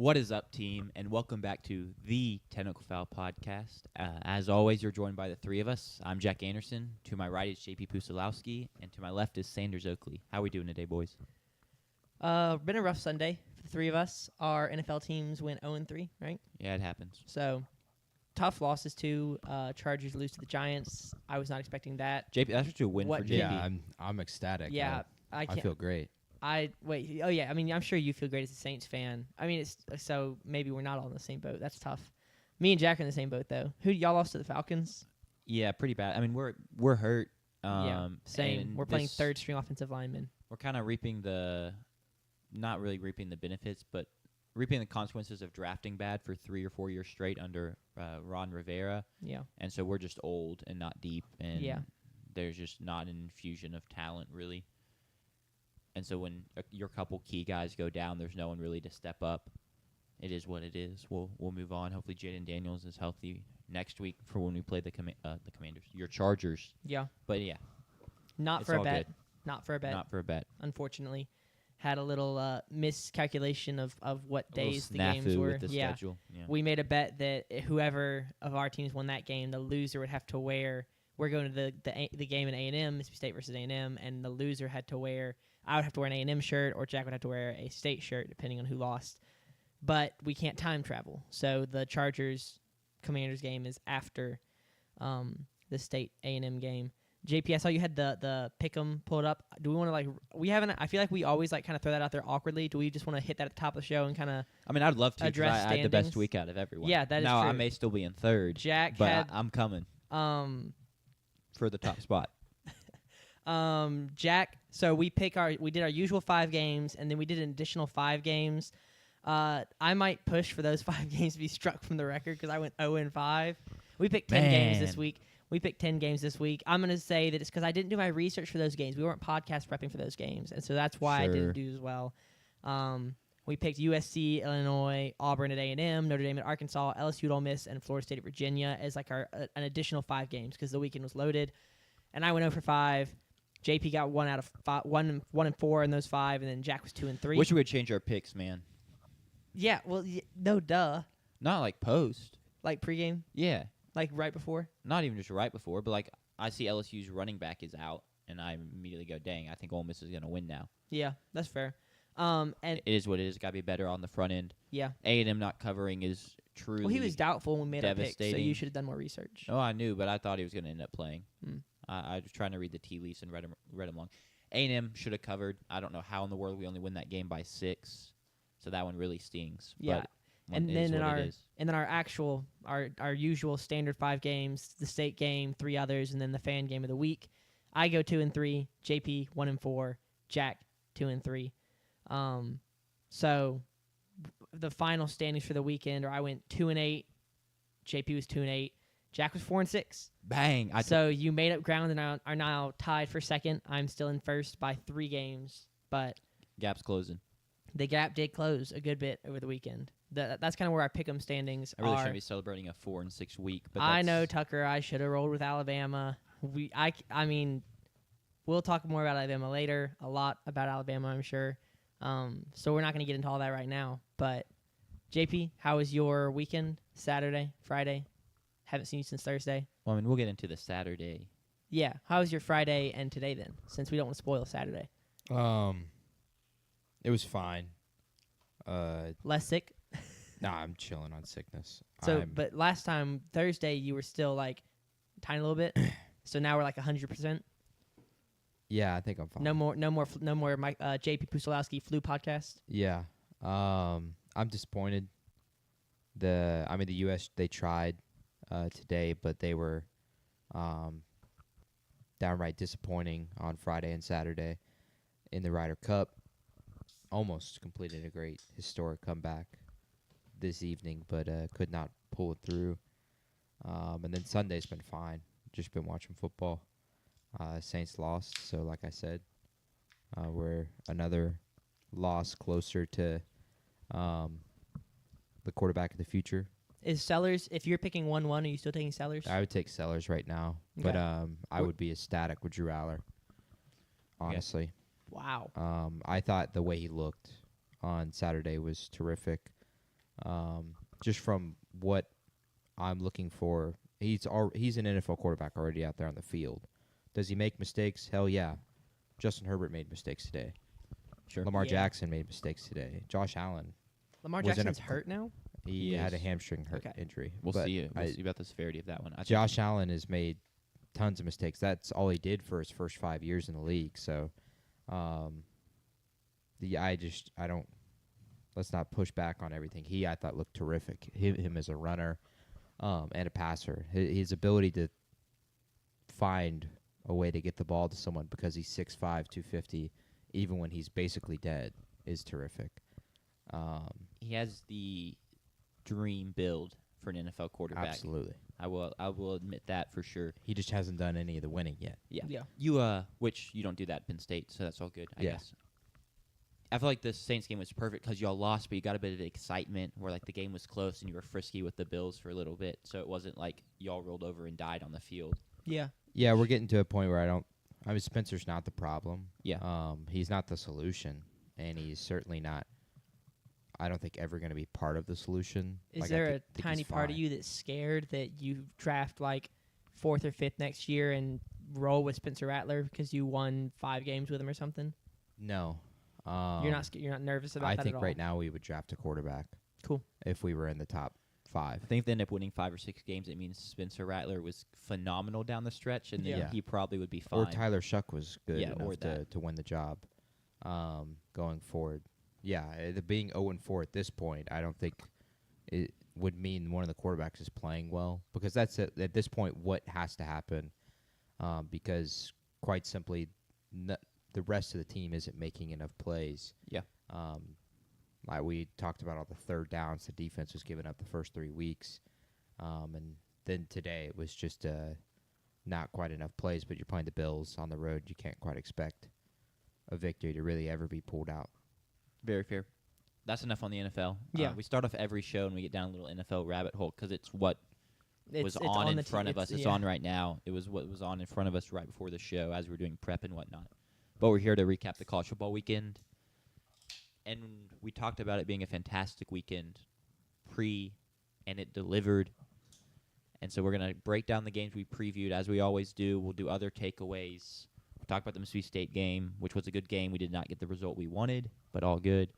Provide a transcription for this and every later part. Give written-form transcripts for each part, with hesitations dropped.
What is up, team, and welcome back to the Technical Fowl Podcast. As always, you're joined by the three of us. I'm Jack Anderson. To my right is JP Pusilowski, and to my left is Sanders Oakley. How are we doing today, boys? Been a rough Sunday for the three of us. Our NFL teams went 0-3, right? Yeah, it happens. So, tough losses too. Chargers lose to the Giants. I was not expecting that. JP, that's just a win What for JP. Yeah, I'm ecstatic. Yeah, I I can't. feel great. Wait. Oh yeah. I mean, I'm sure you feel great as a Saints fan. I mean, it's so maybe we're not all in the same boat. That's tough. Me and Jack are in the same boat though. Who y'all lost to the Falcons? Yeah, pretty bad. I mean, we're hurt. Yeah, same. and We're playing this- third string offensive linemen. We're kind of not really reaping the benefits, but reaping the consequences of drafting bad for 3 or 4 years straight under Ron Rivera. Yeah. And so we're just old and not deep, and Yeah. there's just not an infusion of talent, really. And so when your couple key guys go down, there's no one really to step up. It is what it is. We'll move on. Hopefully Jaden Daniels is healthy next week for when we play the Commanders, your Chargers. Yeah. But, yeah, Not It's for a all bet. good. Not for a bet. not for a bet. Unfortunately, had a little miscalculation of what A little days the games snafu were. with the schedule. Yeah. We made a bet that whoever of our teams won that game, the loser would have to wear. We're going to the game in A&M, Mississippi State versus A&M, and the loser had to wear. I would have to wear an A&M shirt, or Jack would have to wear a State shirt, depending on who lost. But we can't time travel, so the Chargers-Commanders game is after the State A&M game. JP, I saw you had the pick'em pulled up. Do we want to we haven't? I feel like we always kind of throw that out there awkwardly. Do we just want to hit that at the top of the show and kind of? I mean, I'd love to because Address I had the best standings. week out of everyone. Yeah, that is now, I true. may still be in third, Jack but had I'm coming for the top spot. Jack. So we did our usual 5 games, and then we did an additional 5 games. I might push for those 5 games to be struck from the record because I went 0-5. We picked 10 games this week. I'm going to say that it's because I didn't do my research for those games. We weren't podcast prepping for those games, and so that's why I Sure. didn't do as well. We picked USC, Illinois, Auburn at A&M, Notre Dame at Arkansas, LSU at Ole Miss, and Florida State at Virginia as our an additional 5 games because the weekend was loaded. And I went 0-5. JP got 1 out of 5, 1-4 in those 5, and then Jack was 2-3. Wish we would change our picks, man. Yeah, well, no, duh. Not like post. Like pregame, Yeah. like right before. Not even just right before, but I see LSU's running back is out, and I immediately go, dang, I think Ole Miss is going to win now. Yeah, that's fair. And It is what it is. Got to be better on the front end. yeah, A&M not covering is truly. well, he was doubtful when we made our picks, so devastating. you should have done more research. Oh, I knew, but I thought he was going to end up playing. Hmm. I was trying to read the tea leaves and read them long. A&M should have covered. I don't know how in the world we only win that game by 6, so that one really stings. Yeah. But And it then is in what it is. our usual standard 5 games, the state game, 3 others, and then the fan game of the week. I go 2-3, JP 1-4, Jack 2-3. So the final standings for the weekend, I went 2-8, JP was 2-8, Jack was 4-6. Bang! So you made up ground and are now tied for second. I'm still in first by 3 games, but Gap's closing. the gap did close a good bit over the weekend. That's kind of where our pick'em standings I really are. shouldn't be celebrating a 4-6 week, but I that's- know, Tucker. I should have rolled with Alabama. I mean, we'll talk more about Alabama later. A lot about Alabama, I'm sure. So we're not going to get into all that right now. But JP, how was your weekend? Saturday, Friday? Haven't seen you since Thursday. Well, I mean, we'll get into the Saturday. Yeah. How was your Friday and today then? Since we don't want to spoil Saturday. It was fine. Less sick. Nah, I'm chilling on sickness. So, but last time Thursday you were still tiny little bit. So now we're 100%. Yeah, I think I'm fine. No more JP Pusilowski flu podcast. Yeah. I'm disappointed. The U.S. they tried today, but they were downright disappointing on Friday and Saturday in the Ryder Cup. Almost completed a great historic comeback this evening, but could not pull it through. And then Sunday's been fine. Just been watching football. Saints lost, so like I said, we're another loss closer to the quarterback of the future. Is Sellers, if you're picking 1-1, are you still taking Sellers? I would take Sellers right now, but I would be ecstatic with Drew Aller, honestly. Wow. I thought the way he looked on Saturday was terrific. Just from what I'm looking for, he's an NFL quarterback already out there on the field. Does he make mistakes? Hell yeah. Justin Herbert made mistakes today. Sure. Lamar Yeah. Jackson made mistakes today. Josh Allen, Lamar was in Jackson's a- hurt now. he Yes. had a hamstring Okay. injury. We'll But see. We'll I- see about the severity of that one. I think Josh Allen has made tons of mistakes. That's all he did for his first 5 years in the league. So, I don't. Let's not push back on everything. I thought looked terrific. Him as a runner, and a passer. His ability to find a way to get the ball to someone because he's 6'5", 250, even when he's basically dead, is terrific. he has the dream build for an NFL quarterback. Absolutely. I will admit that for sure. He just hasn't done any of the winning yet. Yeah. Yeah. You which you don't do that at Penn State, so that's all good, I Yeah. guess. I feel like the Saints game was perfect because y'all lost, but you got a bit of excitement where like the game was close and you were frisky with the Bills for a little bit, so it wasn't like y'all rolled over and died on the field. Yeah. Yeah, we're getting to a point where Spencer's not the problem. Yeah. He's not the solution, and he's certainly not. I don't think ever going to be part of the solution. Is Like, I there thi- a think tiny he's part of fine. you that's scared that you draft like 4th or 5th next year and roll with Spencer Rattler because you won 5 games with him or something? No. You're not scared. You're not nervous about I that think at all. right now we would draft a quarterback. Cool. If we were in the top 5. I think if they end up winning 5 or 6 games, it means Spencer Rattler was phenomenal down the stretch, and then Yeah. he probably would be fine. Or Tyler Shuck was good Yeah, or enough that. to win the job going forward. Yeah, being 0-4 at this point, I don't think it would mean one of the quarterbacks is playing well, because that's at this point what has to happen, because quite simply the rest of the team isn't making enough plays. Yeah. Like we talked about all the third downs the defense was giving up the first 3 weeks, and then today it was just not quite enough plays. But you're playing the Bills on the road, you can't quite expect a victory to really ever be pulled out. Very fair. That's enough on the NFL. Yeah. We start off every show and we get down a little NFL rabbit hole because it's what was It's on in the front of us. It's yeah. on right now. It was what was on in front of us right before the show as we were doing prep and whatnot. But we're here to recap the college football weekend. And we talked about it being a fantastic weekend and it delivered. And so we're going to break down the games we previewed as we always do. We'll do other takeaways. We'll talk about the Mississippi State game, which was a good game. We did not get the result we wanted, but all good.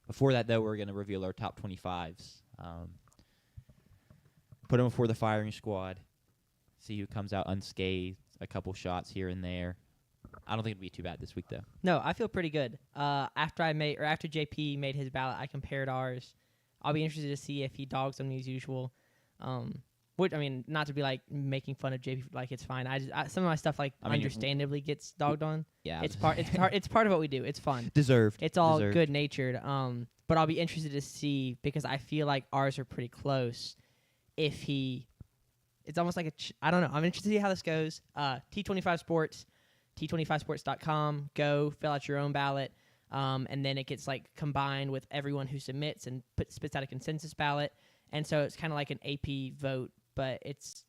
Before that, though, we're going to reveal our top 25s. Put them before the firing squad. See who comes out unscathed. A couple shots here and there. I don't think it'll be too bad this week, though. No, I feel pretty good. After JP made his ballot, I compared ours. I'll be interested to see if he dogs on me as usual. Which I mean, not to be like making fun of JP, like it's fine. Some of my stuff like I mean, understandably gets dogged on. Yeah, It's part of what we do. It's fun. deserved. It's all Deserved. good natured. But I'll be interested to see because I feel like ours are pretty close. It's almost like I don't know. I'm interested to see how this goes. T25 Sports, T25sports.com. Go fill out your own ballot, and then it gets like combined with everyone who submits and spits out a consensus ballot. And so it's kind of like an AP vote, but it's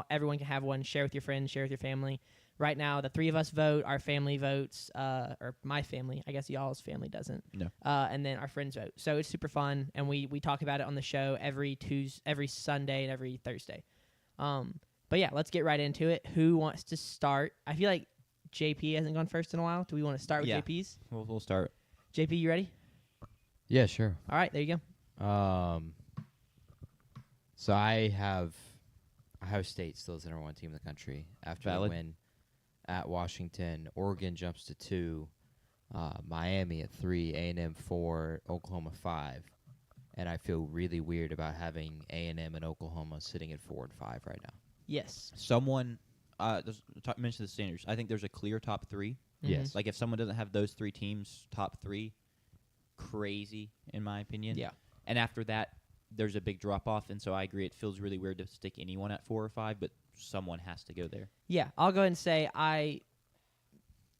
everyone can have one. Share with your friends, share with your family. Right now, the 3 of us vote. Our family votes, or my family. I guess y'all's family doesn't. No. And then our friends vote. So it's super fun, and we talk about it on the show every Sunday and every Thursday. But yeah, let's get right into it. Who wants to start? I feel like JP hasn't gone first in a while. Do we want to start with Yeah. JP's? We'll start. JP, you ready? Yeah, sure. All right, there you go. So I have Ohio State still as the number 1 team in the country after Valid. they win at Washington. Oregon jumps to 2, Miami at 3, A&M 4, Oklahoma 5, and I feel really weird about having A&M and Oklahoma sitting at 4 and 5 right now. Yes. Someone mention the standards. I think there's a clear top 3. Yes. Like if someone doesn't have those 3 teams top 3, crazy in my opinion. Yeah. And after that, there's a big drop off, and so I agree. It feels really weird to stick anyone at 4 or 5, but someone has to go there. Yeah, I'll go ahead and say I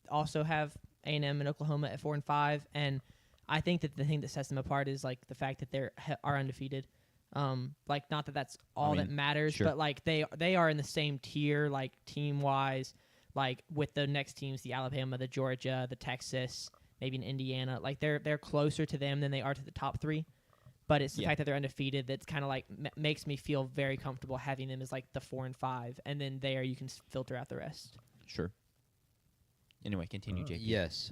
also have A&M and Oklahoma at 4 and 5, and I think that the thing that sets them apart is like the fact that they are undefeated. Like not that that's all that matters, sure. but like they are in the same tier, like team wise, like with the next teams, the Alabama, the Georgia, the Texas, maybe in Indiana. Like they're closer to them than they are to the top 3. But it's the Yeah. fact that they're undefeated that's kind of like makes me feel very comfortable having them as like the 4 and 5, and then there you can filter out the rest. Sure. Anyway, continue, JP. Yes.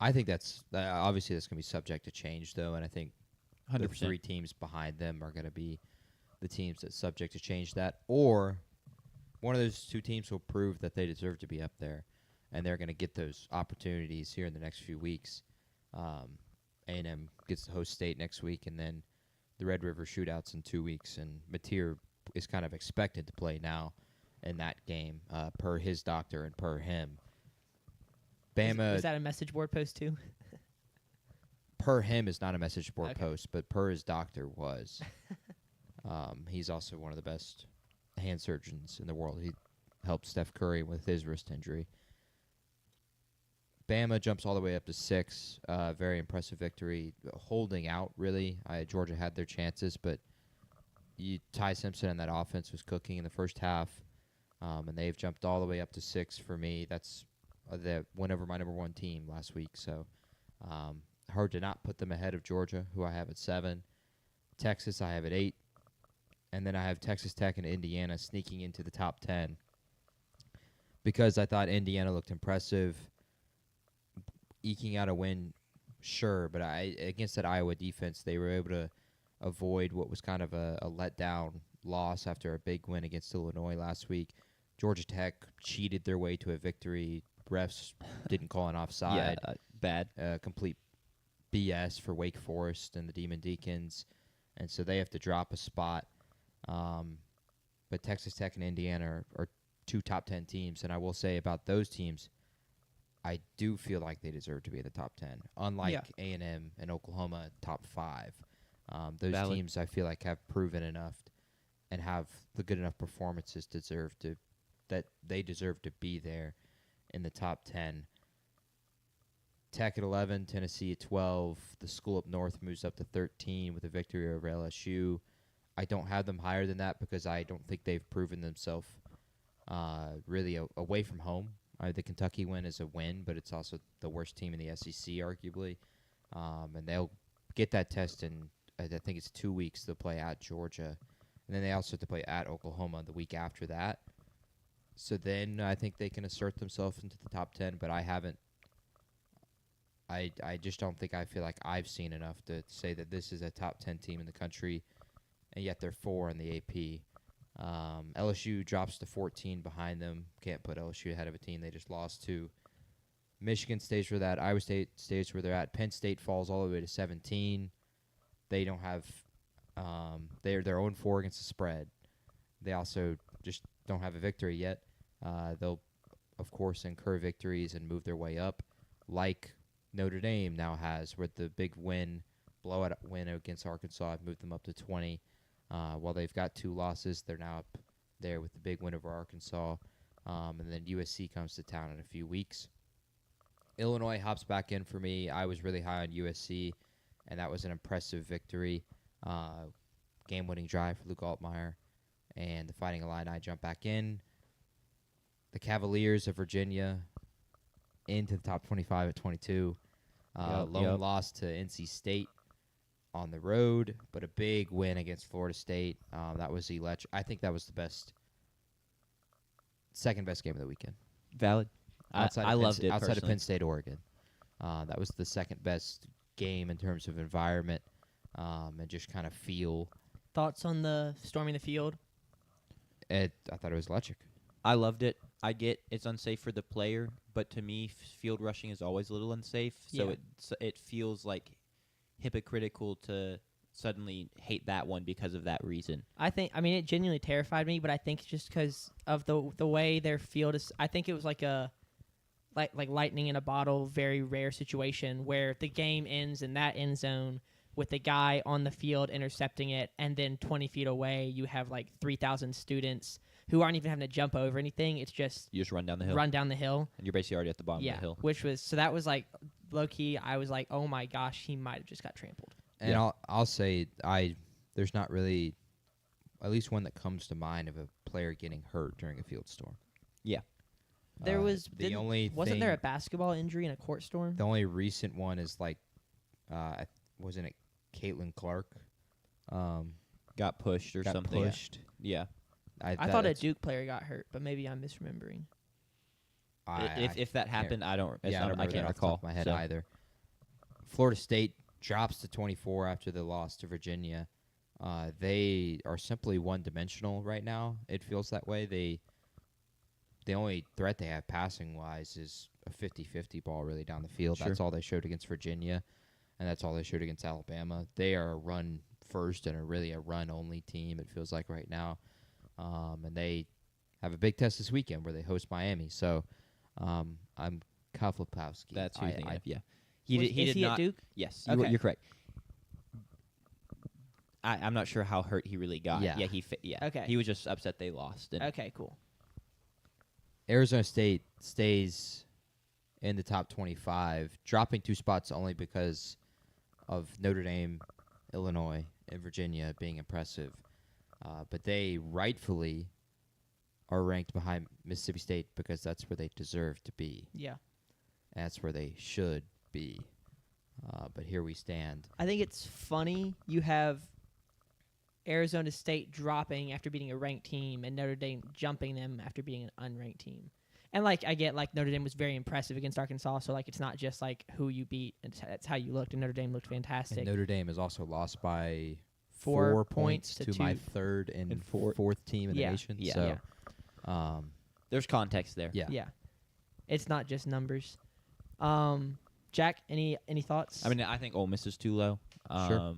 I think that's obviously that's going to be subject to change, though, and I think 100%. the 3 teams behind them are going to be the teams that's subject to change that, or one of those 2 teams will prove that they deserve to be up there, and they're going to get those opportunities here in the next few weeks. A&M gets to host State next week, and then the Red River Shootouts in 2 weeks, and Mateer is kind of expected to play now in that game, per his doctor and per him. Bama, Is that a message board post too? per him, is not a message board Okay. post, but per his doctor was. He's also one of the best hand surgeons in the world. He helped Steph Curry with his wrist injury. Bama jumps all the way up to 6. Very impressive victory. Holding out, really. Georgia had their chances, but Ty Simpson and that offense was cooking in the first half, and they've jumped all the way up to 6 for me. That's the win over my number 1 team last week. So hard to not put them ahead of Georgia, who I have at 7. Texas I have at 8. And then I have Texas Tech and Indiana sneaking into the top 10 because I thought Indiana looked impressive. Eking out a win, sure, but against that Iowa defense, they were able to avoid what was kind of a letdown loss after a big win against Illinois last week. Georgia Tech cheated their way to a victory. Refs didn't call an offside. Bad. Complete BS for Wake Forest and the Demon Deacons, and so they have to drop a spot. But Texas Tech and Indiana are 2 top 10 teams, and I will say about those teams, I do feel like they deserve to be in the top 10. Unlike A&M and Oklahoma, top 5. Those Valid. teams I feel like have proven enough and have the good enough performances that they deserve to be there in the top 10. Tech at 11, Tennessee at 12. The school up north moves up to 13 with a victory over LSU. I don't have them higher than that because I don't think they've proven themselves really away from home. The Kentucky win is a win, but it's also the worst team in the SEC, arguably. And they'll get that test in, I think it's 2 weeks. They'll play at Georgia. And then they also have to play at Oklahoma the week after that. So then I think they can assert themselves into the top 10, but I haven't. I just don't think I feel like I've seen enough to say that this is a top 10 team in the country, and yet they're 4 in the AP. LSU drops to 14 behind them. Can't put LSU ahead of a team they just lost to. Michigan stays where that. Iowa State stays where they're at. Penn State falls all the way to 17. They don't have. They're 0-4 against the spread. They also just don't have a victory yet. They'll, of course, incur victories and move their way up, like Notre Dame now has, with the big blowout win against Arkansas. I've moved them up to 20. While they've got 2 losses, they're now up there with the big win over Arkansas. And then USC comes to town in a few weeks. Illinois hops back in for me. I was really high on USC, and that was an impressive victory. Game-winning drive for Luke Altmaier. And the Fighting Illini jump back in. The Cavaliers of Virginia into the top 25 at 22. Lone loss to NC State on the road, but a big win against Florida State. That was electric. I think that was the second best game of the weekend. Valid. I loved it outside of personally. Penn State, Oregon. That was the second best game in terms of environment and just kind of feel. Thoughts on the storming the field? I thought it was electric. I loved it. I get it's unsafe for the player, but to me, field rushing is always a little unsafe. So Yeah. it feels like hypocritical to suddenly hate that one because of that reason. I mean, it genuinely terrified me, but I think just because of the way their field is, I think it was like a like lightning in a bottle, very rare situation where the game ends in that end zone with the guy on the field intercepting it, and then 20 feet away you have like 3,000 students who aren't even having to jump over anything. It's just You just run down the hill, run down the hill. and you're basically already at the bottom Yeah, of the hill. which was that was like low key. I was like, oh my gosh, he might have just got trampled. And Yeah. I'll say there's not really at least one that comes to mind of a player getting hurt during a field storm. Yeah. There was wasn't there a basketball injury in a court storm? The only recent one is like wasn't it Caitlin Clark? Got pushed or Got something. pushed. Yeah. I thought a Duke player got hurt, but maybe I'm misremembering. If that happened, I don't. Yeah, I don't remember can't that recall. off the top of my head so. either. Florida State drops to 24 after the loss to Virginia. They are simply one-dimensional right now. It feels that way. The only threat they have passing-wise is a 50-50 ball really down the field. Sure. That's all they showed against Virginia, and that's all they showed against Alabama. They are a run-first and really a run-only team, it feels like right now. And they have a big test this weekend where they host Miami. So I'm Kaflopowski. That's who you're thinking of, yeah. Is he not, at Duke? Yes, Okay. you're correct. I'm not sure how hurt he really got. Yeah. Okay. He was just upset they lost. And Okay, cool. Arizona State stays in the top 25, dropping 2 spots only because of Notre Dame, Illinois, and Virginia being impressive. But they rightfully are ranked behind Mississippi State because that's where they deserve to be. Yeah. And that's where they should be. But here we stand. I think it's funny you have Arizona State dropping after beating a ranked team and Notre Dame jumping them after beating an unranked team. And, like, I get, like, Notre Dame was very impressive against Arkansas, so, like, it's not just, like, who you beat. It's how you looked, and Notre Dame looked fantastic. And Notre Dame has also lost by 4 points to my 2. third and fourth. fourth team in Yeah. the nation. Yeah. So, Yeah. there's context there. yeah. Yeah. It's not just numbers. Jack, any thoughts? I mean, I think Ole Miss is too low. Sure.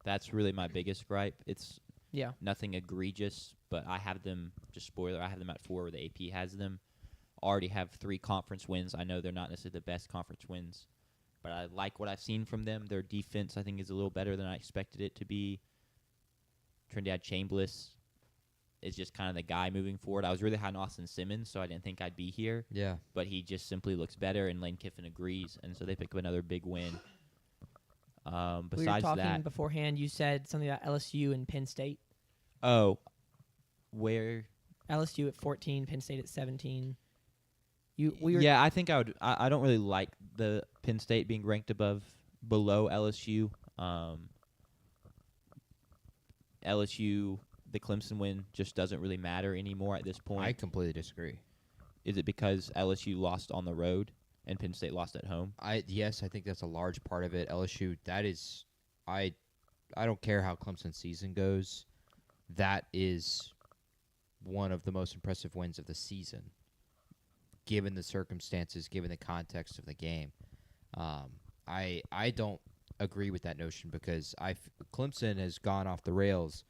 That's really my biggest gripe. It's yeah. nothing egregious, but I have them, just spoiler, I have them at 4 where the AP has them. Already have 3 conference wins. I know they're not necessarily the best conference wins, but I like what I've seen from them. Their defense, I think, is a little better than I expected it to be. Trinidad Chambliss is just kind of the guy moving forward. I was really high on Austin Simmons, so I didn't think I'd be here. Yeah. But he just simply looks better, and Lane Kiffin agrees, and so they pick up another big win. We were Besides talking that, beforehand. You said something about LSU and Penn State. where? LSU at 14, Penn State at 17. We were Yeah, I think I would. I don't really like the Penn State being ranked below LSU. LSU, the Clemson win just doesn't really matter anymore at this point. I completely disagree. Is it because LSU lost on the road and Penn State lost at home? Yes, I think that's a large part of it. LSU, that is, I don't care how Clemson's season goes. That is one of the most impressive wins of the season, given the circumstances, given the context of the game. I don't agree with that notion because Clemson has gone off the rails,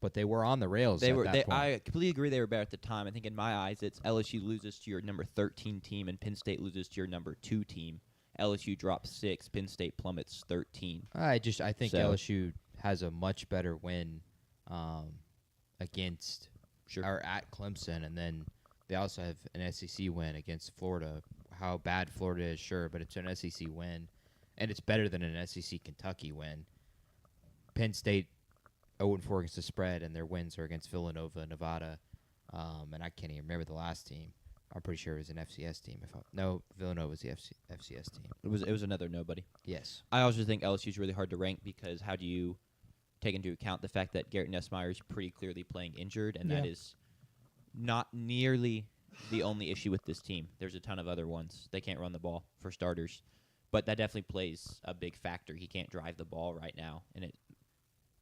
but they were on the rails at that point. I completely agree they were better at the time. I think in my eyes, it's LSU loses to your number 13 team and Penn State loses to your number 2 team. LSU drops 6, Penn State plummets 13. I think So- LSU has a much better win against or at Clemson, and then they also have an SEC win against Florida. How bad Florida is, sure, but it's an SEC win, and it's better than an SEC Kentucky win. Penn State 0-4 against the spread, and their wins are against Villanova, Nevada, and I can't even remember the last team. I'm pretty sure it was an FCS team. Villanova was the FCS team. It was another nobody. Yes. I also think LSU is really hard to rank because how do you take into account the fact that Garrett Nussmeier is pretty clearly playing injured, and that is not nearly the only issue with this team. There's a ton of other ones. They can't run the ball, for starters. But that definitely plays a big factor. He can't drive the ball right now. And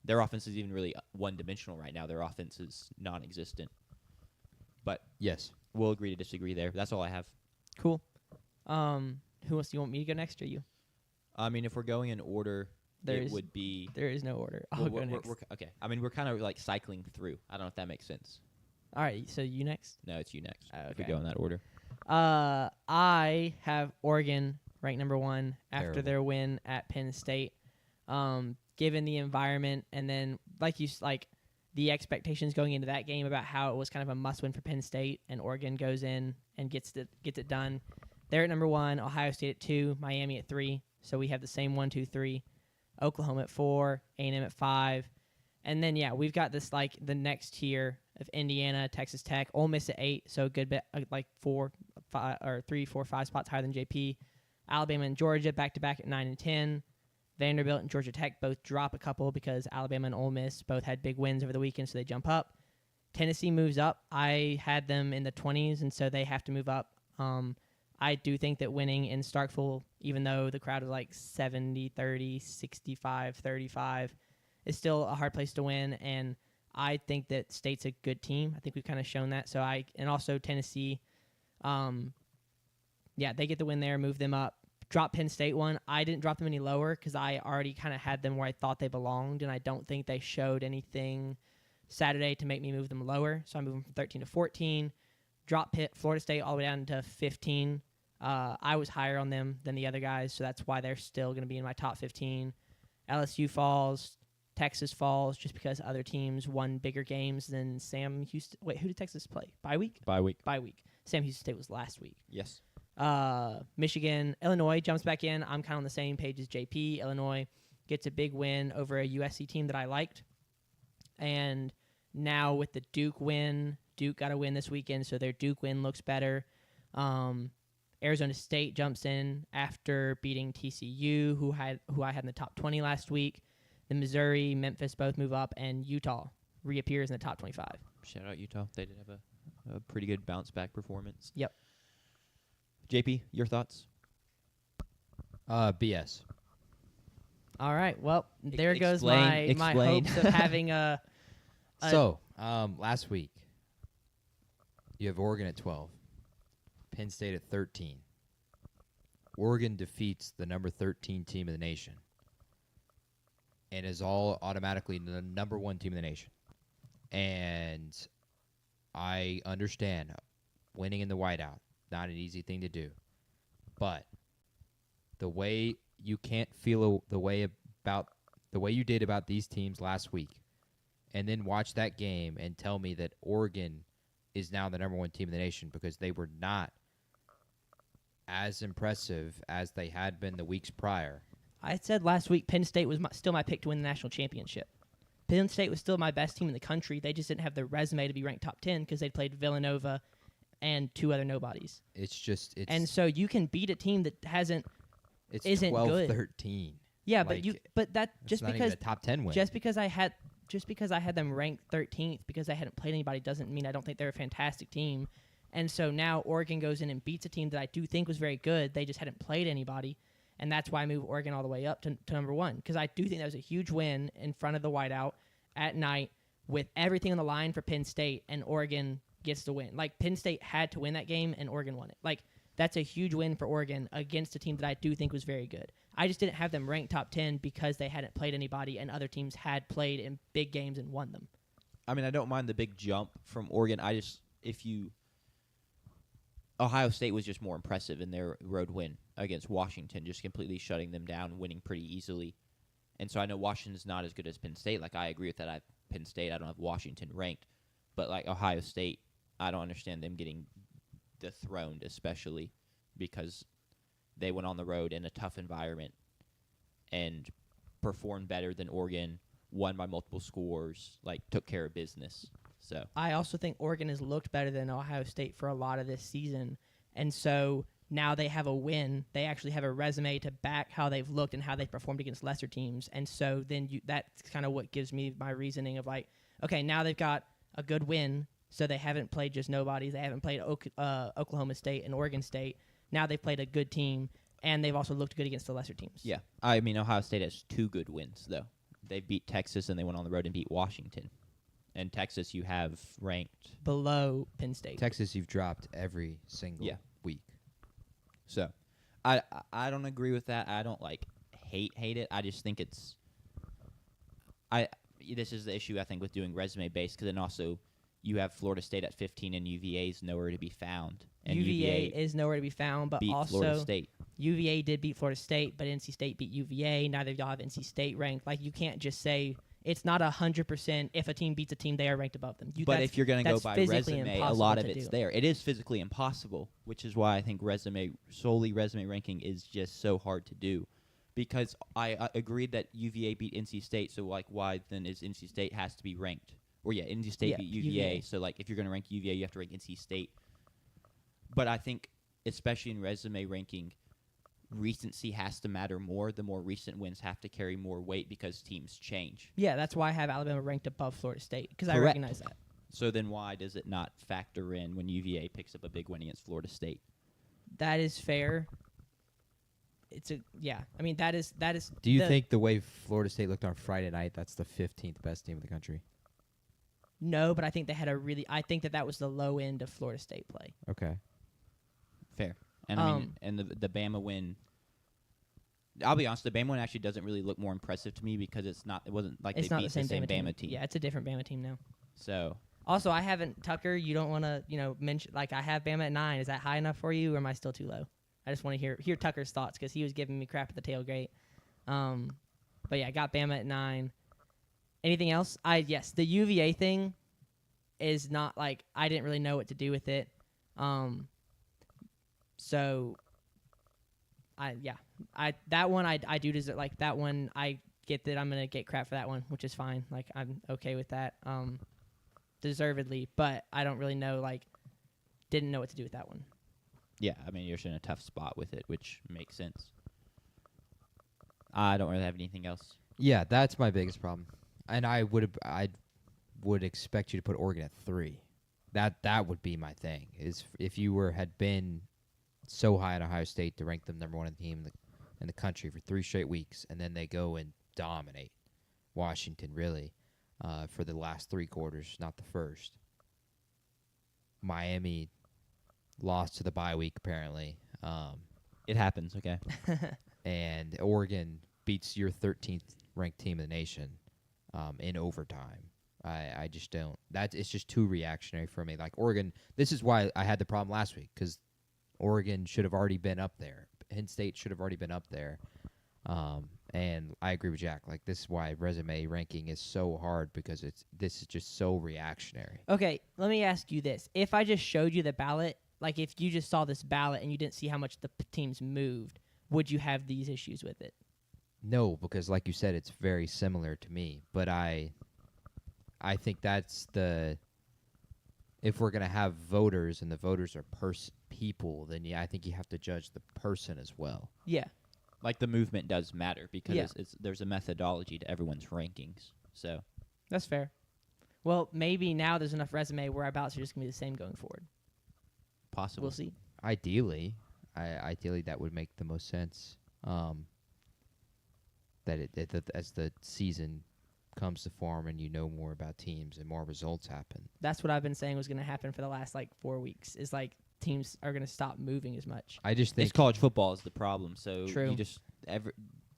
their offense is even really one-dimensional right now. Their offense is non-existent. But Yes. we'll agree to disagree there. That's all I have. cool. Who else do you want me to go next or you? I mean, if we're going in order, it would be... There is no order. I'll go next. Okay. I mean, we're kind of like cycling through. I don't know if that makes sense. All right, so you next. No, it's you next. If we Okay. go in that order. I have Oregon ranked number 1 after Terrible. their win at Penn State. Given the environment, and then the expectations going into that game about how it was kind of a must-win for Penn State, and Oregon goes in and gets it done. They're at number 1, Ohio State at 2, Miami at 3. So we have the same 1, 2, 3. Oklahoma at 4, A&M at 5. And then, we've got this, the next tier of Indiana, Texas Tech, Ole Miss at 8, so a good bit, 4, 5, or 3, 4, 5 spots higher than JP. Alabama and Georgia back-to-back at 9 and 10. Vanderbilt and Georgia Tech both drop a couple because Alabama and Ole Miss both had big wins over the weekend, so they jump up. Tennessee moves up. I had them in the 20s, and so they have to move up. I do think that winning in Starkville, even though the crowd is like 70-30, 65-35, is still a hard place to win, and I think that State's a good team. I think we've kind of shown that. And also Tennessee, they get the win there, move them up. Drop Penn State one. I didn't drop them any lower because I already kind of had them where I thought they belonged, and I don't think they showed anything Saturday to make me move them lower. So I moved them from 13 to 14. Drop Florida State all the way down to 15. I was higher on them than the other guys, so that's why they're still going to be in my top 15. LSU falls. Texas falls just because other teams won bigger games than Sam Houston. Wait, who did Texas play? Bye week? Bye week. Sam Houston State was last week. Yes. Michigan, Illinois jumps back in. I'm kind of on the same page as JP. Illinois gets a big win over a USC team that I liked. And now with the Duke win, Duke got a win this weekend, so their Duke win looks better. Arizona State jumps in after beating TCU, who I had in the top 20 last week. The Missouri, Memphis both move up, and Utah reappears in the top 25. Shout out Utah. They did have a pretty good bounce-back performance. Yep. JP, your thoughts? BS. All right. Well, there goes Explain. my hopes of having a So, last week, you have Oregon at 12, Penn State at 13. Oregon defeats the number 13 team in the nation and is all automatically the number 1 team in the nation. And I understand winning in the whiteout, not an easy thing to do. But the way you can't feel the way you did about these teams last week and then watch that game and tell me that Oregon is now the number 1 team in the nation because they were not as impressive as they had been the weeks prior. I said last week Penn State was still my pick to win the national championship. Penn State was still my best team in the country. They just didn't have the resume to be ranked top 10 because they'd played Villanova and 2 other nobodies. And so you can beat a team that isn't 12-13. Yeah, like, but that just not because even a top 10 win. Just because I had them ranked 13th because I hadn't played anybody doesn't mean I don't think they're a fantastic team. And so now Oregon goes in and beats a team that I do think was very good. They just hadn't played anybody. And that's why I moved Oregon all the way up to number 1. Because I do think that was a huge win in front of the whiteout at night with everything on the line for Penn State, and Oregon gets the win. Like, Penn State had to win that game, and Oregon won it. Like, that's a huge win for Oregon against a team that I do think was very good. I just didn't have them ranked top 10 because they hadn't played anybody, and other teams had played in big games and won them. I mean, I don't mind the big jump from Oregon. Ohio State was just more impressive in their road win against Washington, just completely shutting them down, winning pretty easily. And so I know Washington's not as good as Penn State. Like, I agree with that. I have Penn State. I don't have Washington ranked. But, like, Ohio State, I don't understand them getting dethroned, especially because they went on the road in a tough environment and performed better than Oregon, won by multiple scores, like, took care of business. So I also think Oregon has looked better than Ohio State for a lot of this season. And so now they have a win. They actually have a resume to back how they've looked and how they've performed against lesser teams. And so then that's kind of what gives me my reasoning of like, okay, now they've got a good win. So they haven't played just nobodies. They haven't played Oklahoma State and Oregon State. Now they've played a good team, and they've also looked good against the lesser teams. Yeah. I mean, Ohio State has 2 good wins, though. They beat Texas, and they went on the road and beat Washington. And Texas, you have ranked below Penn State. Texas, you've dropped every single week. So, I don't agree with that. I don't hate it. I just think it's. This is the issue I think with doing resume based, because then also you have Florida State at 15 and UVA's nowhere to be found. And UVA is nowhere to be found, but beat also Florida State. UVA did beat Florida State, but NC State beat UVA. Neither of y'all have NC State ranked. Like, you can't just say. It's not 100% if a team beats a team, they are ranked above them. But if you're going to go by resume, a lot of it's do. there. It is physically impossible, which is why I think solely resume ranking is just so hard to do. Because I agreed that UVA beat NC State, so why then is NC State has to be ranked? Or NC State beat UVA, so if you're going to rank UVA, you have to rank NC State. But I think, especially in resume ranking, recency has to matter more. The more recent wins have to carry more weight because teams change. Yeah, that's why I have Alabama ranked above Florida State, because I Correct. recognize that. So then why does it not factor in when UVA picks up a big win against Florida State? That is fair. I mean, that is. Do you think the way Florida State looked on Friday night, that's the 15th best team in the country? No, but I think they had I think that was the low end of Florida State play. Okay. Fair. And I mean, and the Bama win. I'll be honest, the Bama win actually doesn't really look more impressive to me because it wasn't like It's they not beat the same Bama team. Yeah, it's a different Bama team now. So Also, I haven't Tucker. You don't want to, mention like I have Bama at 9. Is that high enough for you, or am I still too low? I just want to hear Tucker's thoughts because he was giving me crap at the tailgate. But yeah, I got Bama at 9. Anything else? Yes, the UVA thing is not like I didn't really know what to do with it. So that one I do deserve, like that one I get that I'm gonna get crap for that one, which is fine. Like I'm okay with that. Deservedly, but I don't really know, didn't know what to do with that one. yeah, I mean you're just in a tough spot with it, which makes sense. I don't really have anything else. Yeah, that's my biggest problem. And I would expect you to put Oregon at 3. That would be my thing. Is if you had been so high on Ohio State to rank them number 1 team in the country for 3 straight weeks, and then they go and dominate Washington really for the last 3 quarters, not the first. Miami lost to the bye week apparently. It happens, okay. And Oregon beats your 13th ranked team in the nation in overtime. I just don't. It's just too reactionary for me. Like Oregon, this is why I had the problem last week, because Oregon should have already been up there. Penn State should have already been up there. And I agree with Jack. Like this is why resume ranking is so hard, because this is just so reactionary. Okay, let me ask you this: if I just showed you the ballot, like if you just saw this ballot and you didn't see how much the teams moved, would you have these issues with it? No, because like you said, it's very similar to me. But I think that's if we're gonna have voters and the voters are people, then yeah, I think you have to judge the person as well. Yeah. Like the movement does matter because Yeah. there's a methodology to everyone's rankings. So That's fair. Well, maybe now there's enough resume where our ballots are just going to be the same going forward. possible. We'll see. Ideally, ideally that would make the most sense. That as the season comes to form and you know more about teams and more results happen. That's what I've been saying was going to happen for the last 4 weeks. Is teams are going to stop moving as much. I just think It's college football is the problem. So True. you just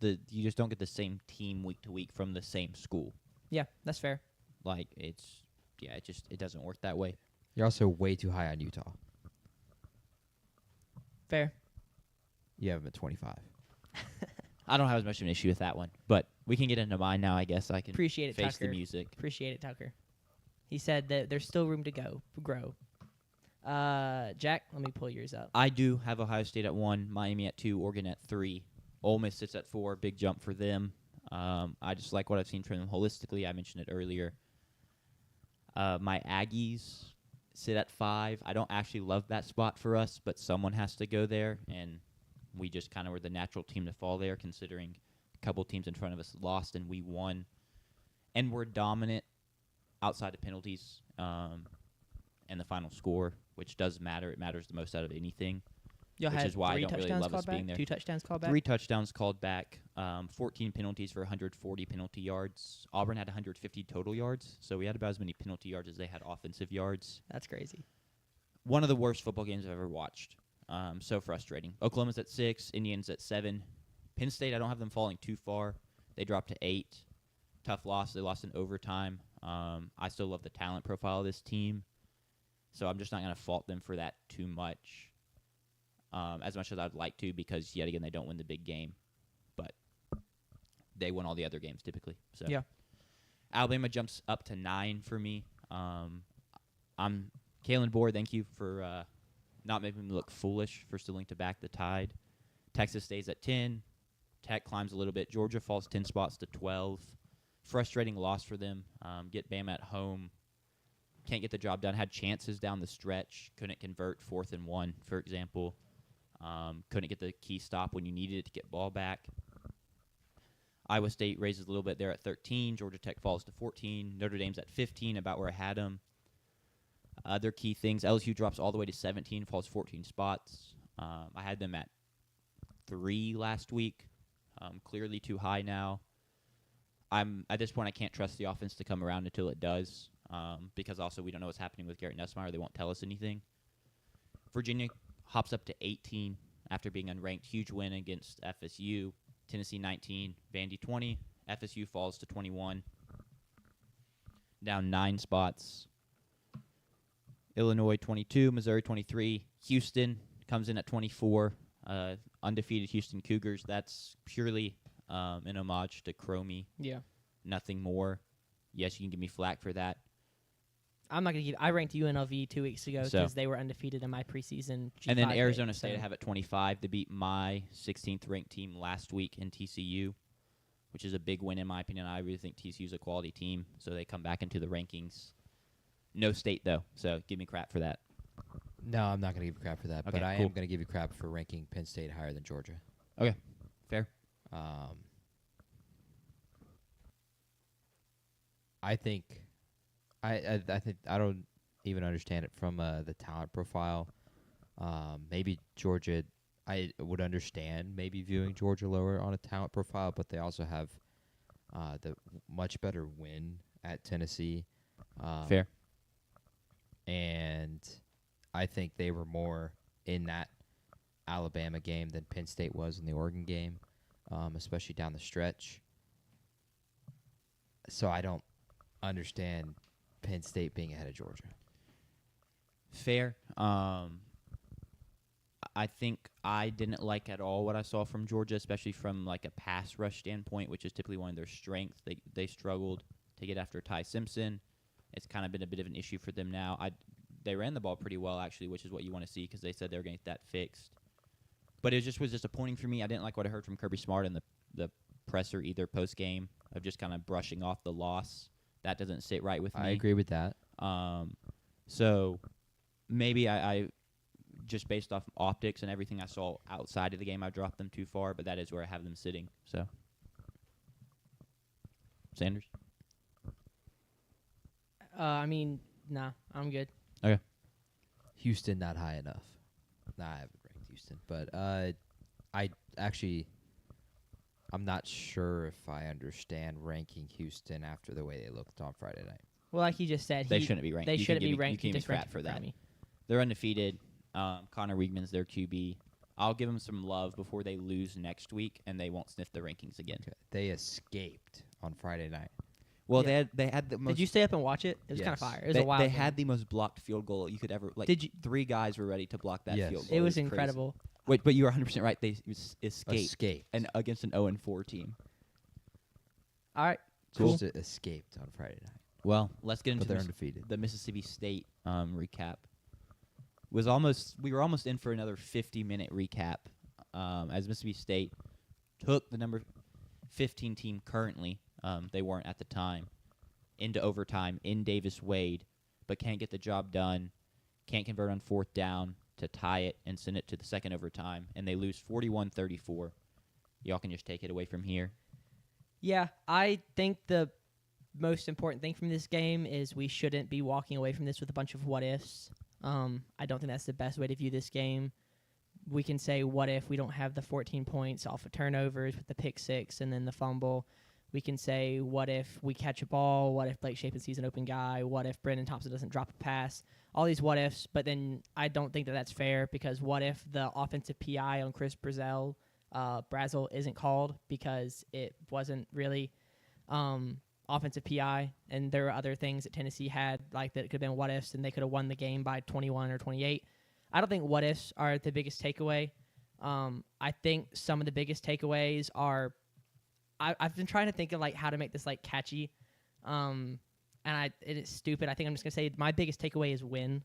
you just don't get the same team week to week from the same school. Yeah, that's fair. Like it doesn't work that way. you're also way too high on Utah. Fair. You have them at 25. I don't have as much of an issue with that one, but we can get into mine now. I guess I can Appreciate it, face Tucker. the music. Appreciate it, Tucker. He said that there's still room to grow. Jack, let me pull yours up. I do have Ohio State at 1, Miami at 2, Oregon at 3. Ole Miss sits at 4, big jump for them. I just like what I've seen from them holistically. I mentioned it earlier. My Aggies sit at 5. I don't actually love that spot for us, but someone has to go there, and we just kind of were the natural team to fall there, considering a couple teams in front of us lost and we won. And we're dominant outside of penalties and the final score, which does matter. It matters the most out of anything. You'll Which have is why I 3 don't really touchdowns love us called back? being there. 2 touchdowns called back? 3 touchdowns called back, 14 penalties for 140 penalty yards. Auburn had 150 total yards, so we had about as many penalty yards as they had offensive yards. That's crazy. One of the worst football games I've ever watched. So frustrating. Oklahoma's at 6, Indiana's at 7. Penn State, I don't have them falling too far. They dropped to 8. Tough loss. They lost in overtime. I still love the talent profile of this team, so I'm just not going to fault them for that too much. As much as I'd like to, because yet again they don't win the big game, but they win all the other games typically. So Yeah. Alabama jumps up to 9 for me. I'm Kalen Bohr. Thank you for not making me look foolish for still to back the Tide. Texas stays at 10. Tech climbs a little bit. Georgia falls 10 spots to 12. Frustrating loss for them. Get Bama at home. Can't get the job done. Had chances down the stretch. Couldn't convert 4th and 1, for example. Couldn't get the key stop when you needed it to get ball back. Iowa State raises a little bit there at 13. Georgia Tech falls to 14. Notre Dame's at 15, about where I had them. Other key things, LSU drops all the way to 17, falls 14 spots. I had them at 3 last week. Clearly too high now. At this point, I can't trust the offense to come around until it does, because also we don't know what's happening with Garrett Nussmeier. They won't tell us anything. Virginia hops up to 18 after being unranked. Huge win against FSU. Tennessee 19, Vandy 20. FSU falls to 21. Down 9 spots. Illinois 22, Missouri 23. Houston comes in at 24. Undefeated Houston Cougars. That's purely an homage to Cromie. Yeah. Nothing more. Yes, you can give me flack for that. I'm not going to give. I ranked UNLV 2 weeks ago So- because they were undefeated in my preseason G5 And then pick, Arizona State so- I have at 25. They beat my 16th ranked team last week in TCU, which is a big win in my opinion. I really think TCU is a quality team, so they come back into the rankings. No State, though, so give me crap for that. No, I'm not going to give you crap for that, but Okay, I cool. am going to give you crap for ranking Penn State higher than Georgia. Okay, fair. I think I don't even understand it from the talent profile. Maybe Georgia, I would understand maybe viewing Georgia lower on a talent profile, but they also have the much better win at Tennessee. Fair. And I think they were more in that Alabama game than Penn State was in the Oregon game, especially down the stretch. So I don't understand Penn State being ahead of Georgia. Fair. I think I didn't like at all what I saw from Georgia, especially from like a pass rush standpoint, which is typically one of their strengths. They struggled to get after Ty Simpson. It's kind of been a bit of an issue for them now. They ran the ball pretty well, actually, which is what you want to see because they said they were going to get that fixed. But it was disappointing for me. I didn't like what I heard from Kirby Smart in the presser either post-game of just kind of brushing off the loss. That doesn't sit right with me. I agree with that. So maybe I just based off optics and everything I saw outside of the game, I dropped them too far, but that is where I have them sitting. So, Sanders? I mean, nah, I'm good. Okay. Houston not high enough. Nah, I haven't ranked Houston, but I'm not sure if I understand ranking Houston after the way they looked on Friday night. Well, like he just said, They shouldn't be ranked. They You can shouldn't give be me- ranked. You can just give me ranked crap for that. me. They're undefeated. Connor Wiegman's their QB. I'll give them some love before they lose next week, and they won't sniff the rankings again. Okay. They escaped on Friday night. Well, Yeah. they had the most. Did you stay up and watch it? It was kind of Yes. fire. It was they a wild they game. had the most blocked field goal you could ever. Like, Did you- 3 guys were ready to block that Yes. field goal. It was crazy. incredible. Wait, but you were 100% right. They escaped. Escaped. And against an 0-4 team. All right. Cool. Just escaped on Friday night. Well, let's get But into they're this. undefeated. The Mississippi State recap. We were almost in for another 50-minute recap as Mississippi State took the number 15 team currently, they weren't at the time, into overtime in Davis Wade, but can't get the job done, can't convert on 4th down to tie it and send it to the second overtime, and they lose 41-34. Y'all can just take it away from here. Yeah, I think the most important thing from this game is we shouldn't be walking away from this with a bunch of what-ifs. I don't think that's the best way to view this game. We can say, what if we don't have the 14 points off of turnovers with the pick 6 and then the fumble? We can say, what if we catch a ball? What if Blake Shapen sees an open guy? What if Brendan Thompson doesn't drop a pass? All these what ifs, but then I don't think that that's fair because what if the offensive PI on Chris Brazzell isn't called because it wasn't really offensive PI, and there were other things that Tennessee had like that could have been what ifs, and they could have won the game by 21 or 28. I don't think what ifs are the biggest takeaway. I think some of the biggest takeaways are I've been trying to think of like how to make this like catchy, and it is stupid. I think I'm just gonna say my biggest takeaway is win.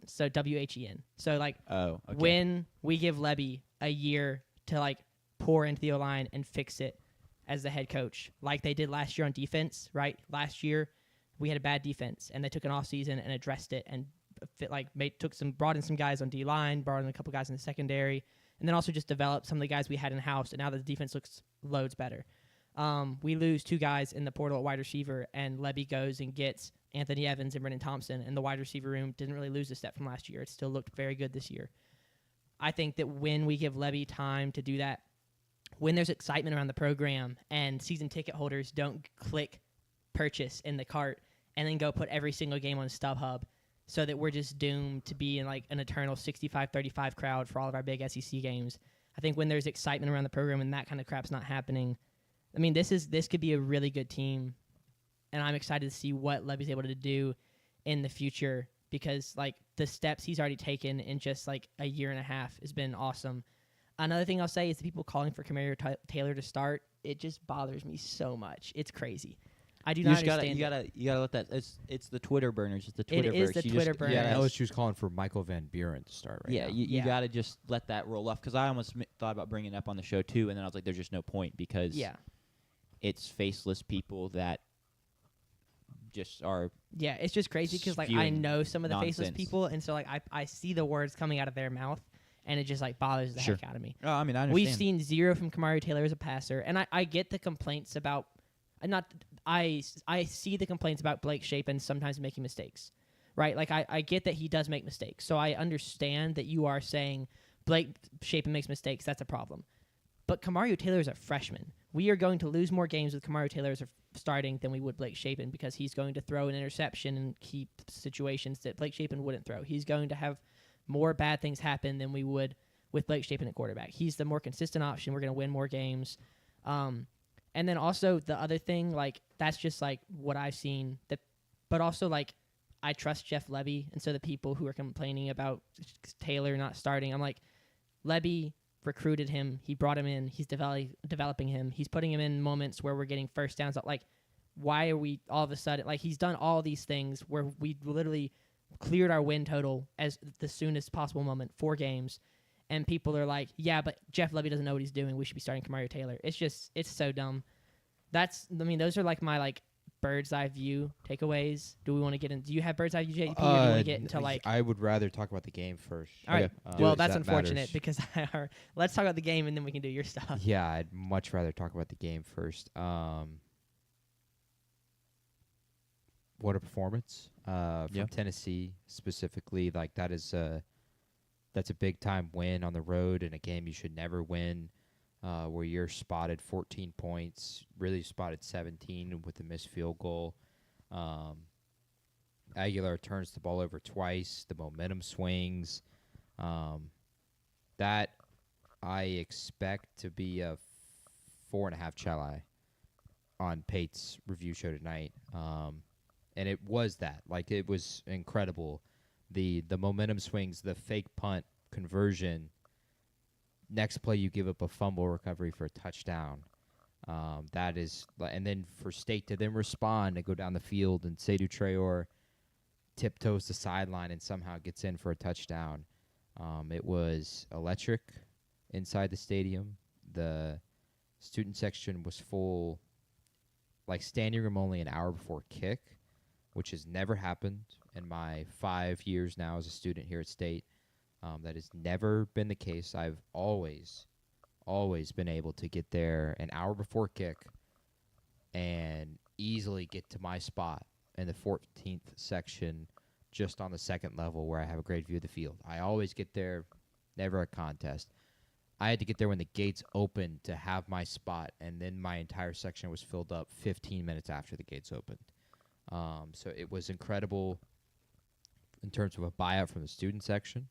So WHEN. So like when we give Lebby a year to like pour into the O-line and fix it as the head coach, like they did last year on defense, right? Last year we had a bad defense, and they took an off season and addressed it and brought in some guys on D line, brought in a couple guys in the secondary, and then also just developed some of the guys we had in house. And now the defense looks loads better. We lose 2 guys in the portal at wide receiver, and Levy goes and gets Anthony Evans and Brennan Thompson, and the wide receiver room didn't really lose a step from last year. It still looked very good this year. I think that when we give Levy time to do that, when there's excitement around the program and season ticket holders don't click purchase in the cart and then go put every single game on StubHub so that we're just doomed to be in like an eternal 65-35 crowd for all of our big SEC games. I think when there's excitement around the program and that kind of crap's not happening, I mean, this could be a really good team, and I'm excited to see what Levy's able to do in the future because, like, the steps he's already taken in just, like, a year and a half has been awesome. Another thing I'll say is the people calling for Camario Taylor to start, it just bothers me so much. It's crazy. I do not understand. You gotta let that. It's the Twitter burners. It's the Twitterverse. It is the Twitter burners. Yeah, LSU's calling for Michael Van Buren to start right now. now. You gotta just let that roll off because I almost thought about bringing it up on the show too, and then I was like, there's just no point because it's faceless people that just are. Yeah, it's just crazy because like I know some of the faceless people, and so like I see the words coming out of their mouth, and it just like bothers the heck out of me. Oh, I mean, I understand. We've seen 0 from Camario Taylor as a passer, and I get the complaints about. I see the complaints about Blake Shapen sometimes making mistakes, right? Like I get that he does make mistakes, so I understand that you are saying Blake Shapen makes mistakes. That's a problem. But Camario Taylor is a freshman. We are going to lose more games with Camario Taylor as starting than we would Blake Shapen because he's going to throw an interception and keep situations that Blake Shapen wouldn't throw. He's going to have more bad things happen than we would with Blake Shapen at quarterback. He's the more consistent option. We're going to win more games. And then also the other thing, like that's just like what I've seen. But also like I trust Jeff Levy, and so the people who are complaining about Taylor not starting, I'm like, Levy recruited him. He brought him in. He's developing him. He's putting him in moments where we're getting first downs. Like, why are we all of a sudden like he's done all these things where we literally cleared our win total as the soonest possible moment, 4 games. And people are like, yeah, but Jeff Levy doesn't know what he's doing. We should be starting Camario Taylor. It's so dumb. Those are like my like bird's eye view takeaways. Do we want to get in? Do you have bird's eye view, JP, or do you want to get into like? I would rather talk about the game first. All right. Well, that's that unfortunate matters. because let's talk about the game and then we can do your stuff. Yeah, I'd much rather talk about the game first. What a performance from Tennessee specifically. Like that's a big time win on the road in a game you should never win. Where you're spotted 14 points, really spotted 17 with a missed field goal. Aguilar turns the ball over twice. The momentum swings. That I expect to be a 4.5 Chalai on Pate's review show tonight. And it was that. Like, it was incredible. The momentum swings, the fake punt conversion. Next play, you give up a fumble recovery for a touchdown. That is, and then for State to then respond and go down the field, and Seydou Traore tiptoes the sideline and somehow gets in for a touchdown. It was electric inside the stadium. The student section was full, like standing room only an hour before kick, which has never happened in my 5 years now as a student here at State. That has never been the case. I've always been able to get there an hour before kick and easily get to my spot in the 14th section just on the second level where I have a great view of the field. I always get there, never a contest. I had to get there when the gates opened to have my spot, and then my entire section was filled up 15 minutes after the gates opened. So it was incredible in terms of a buyout from the student section.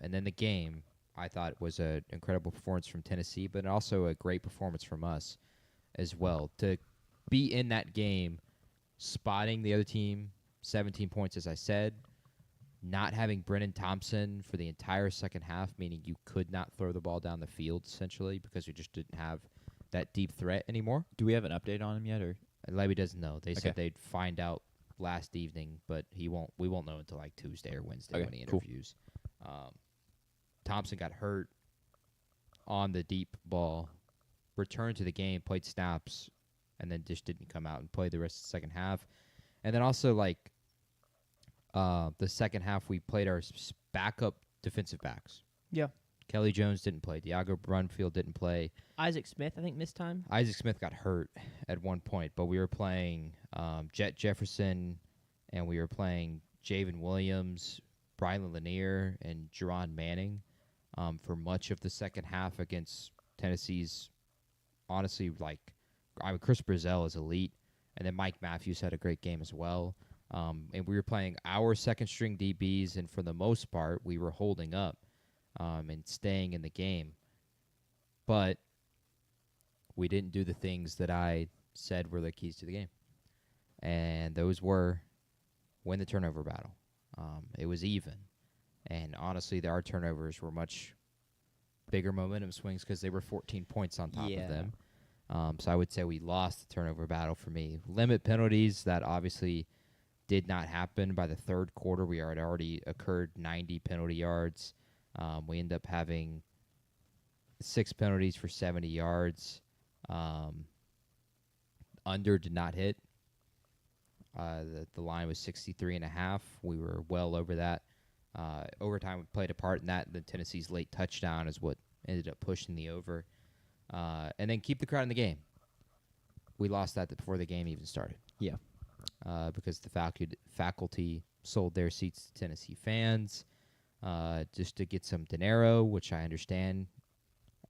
And then the game, I thought, was an incredible performance from Tennessee, but also a great performance from us as well. To be in that game, spotting the other team, 17 points, as I said, not having Brennan Thompson for the entire second half, meaning you could not throw the ball down the field, essentially, because we just didn't have that deep threat anymore. Do we have an update on him yet, or Levy doesn't know. They said they'd find out last evening, but we won't know until like Tuesday or Wednesday when he interviews. Thompson got hurt on the deep ball, returned to the game, played snaps, and then just didn't come out and play the rest of the second half. And then also, like, The second half, we played our backup defensive backs. Yeah. Kelly Jones didn't play. Diago Brunfield didn't play. Isaac Smith, I think, missed time. Isaac Smith got hurt at one point, but we were playing Jet Jefferson, and we were playing Javen Williams, Brian Lanier, and Jerron Manning for much of the second half against Tennessee's, honestly, Chris Brazell is elite, and then Mike Matthews had a great game as well. And we were playing our second-string DBs, and for the most part, we were holding up and staying in the game. But we didn't do the things that I said were the keys to the game. And those were win the turnover battle. It was even. And honestly, our turnovers were much bigger momentum swings because they were 14 points on top of them. So I would say we lost the turnover battle for me. Limit penalties, that obviously did not happen. By the third quarter, we had already occurred 90 penalty yards. We ended up having 6 penalties for 70 yards. Under did not hit. The line was 63.5. We were well over that. Overtime played a part in that. The Tennessee's late touchdown is what ended up pushing the over. And then keep the crowd in the game. We lost that before the game even started. Yeah. Because the faculty sold their seats to Tennessee fans just to get some dinero, which I understand.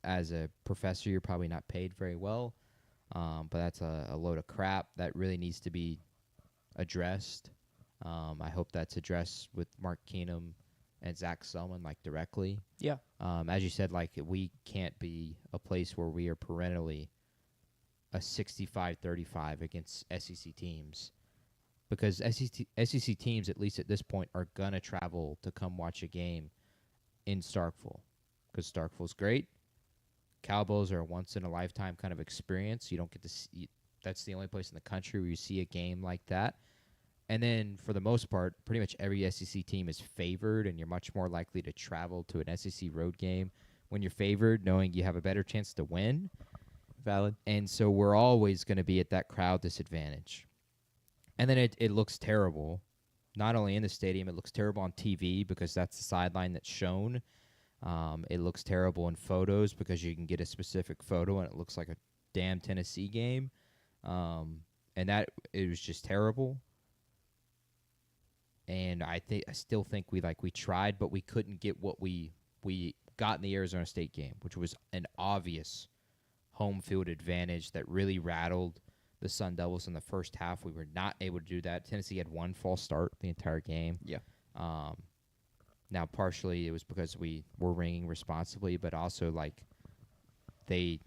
As a professor, you're probably not paid very well, but that's a load of crap that really needs to be addressed. I hope that's addressed with Mark Keenum and Zach Selman, directly. Yeah. As you said, we can't be a place where we are perennially a 65-35 against SEC teams, because SEC teams, at least at this point, are going to travel to come watch a game in Starkville, because Starkville's great. Cowboys are a once-in-a-lifetime kind of experience. You don't get to see. That's the only place in the country where you see a game like that. And then, for the most part, pretty much every SEC team is favored, and you're much more likely to travel to an SEC road game when you're favored, knowing you have a better chance to win. Valid. And so we're always going to be at that crowd disadvantage. And then it looks terrible, not only in the stadium, it looks terrible on TV because that's the sideline that's shown. It looks terrible in photos because you can get a specific photo and it looks like a damn Tennessee game. And that it was just terrible. And I still think we tried, but we couldn't get what we got in the Arizona State game, which was an obvious home field advantage that really rattled the Sun Devils in the first half. We were not able to do that. Tennessee had one false start the entire game. Yeah. Now, partially it was because we were ringing responsibly, but also it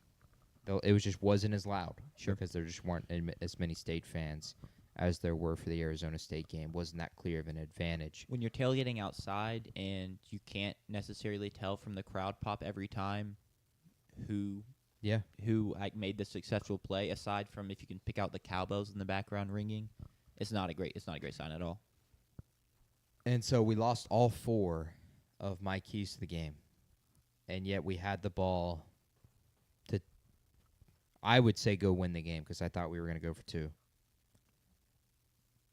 wasn't as loud. Sure. Because there just weren't as many State fans as there were for the Arizona State game. Wasn't that clear of an advantage. When you're tailgating outside and you can't necessarily tell from the crowd pop every time who made the successful play, aside from if you can pick out the cowbells in the background ringing, it's not a great sign at all. And so we lost all 4 of my keys to the game. And yet we had the ball to, I would say, go win the game because I thought we were going to go for 2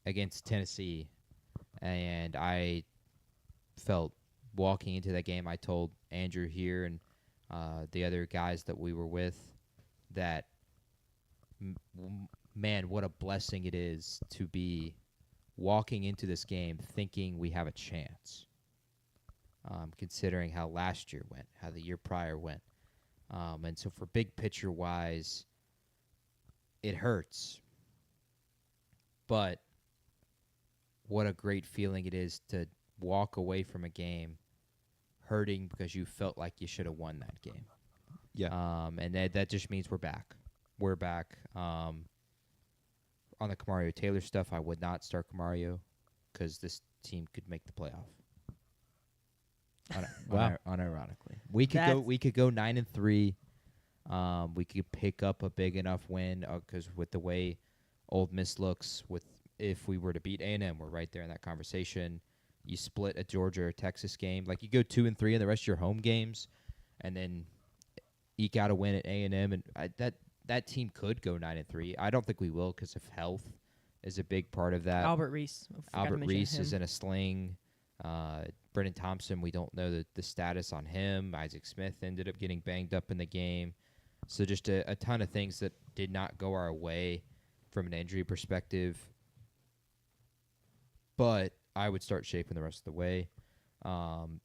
against Tennessee. And I felt walking into that game, I told Andrew here and the other guys that we were with that, man, what a blessing it is to be walking into this game thinking we have a chance, considering how last year went, how the year prior went. And so for big picture-wise, it hurts. But what a great feeling it is to walk away from a game hurting because you felt like you should have won that game. Yeah. And that just means we're back. We're back. On the Kamario Taylor stuff, I would not start Kamario because this team could make the playoff. Unironically, we could go 9-3. We could pick up a big enough win because with the way Old Miss looks, if we were to beat A&M, we're right there in that conversation. You split a Georgia or Texas game, you go 2-3 in the rest of your home games, and then eke out a win at A&M, and that team could go 9-3. I don't think we will because of health is a big part of that. Albert Reese. I forgot to Albert mention Reese him. is in a sling. Brendan Thompson, we don't know the status on him. Isaac Smith ended up getting banged up in the game. So just a ton of things that did not go our way from an injury perspective. But I would start shaping the rest of the way.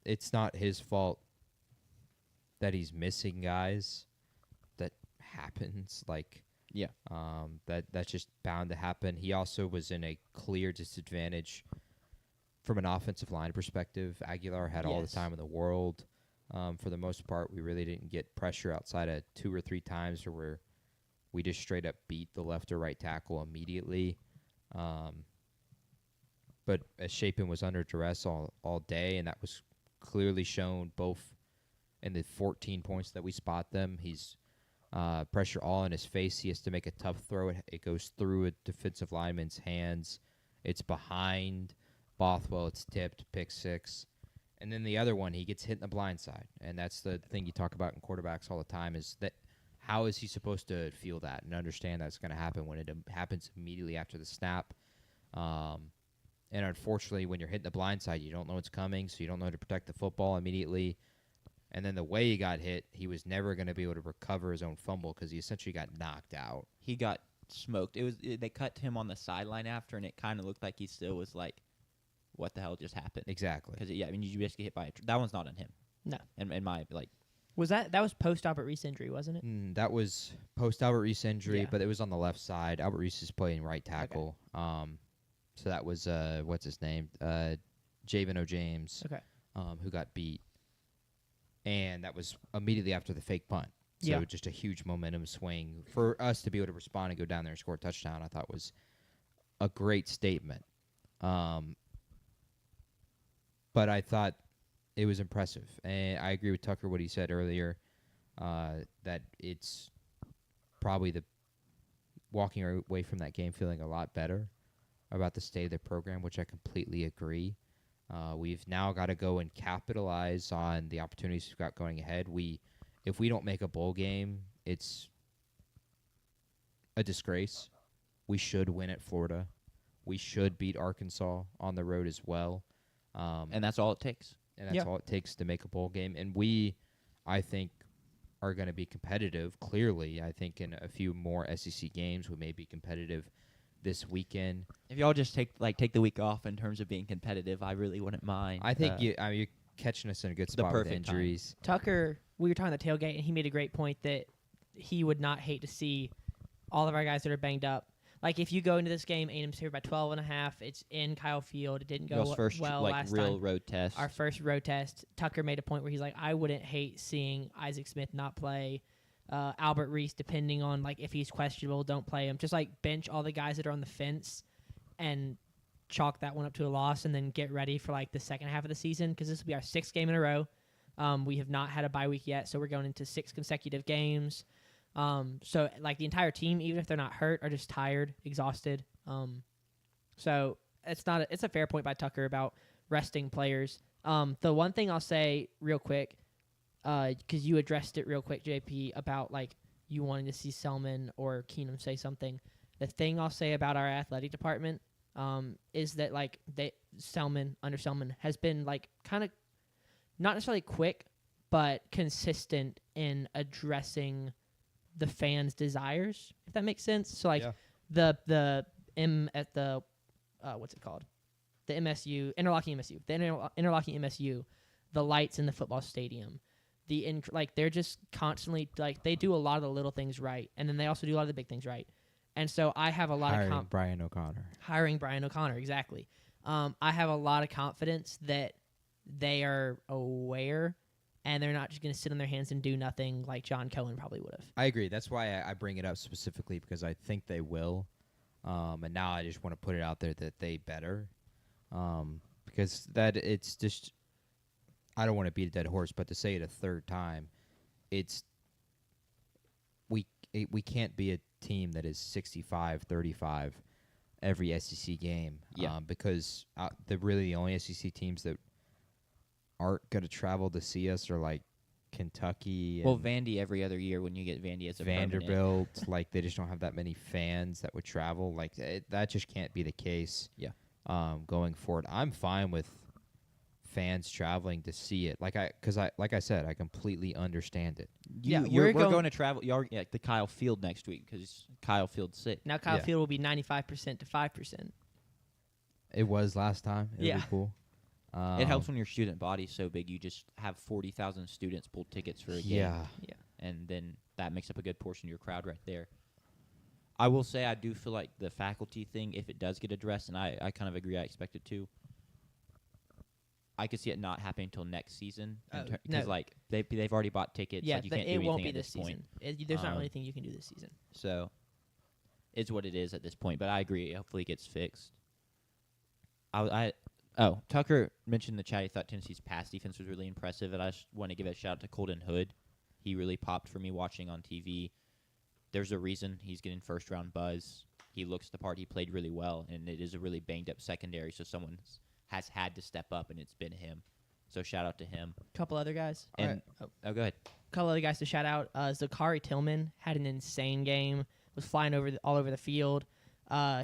It's not his fault that he's missing guys. That happens. Yeah. That's just bound to happen. He also was in a clear disadvantage from an offensive line perspective. Aguilar had all the time in the world. For the most part, we really didn't get pressure outside of 2 or 3 times where we just straight up beat the left or right tackle immediately. But Shapen was under duress all day, and that was clearly shown both in the 14 points that we spot them. He's pressure all in his face. He has to make a tough throw. It goes through a defensive lineman's hands. It's behind Bothwell. It's tipped, pick 6. And then the other one, he gets hit in the blind side. And that's the thing you talk about in quarterbacks all the time is that how is he supposed to feel that and understand that's going to happen when it happens immediately after the snap? And unfortunately, when you're hitting the blind side, you don't know what's coming, so you don't know how to protect the football immediately. And then the way he got hit, he was never going to be able to recover his own fumble because he essentially got knocked out. He got smoked. They cut him on the sideline after, and it kind of looked like he still was like, what the hell just happened? Exactly. Because, you basically get hit by that one's not on him. No. And my, Was that was post Albert Reese injury, wasn't it? That was post Albert Reese injury, Yeah. but it was on the left side. Albert Reese is playing right tackle. So that was what's his name? Javen O'James. Okay. Who got beat. And that was immediately after the fake punt. So just a huge momentum swing. For us to be able to respond and go down there and score a touchdown, I thought was a great statement. But I thought it was impressive. And I agree with Tucker what he said earlier, that it's probably the walking away from that game feeling a lot better about the state of the program, which I completely agree. We've now got to go and capitalize on the opportunities we've got going ahead. If we don't make a bowl game, it's a disgrace. We should win at Florida. We should beat Arkansas on the road as well. and that's all it takes. And that's all it takes to make a bowl game. And we, I think, are going to be competitive, clearly. I think in a few more SEC games, we may be competitive this weekend. If y'all just take the week off in terms of being competitive, I really wouldn't mind. I think you're catching us in a good spot with injuries. Tucker, we were talking the tailgate, and he made a great point that he would not hate to see all of our guys that are banged up. Like, if you go into this game, A&M's favored by 12.5. It's in Kyle Field. It didn't go first, well last real time. road test. Our first road test. Tucker made a point where he's like, I wouldn't hate seeing Isaac Smith not play. Albert Reese, depending on like if he's questionable, don't play him. Just like bench all the guys that are on the fence and chalk that one up to a loss, and then get ready for like the second half of the season, because this will be our 6th game in a row. We have not had a bye week yet, so we're going into 6 consecutive games. So like the entire team, even if they're not hurt, are just tired, exhausted. So it's a fair point by Tucker about resting players. The one thing I'll say real quick, because you addressed it real quick, JP, about like you wanting to see Selman or Keenum say something. The thing I'll say about our athletic department is that like Selman has been like kind of not necessarily quick, but consistent in addressing the fans' desires, if that makes sense. So like the what's it called? The MSU, interlocking MSU. The interlocking MSU, the lights in the football stadium. They're just constantly like they do a lot of the little things right, and then they also do a lot of the big things right. And so I have a lot of Brian O'Connor. Hiring Brian O'Connor, exactly. I have a lot of confidence that they are aware, and they're not just going to sit on their hands and do nothing like John Cohen probably would have. I agree. That's why I bring it up specifically, because I think they will. And now I just want to put it out there that they better. Because it's just, I don't want to beat a dead horse, but to say it a third time, we can't be a team that is 65-35 every SEC game. Because the only SEC teams that aren't going to travel to see us are like Kentucky. Well, and Vandy every other year when you get Vandy as a permanent. Vanderbilt, like they just don't have that mmany fans that would travel. Like that just can't be the case. Yeah. Going forward, I'm fine with fans traveling to see it. Like I said, I completely understand it. We're going to travel. You're at the Kyle Field next week because Kyle Field's sick. Now Kyle Yeah. Field will be 95% to 5%. It was last time. It'll Yeah. be cool. It helps when your student body's so big. You just have 40,000 students pull tickets for a game. Yeah. And then that makes up a good portion of your crowd right there. I will say I do feel like the faculty thing, if it does get addressed, and I kind of agree, I expect it to, I could see it not happening until next season. Because, No. like, they've already bought tickets. Yeah, like, you can't do it won't anything be at this point. season. There's not really anything you can do this season. So it's what it is at this point. But I agree. Hopefully it gets fixed. Tucker mentioned in the chat he thought Tennessee's pass defense was really impressive, and I just want to give a shout out to Colton Hood. He really popped for me watching on TV. There's a reason he's getting first-round buzz. He looks the part. He played really well, and it is a really banged-up secondary, so someone has had to step up, and it's been him. So shout out to him. Couple other guys. And go ahead. Couple other guys to shout out. Zachary Tillman had an insane game. Was flying all over the field.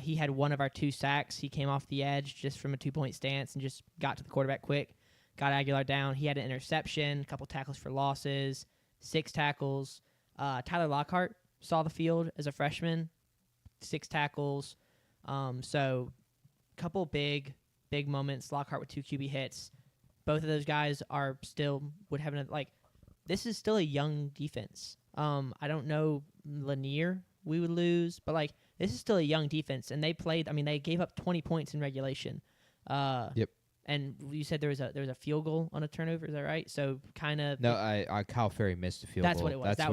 He had one of our 2 sacks. He came off the edge just from a 2-point stance and just got to the quarterback quick. Got Aguilar down. He had an interception, a couple tackles for losses, 6 tackles. Tyler Lockhart saw the field as a freshman, 6 tackles. So couple big moments. Lockhart with 2 QB hits. Both of those guys are still would have this is still a young defense. I don't know Lanier we would lose, but this is still a young defense, and they played. I mean, they gave up 20 points in regulation. Yep. And you said there was a field goal on a turnover. Is that right? So kind of. No, Kyle Ferry missed a field that's goal. what it was. That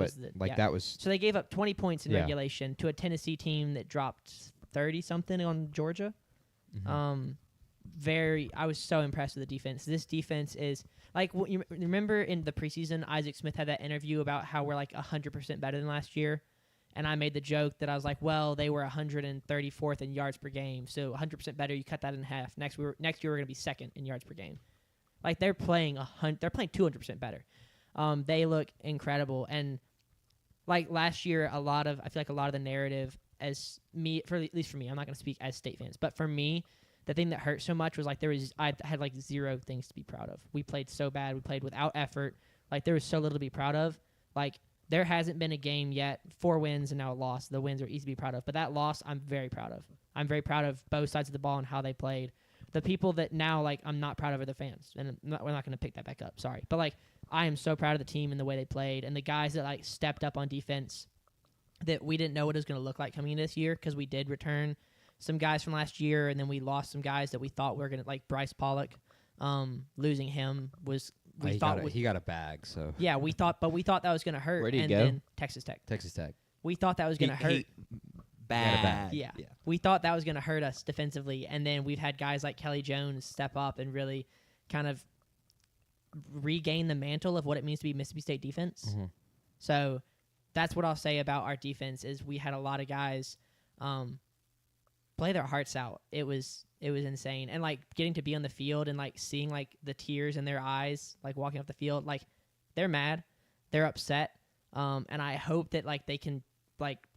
was. So they gave up 20 points in regulation to a Tennessee team that dropped 30 something on Georgia. Mm-hmm. I was so impressed with the defense. This defense is you remember in the preseason, Isaac Smith had that interview about how we're 100% better than last year. And I made the joke that I was like, well, they were 134th in yards per game, so 100% better. You cut that in half. Next year we're going to be second in yards per game. They're playing 200% better. They look incredible. And last year, I feel like a lot of the narrative at least for me, I'm not going to speak as State fans, but for me, the thing that hurt so much was I had 0 things to be proud of. We played so bad. We played without effort. There was so little to be proud of. There hasn't been a game yet, 4 wins and now a loss. The wins are easy to be proud of. But that loss, I'm very proud of. I'm very proud of both sides of the ball and how they played. The people that now, I'm not proud of are the fans. And we're not going to pick that back up. Sorry. But, I am so proud of the team and the way they played. And the guys that, stepped up on defense that we didn't know what it was going to look like coming into this year because we did return some guys from last year. And then we lost some guys that we thought were going to, Bryce Pollock. Losing him was... he got a bag, so yeah, we thought that was going to hurt. Where did he and go? then Texas Tech. We thought that was going to hurt. Bad. Yeah, we thought that was going to hurt us defensively, and then we've had guys like Kelly Jones step up and really kind of regain the mantle of what it means to be Mississippi State defense. Mm-hmm. So that's what I'll say about our defense is we had a lot of guys play their hearts out. It was insane. And getting to be on the field and seeing the tears in their eyes walking off the field, they're mad, they're upset. And I hope that they can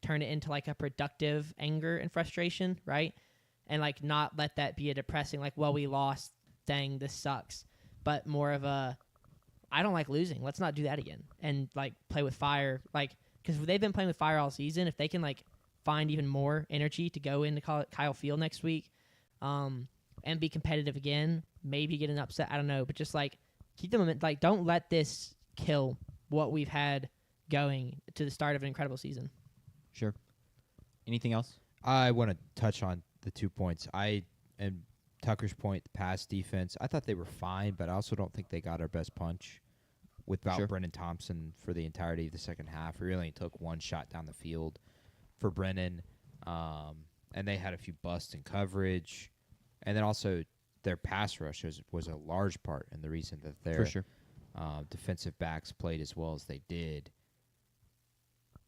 turn it into a productive anger and frustration, right? And not let that be a depressing well, we lost, dang, this sucks. But more of a I don't like losing. Let's not do that again. And play with fire, because they've been playing with fire all season. If they can find even more energy to go into Kyle Field next week, and be competitive again, maybe get an upset. I don't know, but just keep them don't let this kill what we've had going to the start of an incredible season. Sure. Anything else? I want to touch on the 2 points. And Tucker's point, the pass defense, I thought they were fine, but I also don't think they got our best punch without Brennan Thompson for the entirety of the second half. We really took one shot down the field for Brennan, and they had a few busts in coverage. And then also their pass rush was a large part in the reason that their defensive backs played as well as they did.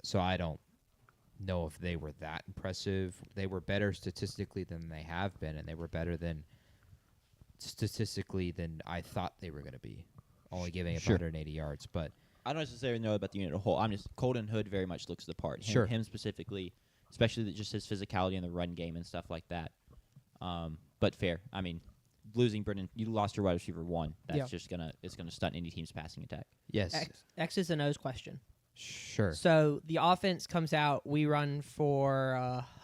So I don't know if they were that impressive. They were better statistically than they have been, and they were better statistically than I thought they were going to be, only giving up 180 yards. But I don't necessarily know about the unit as a whole. I'm just Colton Hood very much looks the part. Sure. Him specifically, especially just his physicality in the run game and stuff like that. But fair. I mean, losing Brendan, you lost your wide receiver 1. That's just gonna stunt any team's passing attack. Yes. X's and O's question. Sure. So the offense comes out. We run for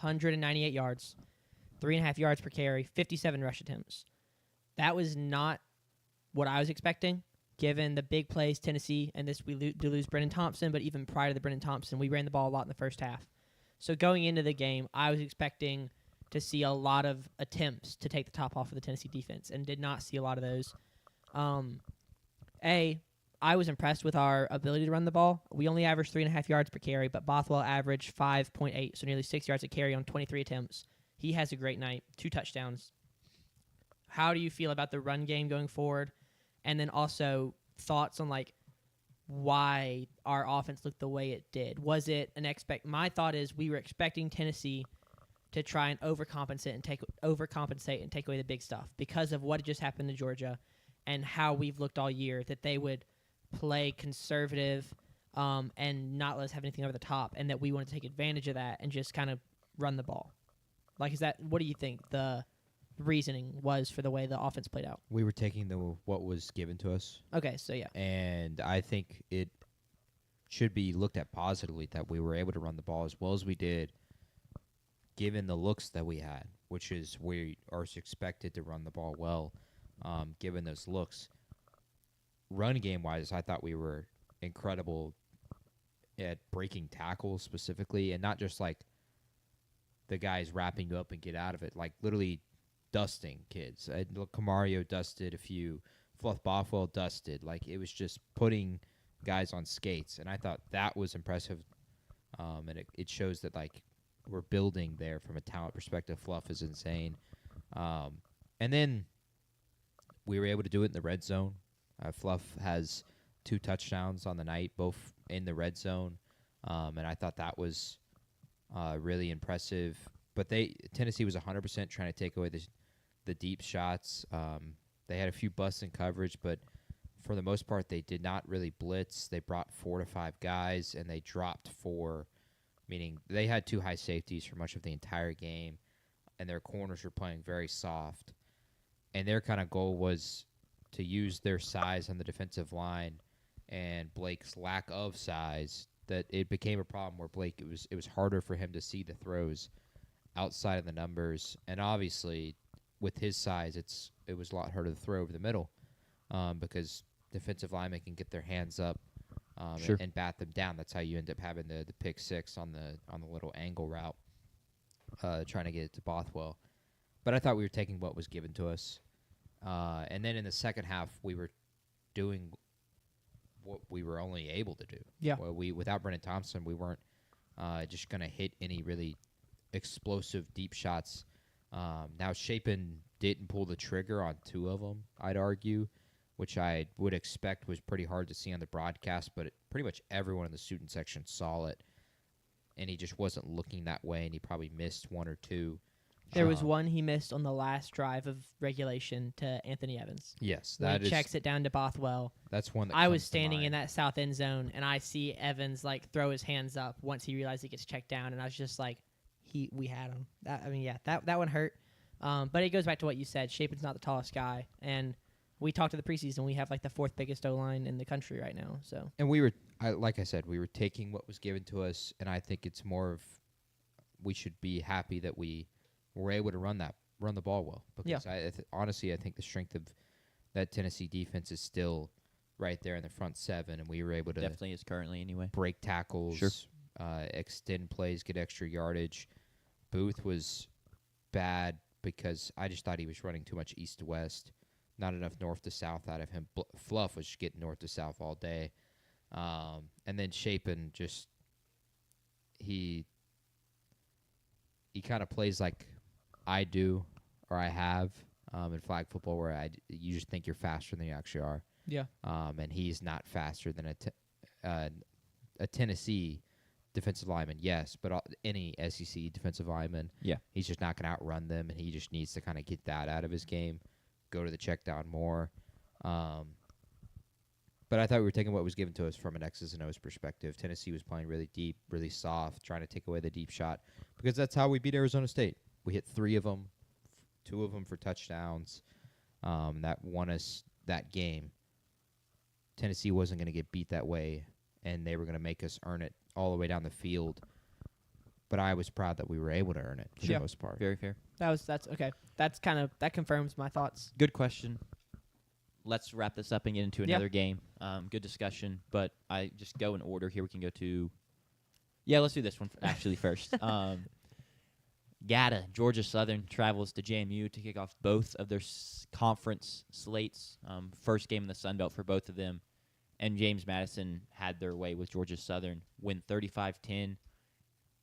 198 yards, 3.5 yards per carry, 57 rush attempts. That was not what I was expecting, given the big plays Tennessee, and this we do lose Brendan Thompson, but even prior to the Brendan Thompson, we ran the ball a lot in the first half. So going into the game, I was expecting to see a lot of attempts to take the top off of the Tennessee defense, and did not see a lot of those. I was impressed with our ability to run the ball. We only averaged 3.5 yards per carry, but Bothwell averaged 5.8, so nearly 6 yards a carry on 23 attempts. He has a great night, 2 touchdowns. How do you feel about the run game going forward? And then also thoughts on why our offense looked the way it did. Was it my thought is we were expecting Tennessee to try and overcompensate and take away the big stuff because of what had just happened to Georgia and how we've looked all year, that they would play conservative and not let us have anything over the top, and that we want to take advantage of that and just kind of run the ball. What do you think the reasoning was for the way the offense played out? We were taking what was given to us. Okay, so yeah. And I think it should be looked at positively that we were able to run the ball as well as we did, given the looks that we had, which is we are expected to run the ball well, given those looks. Run game-wise, I thought we were incredible at breaking tackles specifically, and not just the guys wrapping you up and get out of it, literally dusting kids. Camario dusted a few. Fluff Bothwell dusted. It was just putting guys on skates, and I thought that was impressive. And it shows that we're building there from a talent perspective. Fluff is insane. And then we were able to do it in the red zone. Fluff has 2 touchdowns on the night, both in the red zone, and I thought that was really impressive. But Tennessee was 100% trying to take away the deep shots. They had a few busts in coverage, but for the most part, they did not really blitz. They brought 4 to 5 guys, and they dropped 4, meaning they had 2 high safeties for much of the entire game, and their corners were playing very soft. And their kind of goal was to use their size on the defensive line and Blake's lack of size, that it became a problem where Blake, it was harder for him to see the throws outside of the numbers. And obviously, with his size, it was a lot harder to throw over the middle because defensive linemen can get their hands up Sure. and bat them down. That's how you end up having the pick 6 on the little angle route, trying to get it to Bothwell. But I thought we were taking what was given to us. And then in the second half, we were doing what we were only able to do. Yeah. Well, without Brendan Thompson, we weren't just going to hit any really explosive deep shots. Now, Chapin didn't pull the trigger on 2 of them, I'd argue, which I would expect was pretty hard to see on the broadcast, but pretty much everyone in the student section saw it, and he just wasn't looking that way, and he probably missed 1 or 2. There was one he missed on the last drive of regulation to Anthony Evans. Yes, that checks it down to Bothwell. That's one that I was standing in that south end zone, and I see Evans throw his hands up once he realized he gets checked down, and I was just we had him. That one hurt. But it goes back to what you said. Chapin's not the tallest guy, and we talked to the preseason. We have the 4th biggest O-line in the country right now. So, and we were, like I said, we were taking what was given to us, and I think it's more of we should be happy that we were able to run the ball well. Because honestly, I think the strength of that Tennessee defense is still right there in the front 7, and we were able to definitely is currently anyway. Break tackles, sure. Extend plays, get extra yardage. Booth was bad because I just thought he was running too much east to west, not enough north to south out of him. Fluff was just getting north to south all day. And then Chapin just he kind of plays like I do or I have in flag football, where you just think you're faster than you actually are. Yeah. And he's not faster than a Tennessee defensive lineman, yes, but any SEC defensive lineman, yeah, he's just not going to outrun them, and he just needs to kind of get that out of his game, go to the check down more. But I thought we were taking what was given to us from an X's and O's perspective. Tennessee was playing really deep, really soft, trying to take away the deep shot because that's how we beat Arizona State. We hit 3 of them, 2 of them for touchdowns. That won us that game. Tennessee wasn't going to get beat that way, and they were going to make us earn it all the way down the field. But I was proud that we were able to earn it for the most part. Very fair. That's okay. That confirms my thoughts. Good question. Let's wrap this up and get into another game. Good discussion, but I just go in order here. We can go to... Yeah, let's do this one actually first. GATA, Georgia Southern, travels to JMU to kick off both of their conference slates. First game in the Sun Belt for both of them. And James Madison had their way with Georgia Southern, win 35-10.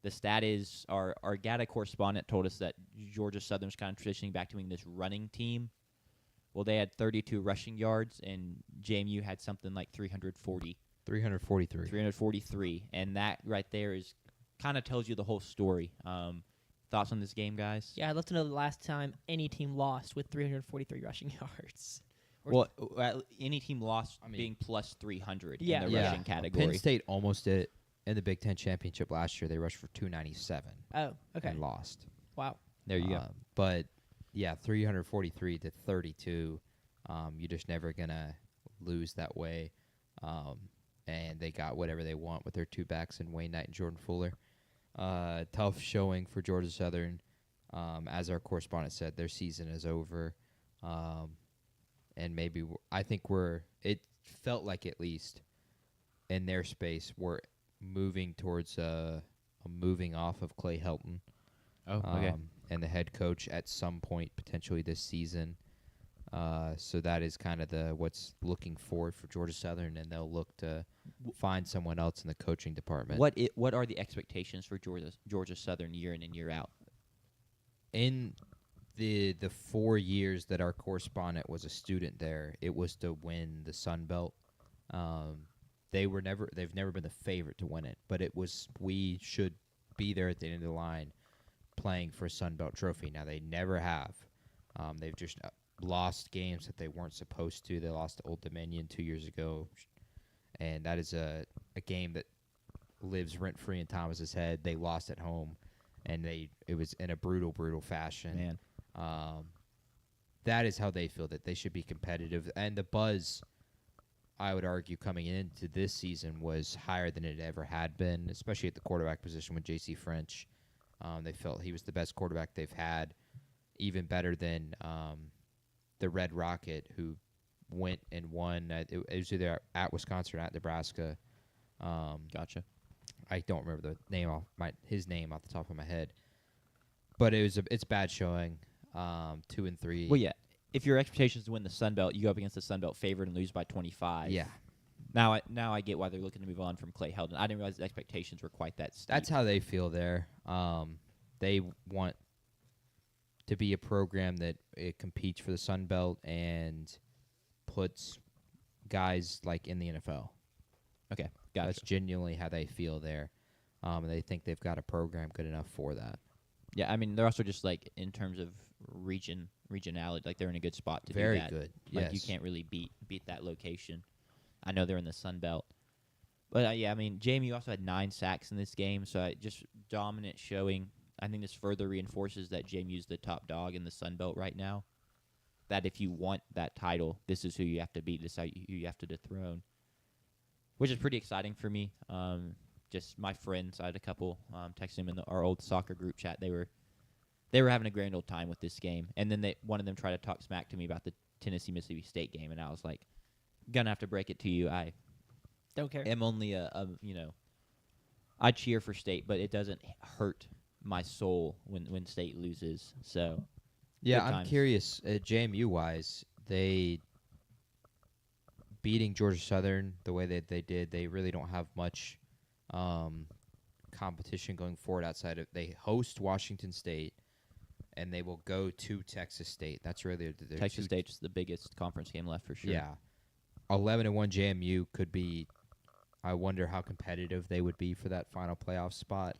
The stat is our GATA correspondent told us that Georgia Southern's kind of transitioning back to being this running team. Well, they had 32 rushing yards, and JMU had something like 343. 343. And that right there is kind of tells you the whole story. Thoughts on this game, guys? Yeah, I'd love to know the last time any team lost with 343 rushing yards. Well, any team lost being plus 300 in the rushing category. Penn State almost did in the Big Ten Championship last year. They rushed for 297. Oh, okay. And lost. Wow. There you go. But, yeah, 343 to 32. You're just never going to lose that way. And they got whatever they want with their 2 backs in Wayne Knight and Jordan Fuller. Tough showing for Georgia Southern. As our correspondent said, their season is over. And maybe I think it felt like at least in their space, we're moving towards moving off of Clay Helton. Oh, okay. And the head coach at some point potentially this season. So that is kind of what's looking forward for Georgia Southern, and they'll look to find someone else in the coaching department. What are the expectations for Georgia Southern year in and year out? In the 4 years that our correspondent was a student there, it was to win the Sun Belt. They've never been the favorite to win it, but we should be there at the end of the line playing for a Sun Belt trophy. Now they never have. They've just lost games that they weren't supposed to. They lost to Old Dominion 2 years ago, and that is a game that lives rent-free in Thomas's head. They lost at home, and it was in a brutal, brutal fashion. Man. That is how they feel, that they should be competitive. And the buzz, I would argue, coming into this season was higher than it ever had been, especially at the quarterback position with J.C. French. They felt he was the best quarterback they've had, even better than the Red Rocket, who went and won. It was either at Wisconsin or at Nebraska. Gotcha. I don't remember his name off the top of my head, but it's bad showing. 2-3. Well, yeah. If your expectation is to win the Sun Belt, you go up against the Sun Belt favorite and lose by 25. Yeah. Now I get why they're looking to move on from Clay Helton. I didn't realize the expectations were quite that steep. That's how they feel there. They want to be a program that it competes for the Sun Belt and puts guys like in the NFL. Okay, gotcha. That's genuinely how they feel there. They think they've got a program good enough for that. Yeah, I mean, they're also just like in terms of regionality, like they're in a good spot to Very do that. Very good. Like yes. You can't really beat that location. I know they're in the Sun Belt. But, yeah, I mean, JMU also had 9 sacks in this game, so just dominant showing. I think this further reinforces that JMU's the top dog in the Sun Belt right now, that if you want that title, this is who you have to beat, this is who you have to dethrone, which is pretty exciting for me. Just my friends, I had a couple texting them in our old soccer group chat. They were having a grand old time with this game, and then one of them tried to talk smack to me about the Tennessee-Mississippi State game, and I was like, gonna have to break it to you. I don't care. I'm only I cheer for State, but it doesn't hurt my soul when State loses. So yeah, I'm curious. JMU wise, they beating Georgia Southern the way that they did. They really don't have much competition going forward outside of they host Washington State, and they will go to Texas State. That's really their Texas State's the biggest conference game left for sure. Yeah. 11-1 JMU could be. I wonder how competitive they would be for that final playoff spot.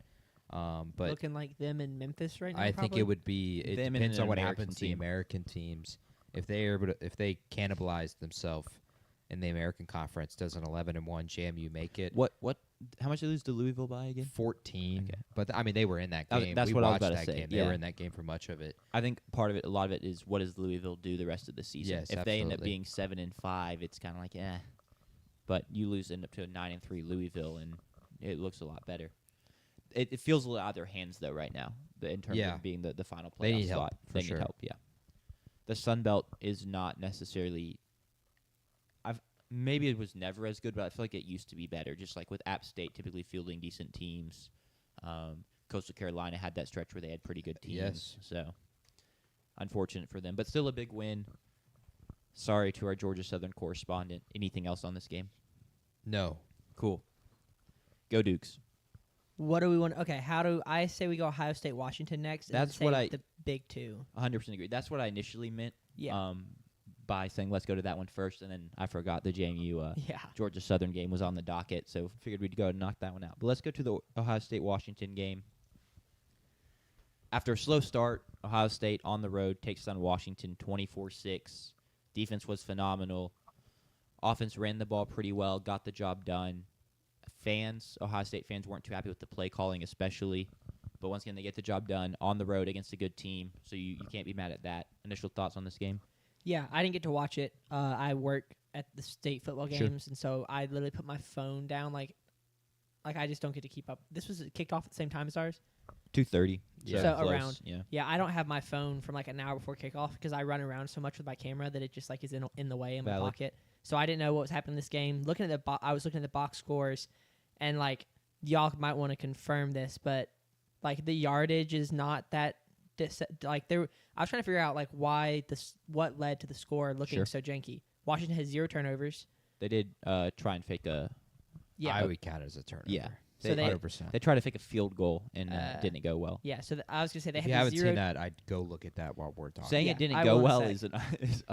But looking like them in Memphis right now. I think it would be. It them depends on what American happens to the American teams. If they cannibalize themselves in the American Conference does an 11-1 JMU make it. What? How much did they lose to Louisville by again? 14. Okay. But I mean, they were in that game. That's we what I was watched about to that say. game. They Yeah. were in that game for much of it. I think a lot of it is what does Louisville do the rest of the season? Yes, if they end up absolutely. being 7-5, it's kind of like But you end up to a 9-3 Louisville, and it looks a lot better. It feels a little out of their hands though right now, in terms Yeah. of being the final playoff They need slot. help, for They sure. need help. Yeah. The Sun Belt is not necessarily. Maybe it was never as good, but I feel like it used to be better. Just like with App State typically fielding decent teams. Coastal Carolina had that stretch where they had pretty good teams. Yes. So, unfortunate for them. But still a big win. Sorry to our Georgia Southern correspondent. Anything else on this game? No. Cool. Go Dukes. What do we want? Okay, how do I say we go Ohio State, Washington next? And That's say what the big two. 100% agree. That's what I initially meant Yeah. by saying let's go to that one first, and then I forgot the JMU Yeah. Georgia Southern game was on the docket, so figured we'd go and knock that one out. But let's go to the Ohio State-Washington game. After a slow start, Ohio State on the road takes on Washington 24-6. Defense was phenomenal. Offense ran the ball pretty well, got the job done. Ohio State fans weren't too happy with the play calling especially. But once again, they get the job done on the road against a good team, so you can't be mad at that. Initial thoughts on this game? Yeah, I didn't get to watch it. I work at the state football games, and so I literally put my phone down. Like I just don't get to keep up. This was kicked off at the same time as ours. 2:30. Yeah. So close, around. Yeah. Yeah, I don't have my phone from like an hour before kickoff because I run around so much with my camera that it just like is in the way in my Valid. pocket. So I didn't know what was happening in this game. Looking at I was looking at the box scores, and like y'all might want to confirm this, but like the yardage is not that. Like there, I was trying to figure out like why what led to the score looking Sure. so janky. Washington has 0 turnovers. They did try and fake a. Yeah, I would count it as a turnover. Yeah. So they- 100%. They tried to fake a field goal and didn't go well. yeah. So I was gonna say they If had you the haven't 0. seen that, I'd go look at that while we're talking. Saying Yeah, it didn't I go will well say. is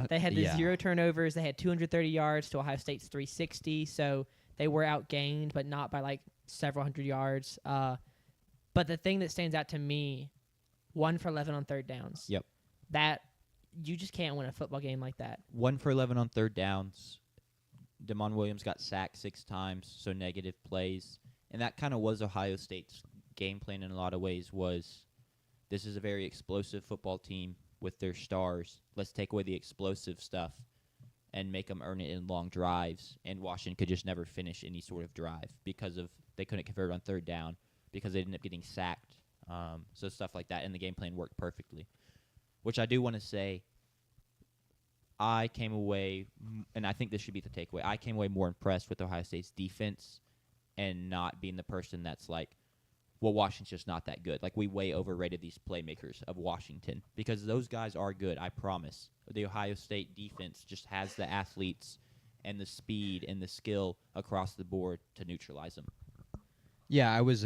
They had the Yeah. 0 turnovers. They had 230 yards to Ohio State's 360. So they were outgained, but not by like several hundred yards. But the thing that stands out to me, 1 for 11 on third downs. Yep. That you just can't win a football game like that. 1 for 11 on third downs. Damon Williams got sacked 6 times, so negative plays. And that kind of was Ohio State's game plan in a lot of ways. This is a very explosive football team with their stars. Let's take away the explosive stuff and make them earn it in long drives. And Washington could just never finish any sort of drive because they couldn't convert on third down because they ended up getting sacked. So stuff like that, and the game plan worked perfectly. Which I do want to say, I came away, and I think this should be the takeaway, I came away more impressed with Ohio State's defense and not being the person that's like, well, Washington's just not that good. Like, we way overrated these playmakers of Washington because those guys are good, I promise. The Ohio State defense just has the athletes and the speed and the skill across the board to neutralize them. Yeah, I was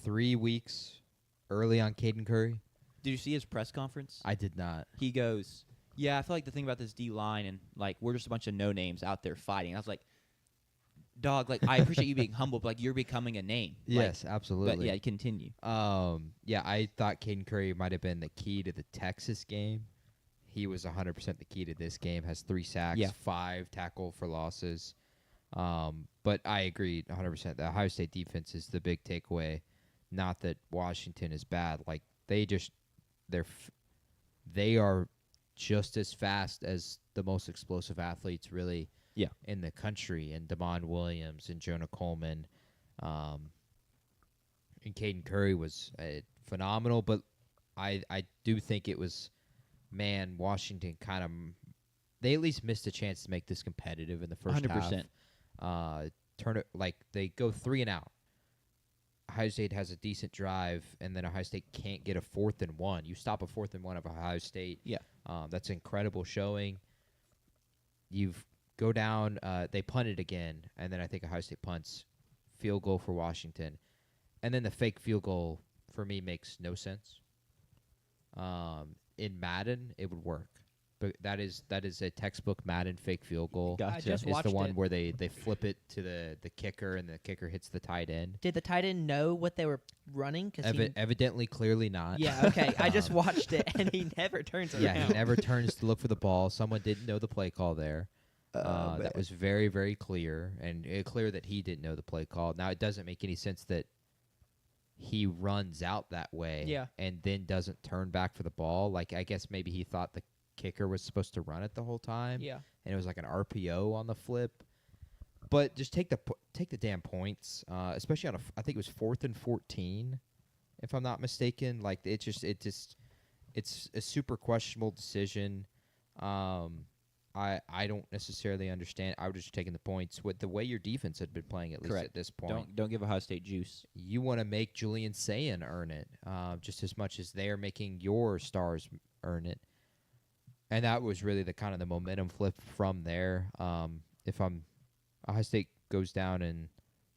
3 weeks early on Caden Curry. Did you see his press conference? I did not. He goes, yeah, I feel like the thing about this D-line and, like, we're just a bunch of no-names out there fighting. I was like, dog, like, I appreciate you being humble, but, like, you're becoming a name. Yes, Like, absolutely. but, yeah, continue. Yeah, I thought Caden Curry might have been the key to the Texas game. He was 100% the key to this game. Has 3 sacks, Yeah. 5 tackle for losses. But I agree 100%. The Ohio State defense is the big takeaway. Not that Washington is bad. Like, they are just as fast as the most explosive athletes really in the country. And Damon Williams and Jonah Coleman. And Caden Curry was phenomenal. But I do think it was, Washington kind of, they at least missed a chance to make this competitive in the first 100%. half. They go 3 and out. Ohio State has a decent drive, and then Ohio State can't get a 4th and 1. You stop a 4th and 1 of Ohio State. Yeah. That's incredible showing. You go down. They punt it again, and then I think Ohio State punts. Field goal for Washington. And then the fake field goal, for me, makes no sense. In Madden, it would work. But that is a textbook Madden fake field goal. Gotcha. I just It's watched the one it. where they flip it to the kicker, and the kicker hits the tight end. Did the tight end know what they were running? Cause Evidently, clearly not. yeah, okay. I just watched it, and he never turns around. Yeah, he never turns to look for the ball. Someone didn't know the play call there. That was very, very clear, and clear that he didn't know the play call. Now, it doesn't make any sense that he runs out that way and then doesn't turn back for the ball. Like, I guess maybe he thought the kicker was supposed to run it the whole time. Yeah. And it was like an RPO on the flip. But just take the damn points, especially on I think it was 4th and 14, if I'm not mistaken. Like, it's a super questionable decision. I don't necessarily understand. I would just taking the points with the way your defense had been playing, at least Correct. at this point. Don't give Ohio State juice. You want to make Julian Sayin earn it, just as much as they are making your stars earn it. And that was really the kind of the momentum flip from there. Ohio State goes down and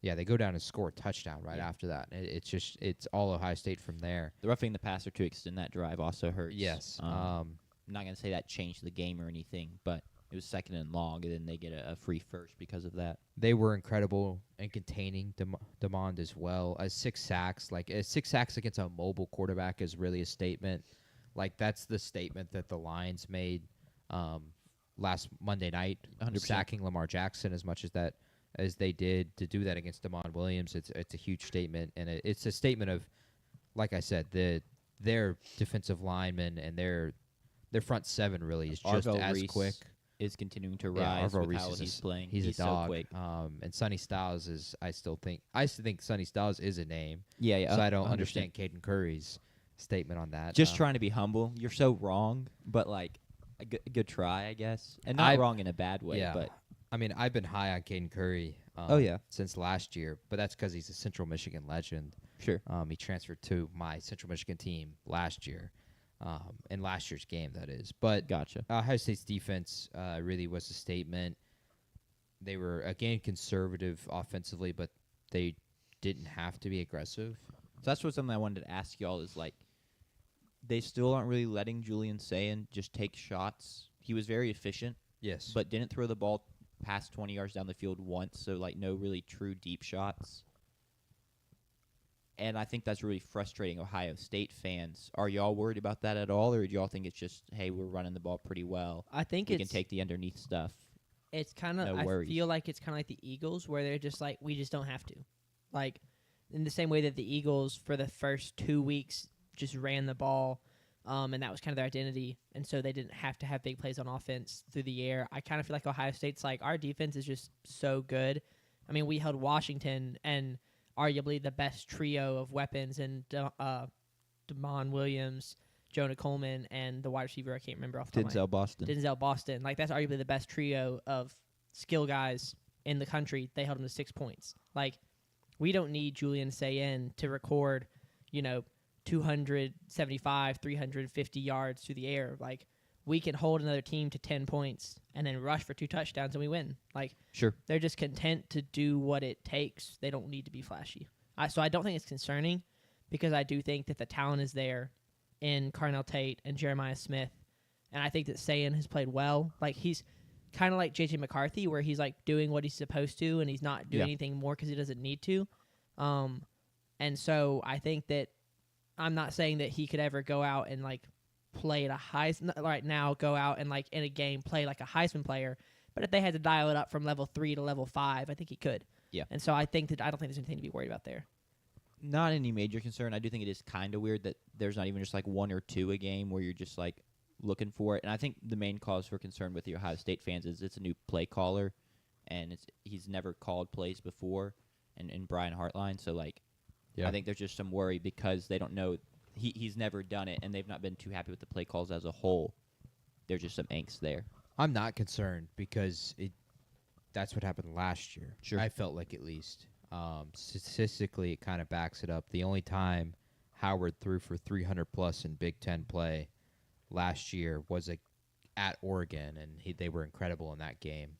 they go down and score a touchdown after that. It's all Ohio State from there. The roughing the passer to extend that drive also hurts. Yes. I'm not going to say that changed the game or anything, but it was 2nd and long, and then they get a free first because of that. They were incredible in containing Demond as well. 6 sacks. Like, 6 sacks against a mobile quarterback is really a statement. Like, that's the statement that the Lions made last Monday night, 100%. Sacking Lamar Jackson as they did. To do that against Damon Williams, it's a huge statement, and it's a statement of, like I said, their defensive linemen and their front seven really is just as Reese quick. Is continuing to rise with how he's playing. He's a dog. So quick. And Sonny Styles is. I still think Sonny Styles is a name. Yeah. So I don't understand Caden Curry's statement on that. Just trying to be humble. You're so wrong, but like a good try, I guess, and not wrong in a bad way. Yeah. But I mean, I've been high on Caden Curry. Since last year, but that's because he's a Central Michigan legend. Sure. He transferred to my Central Michigan team last year. In last year's game, that is. But gotcha. Ohio State's defense really was a statement. They were, again, conservative offensively, but they didn't have to be aggressive. So that's what something I wanted to ask y'all is, like, they still aren't really letting Julian Sayin just take shots. He was very efficient. Yes. But didn't throw the ball past 20 yards down the field once, so, like, no really true deep shots. And I think that's really frustrating Ohio State fans. Are y'all worried about that at all, or do y'all think it's just, hey, we're running the ball pretty well? I think we can take the underneath stuff. It's kind of, I feel like it's kind of like the Eagles, where they're just like, we just don't have to. Like, in the same way that the Eagles, for the first 2 weeks, just ran the ball, and that was kind of their identity, and so they didn't have to have big plays on offense through the air. I kind of feel like Ohio State's like, our defense is just so good. I mean, we held Washington and arguably the best trio of weapons in Damon Williams, Jonah Coleman, and the wide receiver I can't remember off the top of my head. Denzel Boston. Like, that's arguably the best trio of skill guys in the country. They held them to 6 points. Like, we don't need Julian Sayin to record, 275, 350 yards through the air. Like, we can hold another team to 10 points and then rush for 2 touchdowns and we win. Like, sure, they're just content to do what it takes. They don't need to be flashy. So I don't think it's concerning, because I do think that the talent is there in Carnell Tate and Jeremiah Smith, and I think that Sayin has played well. Like, he's kind of like J.J. McCarthy, where he's like doing what he's supposed to and he's not doing anything more because he doesn't need to. And so I think that I'm not saying that he could ever go out and like play at a Heisman right now, go out and like in a game play like a Heisman player. But if they had to dial it up from level 3 to level 5, I think he could. Yeah. And so I don't think there's anything to be worried about there. Not any major concern. I do think it is kind of weird that there's not even just like 1 or 2 a game where you're just like looking for it. And I think the main cause for concern with the Ohio State fans is it's a new play caller, and he's never called plays before, and Brian Hartline. So like, I think there's just some worry because they don't know. He's never done it, and they've not been too happy with the play calls as a whole. There's just some angst there. I'm not concerned because that's what happened last year. Sure. I felt like, at least. Statistically, it kind of backs it up. The only time Howard threw for 300-plus in Big Ten play last year was at Oregon, and they were incredible in that game,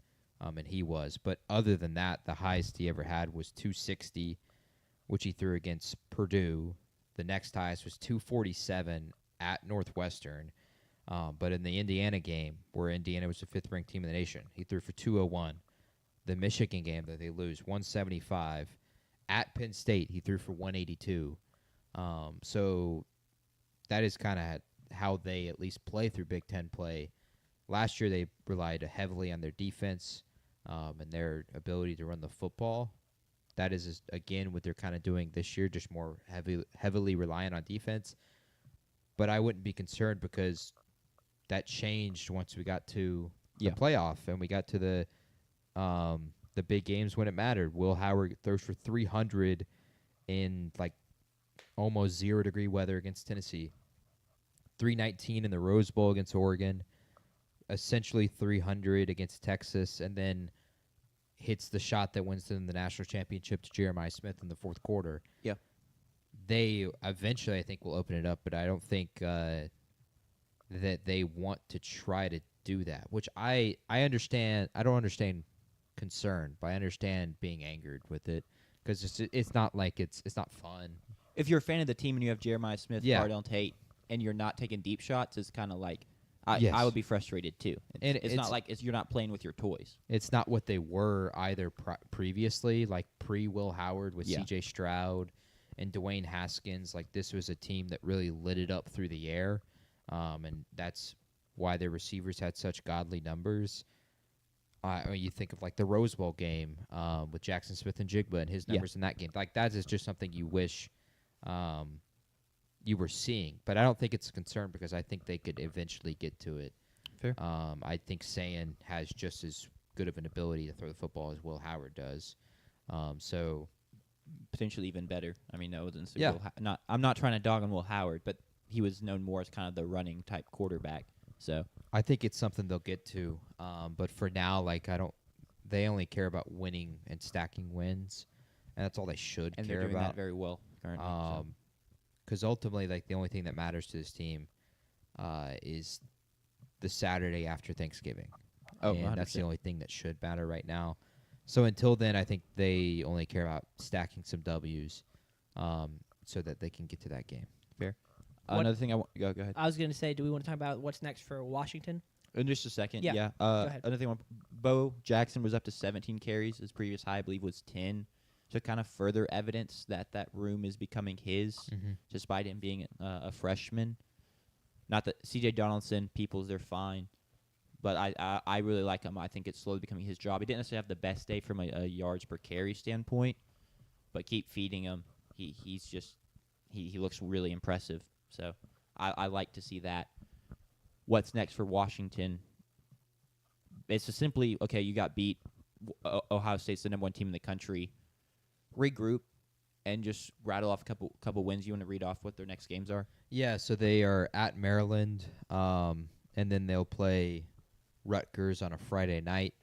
and he was. But other than that, the highest he ever had was 260, which he threw against Purdue. The next highest was 247 at Northwestern. But in the Indiana game, where Indiana was the 5th-ranked team in the nation, he threw for 201. The Michigan game that they lose, 175. At Penn State, he threw for 182. So that is kind of how they at least play through Big Ten play last year they relied heavily on their defense and their ability to run the football. That is again what they're kind of doing this year, just more heavily reliant on defense. But I wouldn't be concerned because that changed once we got to the playoff and we got to the big games when it mattered. Will Howard throws for 300 in like almost 0-degree weather against Tennessee. 319 in the Rose Bowl against Oregon. Essentially 300 against Texas, and then hits the shot that wins them the national championship to Jeremiah Smith in the fourth quarter. Yeah. They eventually, I think, will open it up, but I don't think that they want to try to do that, which I understand. I don't understand concern, but I understand being angered with it because it's not like it's not fun. If you're a fan of the team and you have Jeremiah Smith, Yeah. Cardell Tate, and you're not taking deep shots, it's kind of like Yes. I would be frustrated too. It's not like you're not playing with your toys. It's not what they were either previously, like pre-Will Howard with C.J. Stroud and Dwayne Haskins. Like, this was a team that really lit it up through the air, and that's why their receivers had such godly numbers. I mean, you think of, like, the Rose Bowl game with Jackson Smith and Jigba and his numbers in that game. Like, that is just something you wish you were seeing. But I don't think it's a concern because I think they could eventually get to it. Fair. I think Sayan has just as good of an ability to throw the football as Will Howard does. So Potentially even better. I mean, no, it's Yeah. I'm not trying to dog on Will Howard, but he was known more as kind of the running type quarterback. So I think it's something they'll get to. But for now, like, they only care about winning and stacking wins, and that's all they should and care they're doing about. that very well currently. Because ultimately, like, the only thing that matters to this team is the Saturday after Thanksgiving. Oh, and that's the 100%. only thing that should matter right now. So until then, I think they only care about stacking some W's so that they can get to that game. Fair. What- Another thing I want go ahead. I was going to say, do we want to talk about what's next for Washington? In just a second, Yeah. Go ahead. Another thing, Bo Jackson was up to 17 carries. His previous high, I believe, was 10. So kind of further evidence that room is becoming his, despite him being a freshman. Not that C.J. Donaldson, Peoples, they're fine. But I really like him. I think it's slowly becoming his job. He didn't necessarily have the best day from a yards per carry standpoint, but keep feeding him. He looks really impressive. So I like to see that. What's next for Washington? It's just simply, okay, you got beat. Ohio State's the #1 team in the country. Regroup and just rattle off a couple wins. You want to read off what their next games are? Yeah, so they are at Maryland, and then they'll play Rutgers on a Friday night.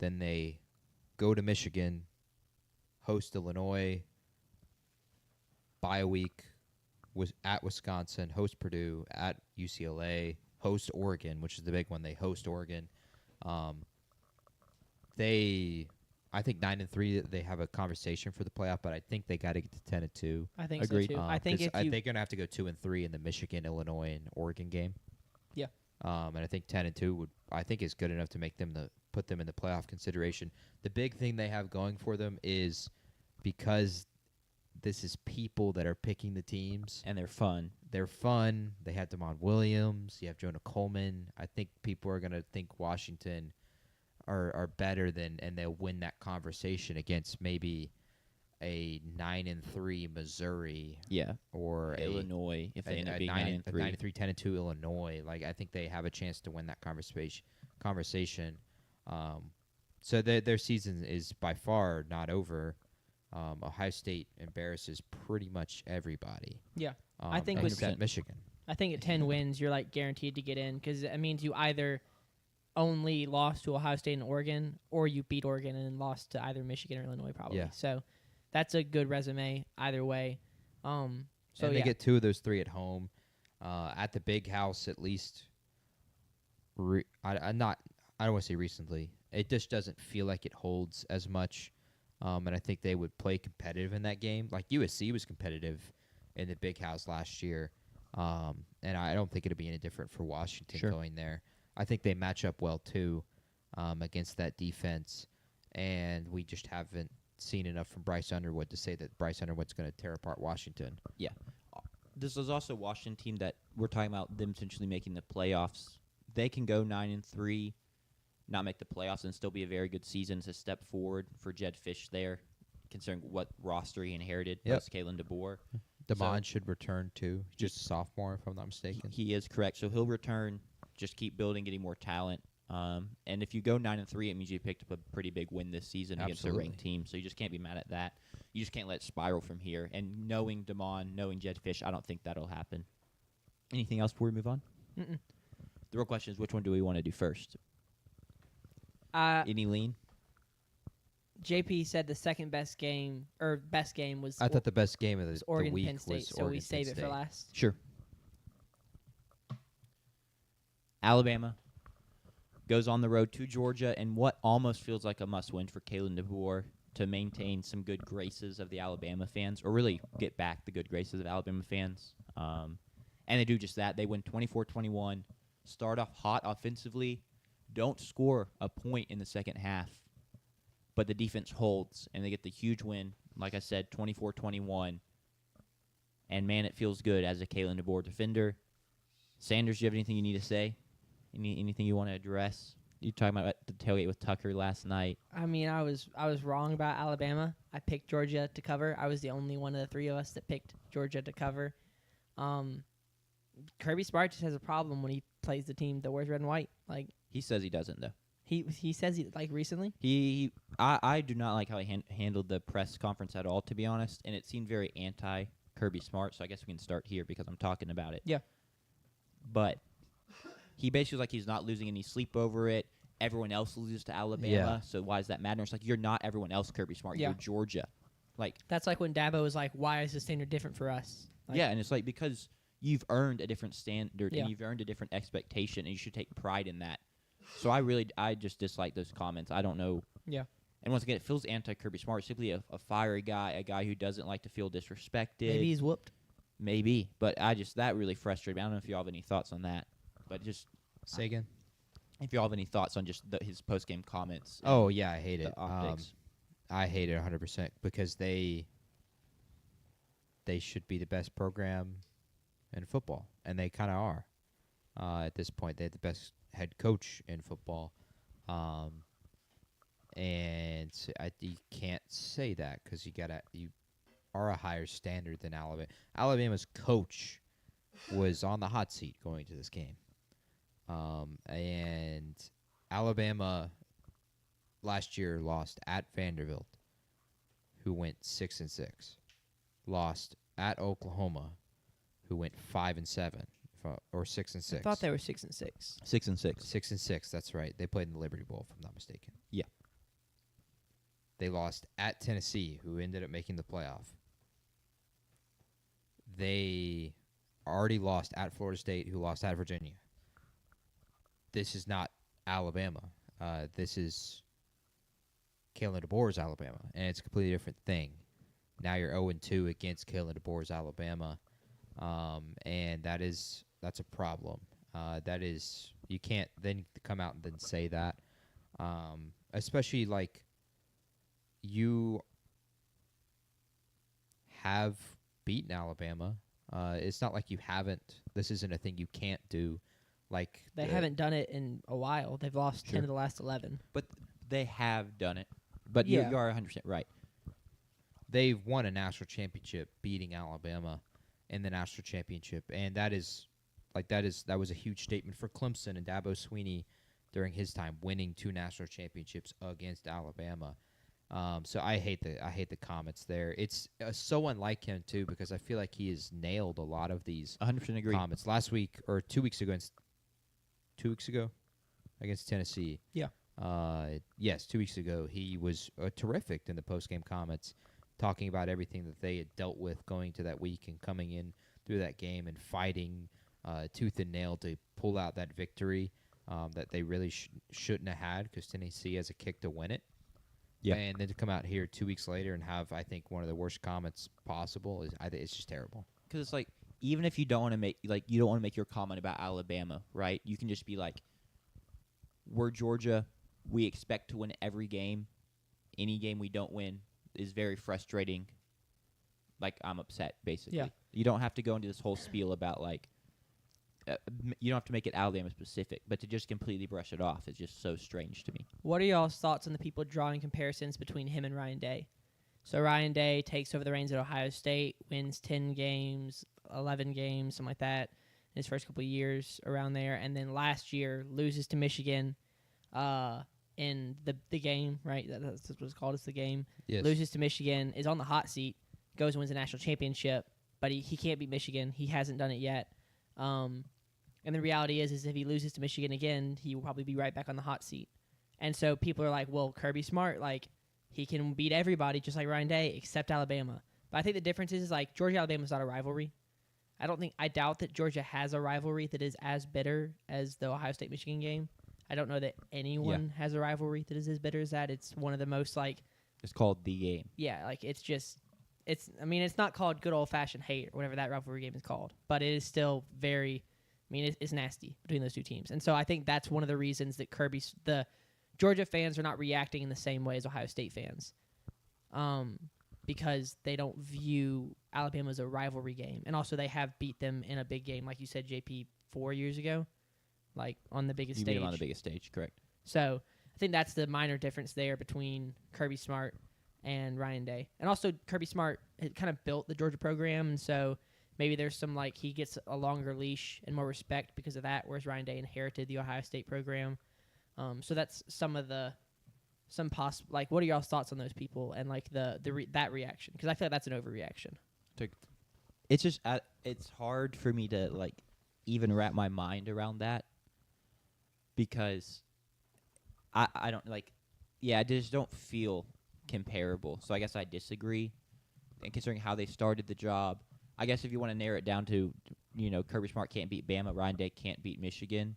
Then they go to Michigan, host Illinois, bye a week, was at Wisconsin, host Purdue, at UCLA, host Oregon, which is the big one. They host Oregon. I think 9-3. They have a conversation for the playoff, but I think they got to get to 10-2. I think Agreed. so too. I think if you they're gonna have to go 2-3 in the Michigan, Illinois, and Oregon game. Yeah. And I think 10-2 is good enough to make them put them in the playoff consideration. The big thing they have going for them is because this is people that are picking the teams. And they're fun. They're fun. They have Damon Williams. You have Jonah Coleman. I think people are gonna think Washington are better and they'll win that conversation against maybe a 9-3 Missouri. Yeah. Or Illinois, if they end up being 9-3, 9-3. 10-2 Illinois. Like, I think they have a chance to win that conversation. So their season is by far not over. Ohio State embarrasses pretty much everybody. Yeah. I think with except Michigan. I think at 10 wins, you're like guaranteed to get in because it means you either only lost to Ohio State and Oregon, or you beat Oregon and then lost to either Michigan or Illinois, probably. Yeah. So that's a good resume either way. So and they get 2 of those 3 at home. At the Big House, at least. I don't want to say recently. It just doesn't feel like it holds as much. And I think they would play competitive in that game. Like USC was competitive in the Big House last year. And I don't think it'll be any different for Washington going there. I think they match up well, too, against that defense. And we just haven't seen enough from Bryce Underwood to say that Bryce Underwood's going to tear apart Washington. Yeah. This is also a Washington team that we're talking about them potentially making the playoffs they can go 9-3, not make the playoffs, and still be a very good season. It's a step forward for Jed Fish there, considering what roster he inherited post Kalen DeBoer. Damon should return too. Just a sophomore, if I'm not mistaken. He is correct. So he'll return. Just keep building, getting more talent. And if you go 9-3, it means you picked up a pretty big win this season against a ranked team. So you just can't be mad at that. You just can't let it spiral from here. And knowing Damon, knowing Jed Fish, I don't think that'll happen. Anything else before we move on? Mm-mm. The real question is, which one do we want to do first? Any lean? JP said the second best game was. I thought the best game of the Oregon week Penn State, was so Oregon we save Penn it State. for last. Sure. Alabama goes on the road to Georgia in what almost feels like a must-win for Kalen DeBoer to maintain some good graces of the Alabama fans, or really get back the good graces of Alabama fans. And they do just that. They win 24-21, start off hot offensively, don't score a point in the second half, but the defense holds, and they get the huge win, like I said, 24-21. And, man, it feels good as a Kalen DeBoer defender. Sanders, do you have anything you need to say? Anything you want to address? You talking about the tailgate with Tucker last night? I mean, I was wrong about Alabama. I picked Georgia to cover. I was the only one of the three of us that picked Georgia to cover. Kirby Smart just has a problem when he plays the team that wears red and white. Like He says he doesn't, though. he says he like recently. I do not like how he handled the press conference at all, to be honest, and it seemed very anti Kirby Smart. So I guess we can start here because I'm talking about it. Yeah. But he basically was like he's not losing any sleep over it. Everyone else loses to Alabama, Yeah. so why does that matter? It's like you're not everyone else, Kirby Smart. Yeah. You're Georgia. Like That's like when Dabo was like, "Why is the standard different for us?" Like, yeah, and it's like because you've earned a different standard Yeah. and you've earned a different expectation, and you should take pride in that. So I just dislike those comments. I don't know. Yeah. And once again, it feels anti-Kirby Smart. Simply a fiery guy, a guy who doesn't like to feel disrespected. Maybe he's whooped. Maybe. But that really frustrated me. I don't know if you all have any thoughts on that. But just Say again. if you all have any thoughts on just his post-game comments. Oh yeah, I hate the it. optics. I hate it 100% because they should be the best program in football, and they kind of are. At this point, they have the best head coach in football, and you can't say that because you are a higher standard than Alabama. Alabama's coach was on the hot seat going to this game, and Alabama last year lost at Vanderbilt, who went 6-6. Lost at Oklahoma, who went 5-7, or 6-6. I thought they were 6-6. 6-6. 6-6. That's right. They played in the Liberty Bowl, if I'm not mistaken. Yeah. They lost at Tennessee, who ended up making the playoff. They already lost at Florida State, who lost at Virginia. This is not Alabama. This is Kalen DeBoer's Alabama, and it's a completely different thing. Now you're 0-2 against Kalen DeBoer's Alabama, and that's a problem. That is, you can't then come out and then say that, especially like you have beaten Alabama. It's not like you haven't. This isn't a thing you can't do. Like They haven't done it in a while. They've lost 10 of the last 11. But they have done it. But Yeah. you are 100% right. They've won a national championship beating Alabama in the national championship, and that was a huge statement for Clemson and Dabo Swinney during his time, winning 2 national championships against Alabama. So I hate the comments there. It's so unlike him too, because I feel like he has nailed a lot of these 100% agree. comments. Last week or 2 weeks ago, against Tennessee. Yeah. Yes, 2 weeks ago he was terrific in the post-game comments, talking about everything that they had dealt with going to that week and coming in through that game and fighting tooth and nail to pull out that victory that they really shouldn't have had because Tennessee has a kick to win it. Yeah. And then to come out here 2 weeks later and have, I think, one of the worst comments possible I think it's just terrible. Because it's like, even if you don't want to make your comment about Alabama, right? You can just be like, we're Georgia. We expect to win every game. Any game we don't win is very frustrating. Like, I'm upset, basically. Yeah. You don't have to go into this whole spiel about, like, you don't have to make it Alabama specific, but to just completely brush it off is just so strange to me. What are y'all's thoughts on the people drawing comparisons between him and Ryan Day? So Ryan Day takes over the reins at Ohio State, wins 10 games, 11 games, something like that, in his first couple of years around there, and then last year loses to Michigan in the game, right? That's what it's called. It's the game. Yes. Loses to Michigan, is on the hot seat, goes and wins a national championship, but he can't beat Michigan. He hasn't done it yet. And the reality is if he loses to Michigan again, he will probably be right back on the hot seat. And so people are like, well, Kirby Smart, like, he can beat everybody just like Ryan Day except Alabama. But I think the difference is like Georgia-Alabama is not a rivalry. I doubt that Georgia has a rivalry that is as bitter as the Ohio State-Michigan game. I don't know that anyone has a rivalry that is as bitter as that. It's one of the most like... It's called the game. Yeah, like it's not called good old-fashioned hate or whatever that rivalry game is called. But it is still very... it's nasty between those two teams. And so I think that's one of the reasons that the Georgia fans are not reacting in the same way as Ohio State fans. Because they don't view Alabama as a rivalry game. And also they have beat them in a big game, like you said, JP, 4 years ago, like on the biggest stage. You beat them on the biggest stage, correct. So I think that's the minor difference there between Kirby Smart and Ryan Day. And also Kirby Smart had kind of built the Georgia program, and so maybe there's some, like, he gets a longer leash and more respect because of that, whereas Ryan Day inherited the Ohio State program. So that's like, what are y'all's thoughts on those people and like that reaction? Because I feel like that's an overreaction. It's just it's hard for me to like even wrap my mind around that because I don't like I just don't feel comparable. So I guess I disagree. And considering how they started the job, I guess if you want to narrow it down to Kirby Smart can't beat Bama, Ryan Day can't beat Michigan.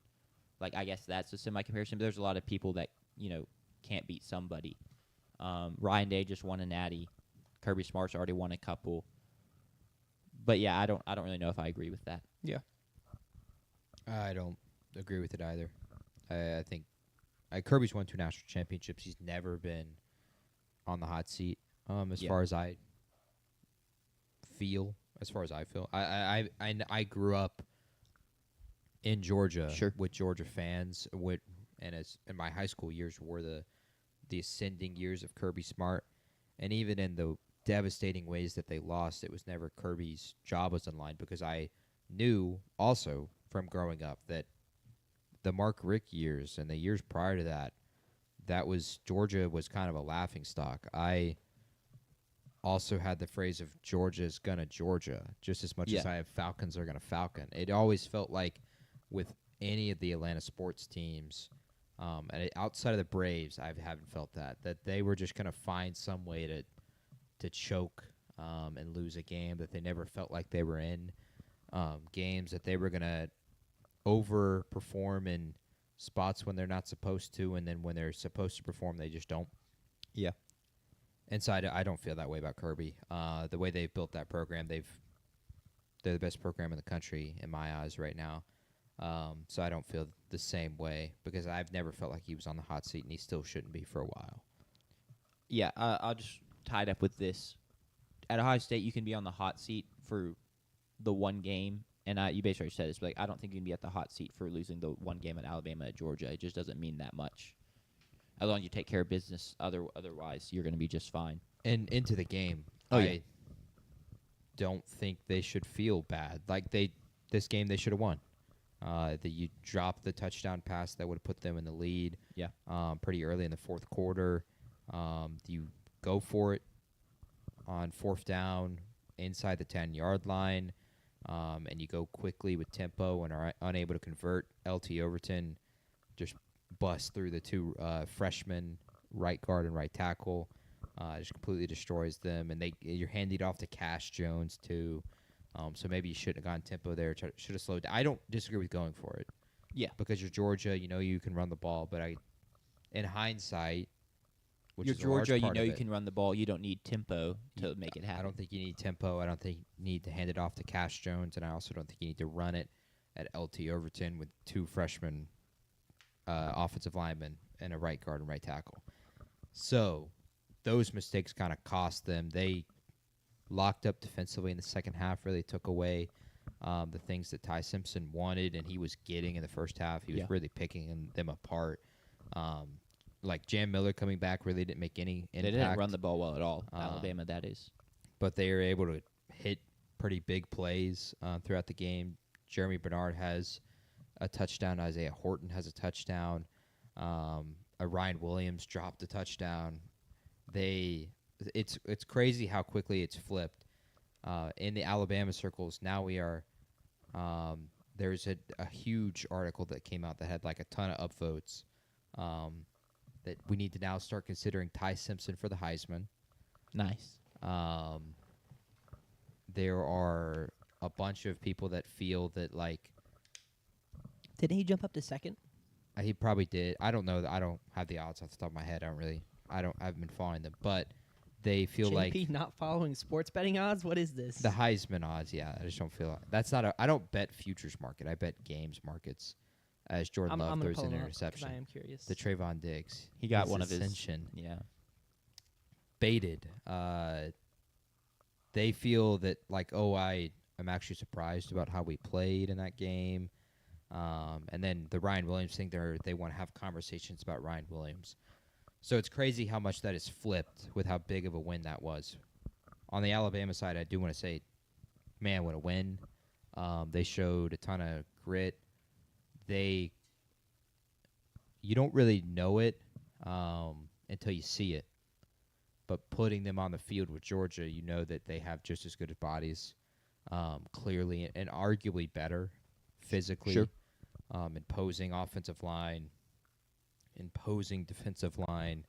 Like I guess that's a semi comparison. But there's a lot of people that can't beat somebody. Ryan Day just won a natty. Kirby Smart's already won a couple. But yeah, I don't really know if I agree with that. Yeah. I don't agree with it either. I think Kirby's won 2 national championships. He's never been on the hot seat. As far as I feel. I grew up in Georgia with Georgia fans. And my high school years were the ascending years of Kirby Smart. And even in the devastating ways that they lost, it was never Kirby's job was on line, because I knew also from growing up that the Mark Richt years and the years prior to that was Georgia was kind of a laughingstock. I also had the phrase of Georgia's gonna Georgia just as much as I have Falcons are gonna Falcon. It always felt like with any of the Atlanta sports teams, and outside of the Braves, I haven't felt that they were just gonna find some way to choke and lose a game, that they never felt like they were in games, that they were going to overperform in spots when they're not supposed to, and then when they're supposed to perform, they just don't. Yeah. And so I don't feel that way about Kirby. The way they've built that program, they're the best program in the country in my eyes right now. So I don't feel the same way, because I've never felt like he was on the hot seat, and he still shouldn't be for a while. Yeah, I'll just tied up with this. At Ohio State, you can be on the hot seat for the one game, and you basically said this, but like, I don't think you can be at the hot seat for losing the one game at Alabama at Georgia. It just doesn't mean that much. As long as you take care of business, otherwise you're going to be just fine. And into the game, I don't think they should feel bad. Like this game they should have won. That you dropped the touchdown pass that would have put them in the lead. Yeah. Pretty early in the fourth quarter. You go for it on 4th down inside the 10-yard line, and you go quickly with tempo and are unable to convert. LT Overton just busts through the 2 freshmen, right guard and right tackle, just completely destroys them. And you're handing it off to Cash Jones too. So maybe you shouldn't have gone tempo there. Should have slowed down. I don't disagree with going for it. Yeah. Because you're Georgia, you can run the ball. But in hindsight, which you're is a large Georgia, part of you it, can run the ball. You don't need tempo to make it happen. I don't think you need tempo. I don't think you need to hand it off to Cash Jones. And I also don't think you need to run it at LT Overton with 2 freshman offensive linemen and a right guard and right tackle. So those mistakes kind of cost them. They locked up defensively in the second half, really took away the things that Ty Simpson wanted and he was getting in the first half. He was really picking them apart. Like Jam Miller coming back really didn't make any impact. They didn't run the ball well at all. Alabama, that is. But they were able to hit pretty big plays throughout the game. Jeremy Bernard has a touchdown. Isaiah Horton has a touchdown. Ryan Williams dropped a touchdown. It's crazy how quickly it's flipped. In the Alabama circles, now we are there's a huge article that came out that had like a ton of upvotes that we need to now start considering Ty Simpson for the Heisman. Nice. There are a bunch of people that feel that like Didn't he jump up to second? he probably did. I don't know. I don't have the odds off the top of my head. I haven't been following them, but they feel JP like not following sports betting odds. What is this? the Heisman odds. Yeah, I just don't feel that's not. I don't bet futures market. I bet games markets. As Jordan Love throws an interception. I am curious. The Trayvon Diggs. He got his one of his ascension baited. They feel that like, I'm actually surprised about how we played in that game. And then the Ryan Williams thing, they want to have conversations about Ryan Williams. So it's crazy how much that is flipped with how big of a win that was. On the Alabama side, I do want to say, man, what a win. They showed a ton of grit. You don't really know it until you see it. But putting them on the field with Georgia, you know that they have just as good of bodies, clearly, and arguably better physically. Sure. Imposing offensive line, imposing defensive line.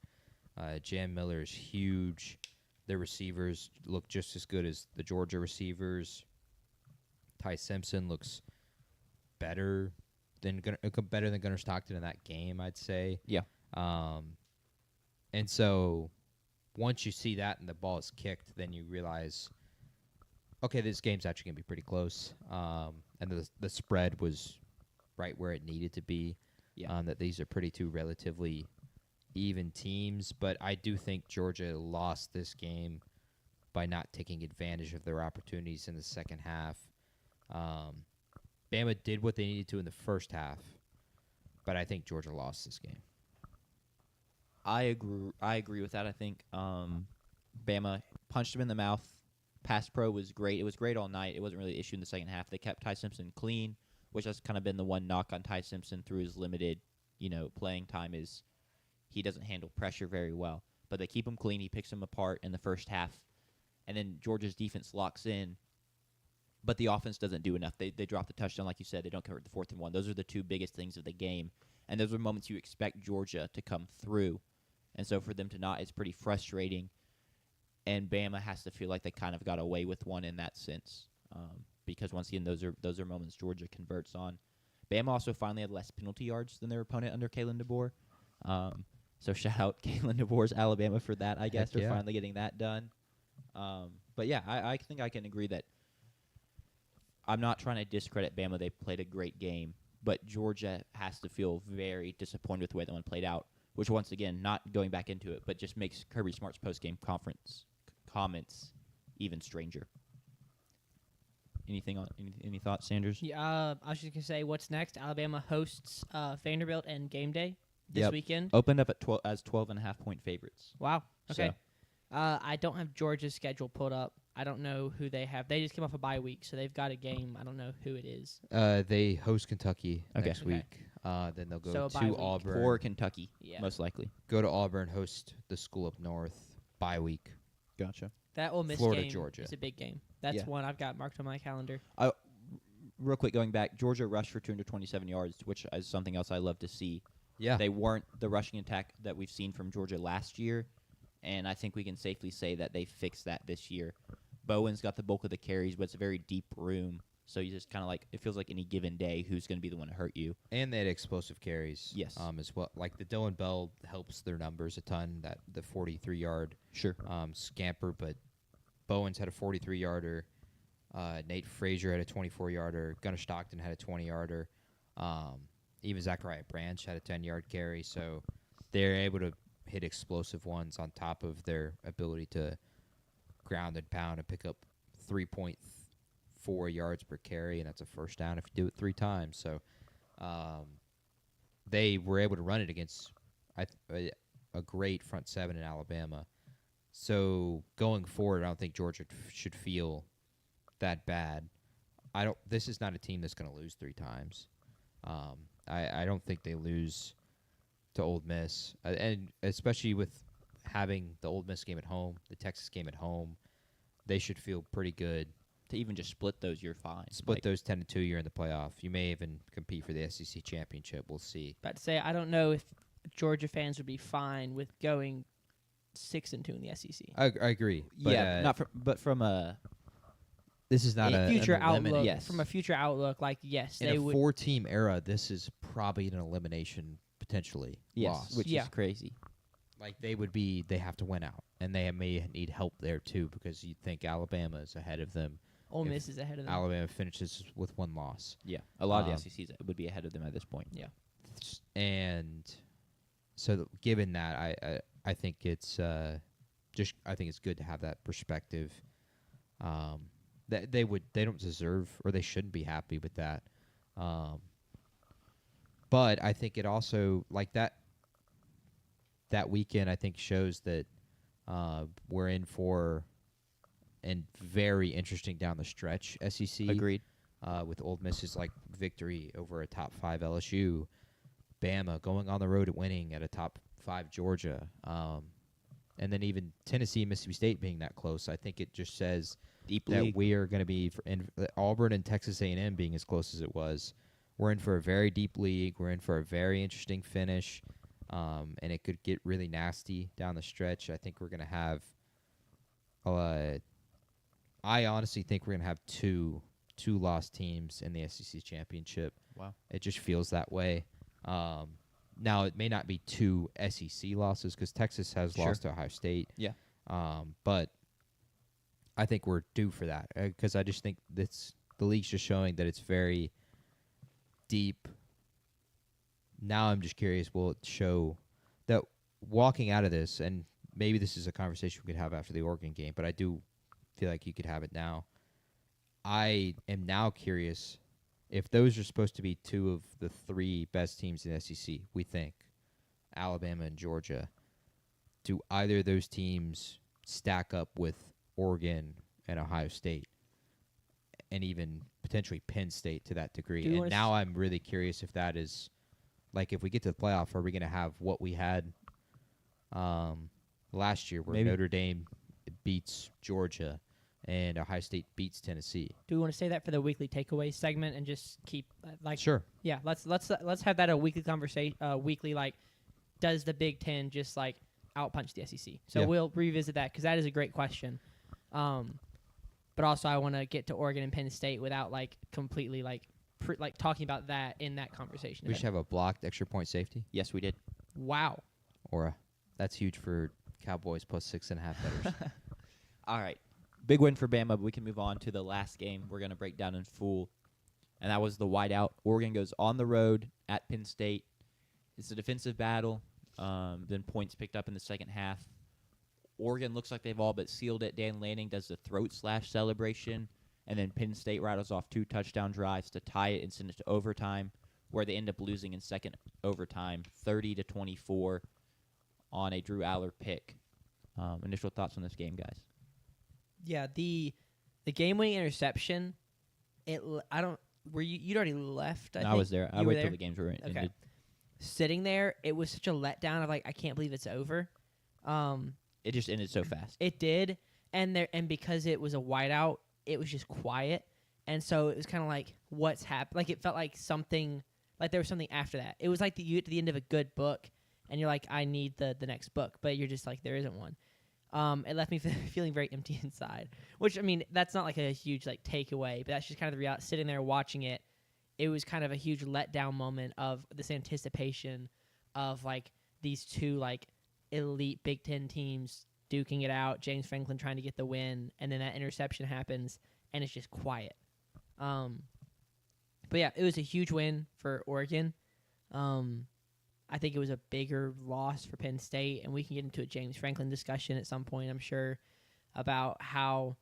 Jam Miller is huge. Their receivers look just as good as the Georgia receivers. Ty Simpson looks better than Gunnar Stockton in that game, I'd say. Yeah. And so once you see that and the ball is kicked, then you realize, okay, this game's actually going to be pretty close. And the spread was right where it needed to be. Yeah. That these are two relatively even teams. But I do think Georgia lost this game by not taking advantage of their opportunities in the second half. Bama did what they needed to in the first half, but I think Georgia lost this game. I agree with that. I think Bama punched him in the mouth. Pass pro was great. It was great all night. It wasn't really an issue in the second half. They kept Ty Simpson clean, which has kind of been the one knock on Ty Simpson through his limited, playing time is he doesn't handle pressure very well. But they keep him clean. He picks him apart in the first half. And then Georgia's defense locks in. But the offense doesn't do enough. They drop the touchdown, like you said. They don't convert the 4th and 1. Those are the two biggest things of the game. And those are moments you expect Georgia to come through. And so for them to not, it's pretty frustrating. And Bama has to feel like they kind of got away with one in that sense. Because once again, those are moments Georgia converts on. Bama also finally had less penalty yards than their opponent under Kalen DeBoer. So shout out Kalen DeBoer's Alabama for that, I guess, for finally getting that done. But yeah, I think I can agree that I'm not trying to discredit Bama. They played a great game. But Georgia has to feel very disappointed with the way that one played out, which once again, not going back into it, but just makes Kirby Smart's post-game conference comments even stranger. Any thoughts, Sanders? Yeah, I was just gonna say, what's next? Alabama hosts Vanderbilt and game day this weekend. Opened up at 12.5-point favorites. Wow. Okay. So. I don't have Georgia's schedule pulled up. I don't know who they have. They just came off a bye week, so they've got a game. I don't know who it is. They host Kentucky next week. Then they'll go to Auburn. Or Kentucky, most likely. Go to Auburn, host the school up north, bye week. Gotcha. That Ole Miss Florida, game Georgia. is a big game. That's one I've got marked on my calendar. Real quick, going back, Georgia rushed for 227 yards, which is something else I love to see. Yeah. They weren't the rushing attack that we've seen from Georgia last year, and I think we can safely say that they fixed that this year. Bowen's got the bulk of the carries, but it's a very deep room, so you just kind of it feels like any given day who's going to be the one to hurt you. And they had explosive carries. Yes. As well. Like the Dylan Bell helps their numbers a ton, the 43-yard scamper, but Bowen's had a 43-yarder. Nate Frazier had a 24-yarder. Gunnar Stockton had a 20-yarder. Even Zachariah Branch had a 10-yard carry. So they're able to hit explosive ones on top of their ability to ground and pound and pick up 3.4 4 yards per carry, and that's a first down if you do it 3 times. So they were able to run it against a great front seven in Alabama. So going forward, I don't think Georgia should feel that bad. This is not a team that's going to lose 3 times. I don't think they lose to Ole Miss, and especially with having the Ole Miss game at home, the Texas game at home, they should feel pretty good. To even just split those, you're fine. Split those 10-2, you're in the playoff. You may even compete for the SEC championship. We'll see. About to say, I don't know if Georgia fans would be fine with going 6-2 in the SEC. I agree. But, but from a this is not a future outlook. yes. From a future outlook, like yes, in they a would. 4-team era. This is probably an elimination potentially. Loss. which is crazy. Like they have to win out, and they may need help there too because you think Alabama is ahead of them. Ole Miss is ahead of them. Alabama finishes with 1 loss. Yeah, a lot of the SECs would be ahead of them at this point. Yeah, and so given that, I think it's I think it's good to have that perspective. That they don't deserve, or they shouldn't be happy with that. But I think it also, like that weekend, I think shows that we're in for and very interesting down the stretch SEC. Agreed. With Ole Miss's victory over a top 5 LSU, Bama going on the road at winning at a top 5 Georgia, and then even Tennessee and Mississippi State being that close. I think it just says that we are going to be in Auburn and Texas A&M being as close as it was. We're in for a very deep league. We're in for a very interesting finish, and it could get really nasty down the stretch. I think we're going to have. I honestly think we're going to have two lost teams in the SEC championship. Wow. It just feels that way. Now, it may not be 2 SEC losses because Texas has lost to Ohio State. Yeah. But I think we're due for that because I just think the league's just showing that it's very deep. Now I'm just curious, will it show that walking out of this, and maybe this is a conversation we could have after the Oregon game, but I do feel like you could have it now. I am now curious if those are supposed to be 2 of the 3 best teams in the SEC, we think, Alabama and Georgia, do either of those teams stack up with Oregon and Ohio State and even potentially Penn State to that degree? And now I'm really curious if that is, if we get to the playoff, are we going to have what we had last year where Notre Dame beats Georgia and Ohio State beats Tennessee? Do we want to say that for the weekly takeaway segment and just keep Sure. Yeah, let's have that a weekly conversation. Weekly, does the Big Ten just outpunch the SEC? So we'll revisit that because that is a great question. But also I want to get to Oregon and Penn State without completely talking about that in that conversation. We should have a blocked extra point safety. Yes, we did. Wow. Or that's huge for Cowboys plus 6.5 bettors. All right. Big win for Bama, but we can move on to the last game we're going to break down in full, and that was the whiteout. Oregon goes on the road at Penn State. It's a defensive battle. Then points picked up in the second half. Oregon looks like they've all but sealed it. Dan Lanning does the throat slash celebration, and then Penn State rattles off 2 touchdown drives to tie it and send it to overtime, where they end up losing in second overtime, 30-24 on a Drew Aller pick. Initial thoughts on this game, guys? Yeah, the game-winning interception. You'd already left. I was there. I waited till the games were ended. Okay. Sitting there, it was such a letdown of I can't believe it's over. It just ended so fast. It did, and because it was a whiteout, it was just quiet, and so it was kind of what's happened. It felt like something, there was something after that. It was at the end of a good book, and you're I need the next book, but you're just there isn't one. It left me feeling very empty inside, which, that's not a huge takeaway, but that's just kind of the reality. Sitting there watching it, it was kind of a huge letdown moment of this anticipation of these 2 elite Big Ten teams duking it out, James Franklin trying to get the win, and then that interception happens, and it's just quiet. But yeah, it was a huge win for Oregon. I think it was a bigger loss for Penn State, and we can get into a James Franklin discussion at some point, I'm sure, about how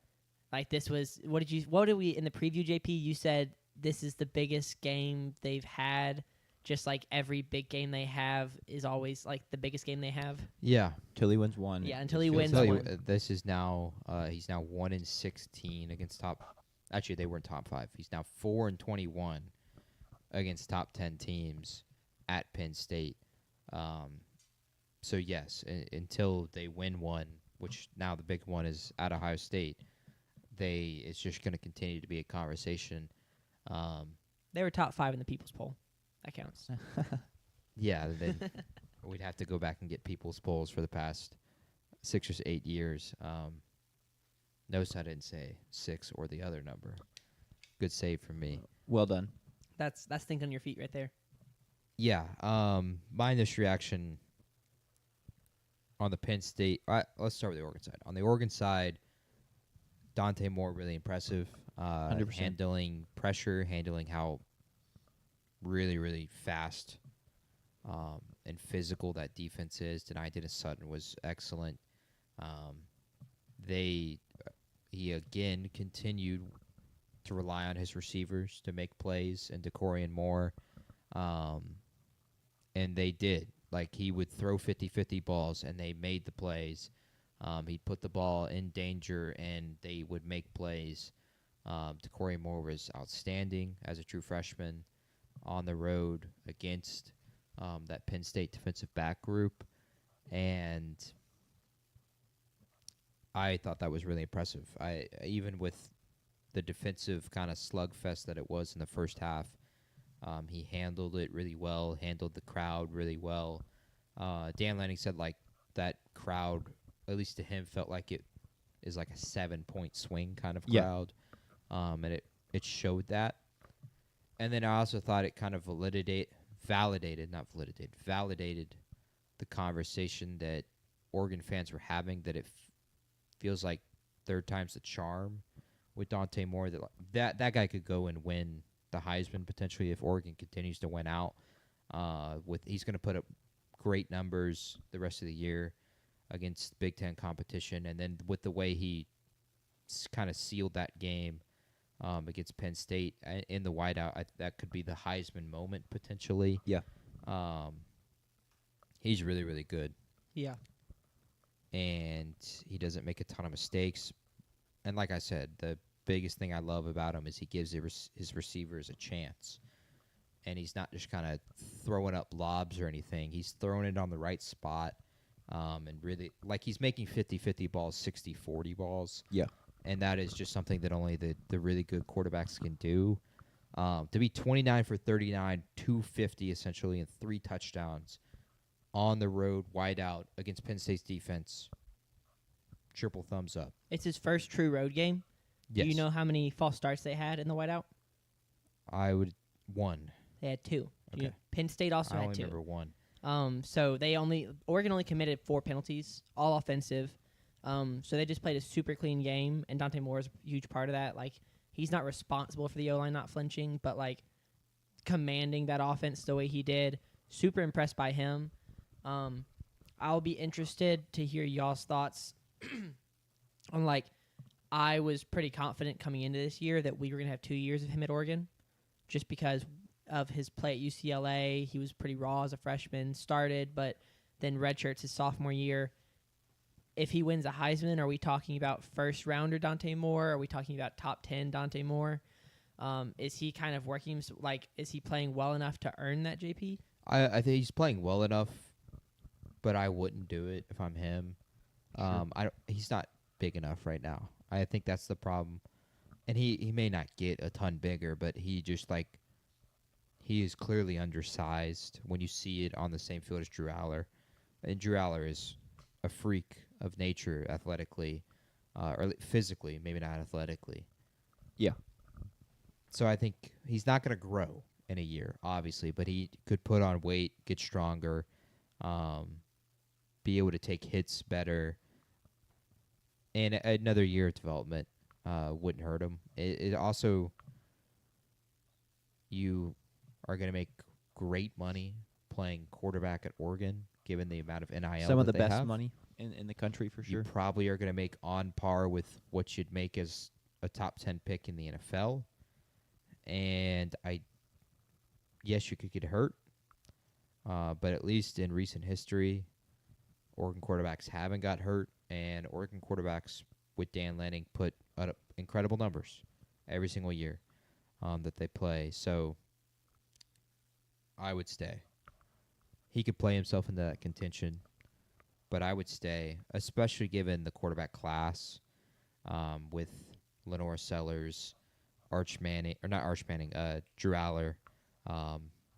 Like this was what did we in the preview, JP? You said this is the biggest game they've had. Just like every big game they have is always like the biggest game they have. Yeah. Till he wins one. Yeah, until it he feels wins Tell like- you, one. this is now he's now 1-16 against top. Actually, they weren't top 5. He's now 4-21 against top 10 teams at Penn State. So yes, until they win one, which now the big one is at Ohio State, it's just going to continue to be a conversation. They were top 5 in the People's Poll. That counts. Yeah, then we'd have to go back and get people's polls for the past 6 or 8 years. Notice I didn't say 6 or the other number. Good save from me. Well done. That's think on your feet right there. Yeah, my initial reaction on the Penn State. Let's start with the Oregon side. On the Oregon side, Dante Moore really impressive. 100%. Handling pressure, handling how really, really fast and physical that defense is. Denai Dennis-Sutton was excellent. He again continued to rely on his receivers to make plays, and Decorian Moore. And they did. Like, he would throw 50-50 balls, and they made the plays. He'd put the ball in danger, and they would make plays. Decorian Moore was outstanding as a true freshman on the road against that Penn State defensive back group. And I thought that was really impressive. Even with the defensive kind of slugfest that it was in the first half, he handled it really well, handled the crowd really well. Dan Lanning said, like, that crowd, at least to him, felt like it is like a 7-point swing kind of crowd. And it showed that. And then I also thought it kind of validated the conversation that Oregon fans were having, that it feels like third time's the charm with Dante Moore, that guy could go and win the Heisman potentially if Oregon continues to win out. He's going to put up great numbers the rest of the year against Big Ten competition, and then with the way he kind of sealed that game against Penn State in the whiteout, that could be the Heisman moment potentially. Yeah. He's really, really good, Yeah. and he doesn't make a ton of mistakes. And like I said, the biggest thing I love about him is he gives his receivers a chance. And he's not just kind of throwing up lobs or anything. He's throwing it on the right spot. And really, like, he's making 50-50 balls, 60-40 balls. Yeah. And that is just something that only the really good quarterbacks can do. To be 29 for 39, 250 essentially, and 3 touchdowns on the road, wide out against Penn State's defense, triple thumbs up. It's his first true road game. Yes. Do you know how many false starts they had in the whiteout? I would 1. They had 2. Okay. Penn State also I had only 2. remember 1. So Oregon only committed 4 penalties, all offensive. So they just played a super clean game, and Dante Moore is a huge part of that. Like, he's not responsible for the O-line not flinching, but, like, commanding that offense the way he did. Super impressed by him. I'll be interested to hear y'all's thoughts on, like, I was pretty confident coming into this year that we were going to have 2 years of him at Oregon just because of his play at UCLA. He was pretty raw as a freshman, started, but then redshirts his sophomore year. If he wins a Heisman, are we talking about first-rounder Dante Moore? Are we talking about top 10 Dante Moore? Is he kind of working, like, is he playing well enough to earn that, JP? I think he's playing well enough, but I wouldn't do it if I'm him. Sure. He's not big enough right now. I think that's the problem. And he may not get a ton bigger, but he is clearly undersized when you see it on the same field as Drew Aller. And Drew Aller is a freak of nature athletically, or physically, maybe not athletically. Yeah. So I think he's not going to grow in a year, obviously, but he could put on weight, get stronger, be able to take hits better, and another year of development wouldn't hurt him. It also, you are going to make great money playing quarterback at Oregon, given the amount of NIL Some of the that they best have. money in the country for sure. You probably are going to make on par with what you'd make as a top 10 pick in the NFL. And yes, you could get hurt. But at least in recent history, Oregon quarterbacks haven't got hurt. And Oregon quarterbacks with Dan Lanning put up incredible numbers every single year that they play. So I would stay. He could play himself into that contention, but I would stay, especially given the quarterback class with Lenore Sellers, Drew Aller,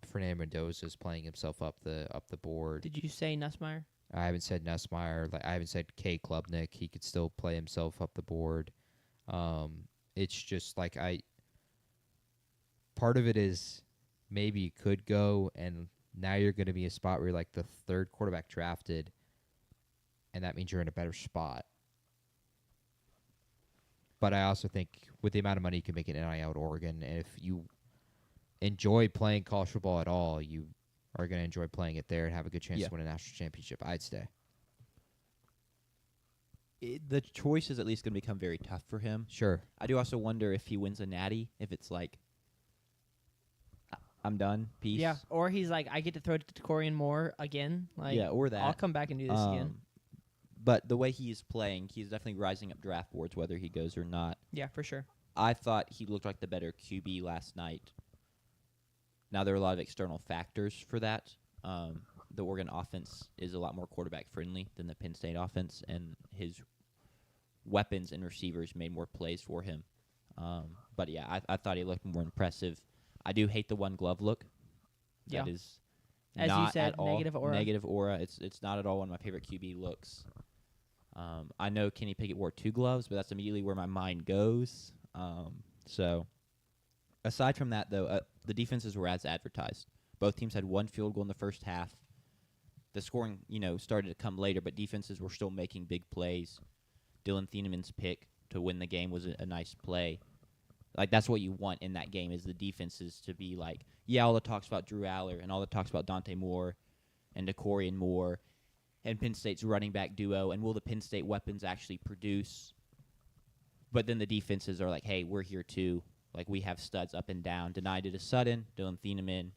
Fernando Mendoza is playing himself up the board. Did you say Nussmeier? I haven't said Nussmeier. I haven't said K. Klubnik. He could still play himself up the board. It's just like part of it is maybe you could go, and now you're going to be a spot where you're like the third quarterback drafted, and that means you're in a better spot. But I also think with the amount of money you can make in NIL at Oregon, and if you enjoy playing college football at all, you are going to enjoy playing it there and have a good chance to win a national championship. I'd stay. The choice is at least going to become very tough for him. Sure. I do also wonder if he wins a natty, if it's like, I'm done, peace. Yeah, or he's like, I get to throw to Corian Moore again. Like, yeah, or that. I'll come back and do this again. But the way he's playing, he's definitely rising up draft boards, whether he goes or not. Yeah, for sure. I thought he looked like the better QB last night. Now, there are a lot of external factors for that. The Oregon offense is a lot more quarterback-friendly than the Penn State offense, and his weapons and receivers made more plays for him. But, yeah, I thought he looked more impressive. I do hate the one glove look. Yeah. That is As not you said, at all negative aura. Negative aura. It's not at all one of my favorite QB looks. I know Kenny Pickett wore 2 gloves, but that's immediately where my mind goes. So, aside from that, though, the defenses were as advertised. Both teams had 1 field goal in the first half. The scoring, started to come later, but defenses were still making big plays. Dylan Thienemann's pick to win the game was a nice play. Like, that's what you want in that game, is the defenses to be like, yeah, all the talks about Drew Aller and all the talks about Dante Moore and DeCorian Moore and Penn State's running back duo, and will the Penn State weapons actually produce? But then the defenses are like, hey, we're here too. Like, we have studs up and down. Denai to Sutton, Dylan Thienemann,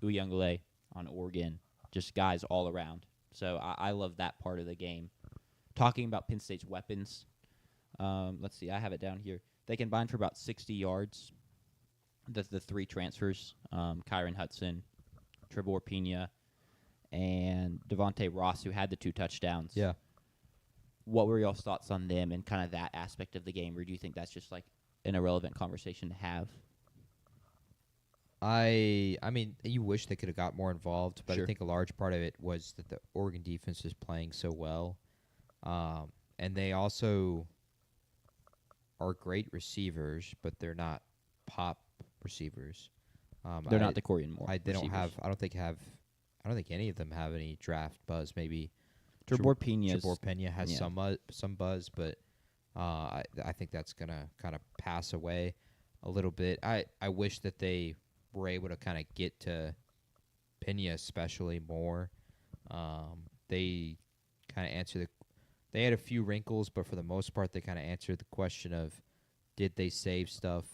Uyunglele on Oregon. Just guys all around. So I love that part of the game. Talking about Penn State's weapons, let's see, I have it down here. They combined for about 60 yards. The 3 transfers, Kyron Hudson, Trevor Pena, and Devontae Ross, who had the 2 touchdowns. Yeah. What were y'all's thoughts on them and kind of that aspect of the game, or do you think that's just like an irrelevant conversation to have? I mean, you wish they could have got more involved, but Sure. I think a large part of it was that the Oregon defense is playing so well. And they also are great receivers, but they're not pop receivers. They're not the Corian Moore. They don't receivers. have. I don't think any of them have any draft buzz. Maybe Trevor Pena has some buzz, but I think that's gonna kind of pass away a little bit. I wish that they were able to kind of get to Pena especially more. They kind of answer they had a few wrinkles, but for the most part, they kind of answered the question of, did they save stuff?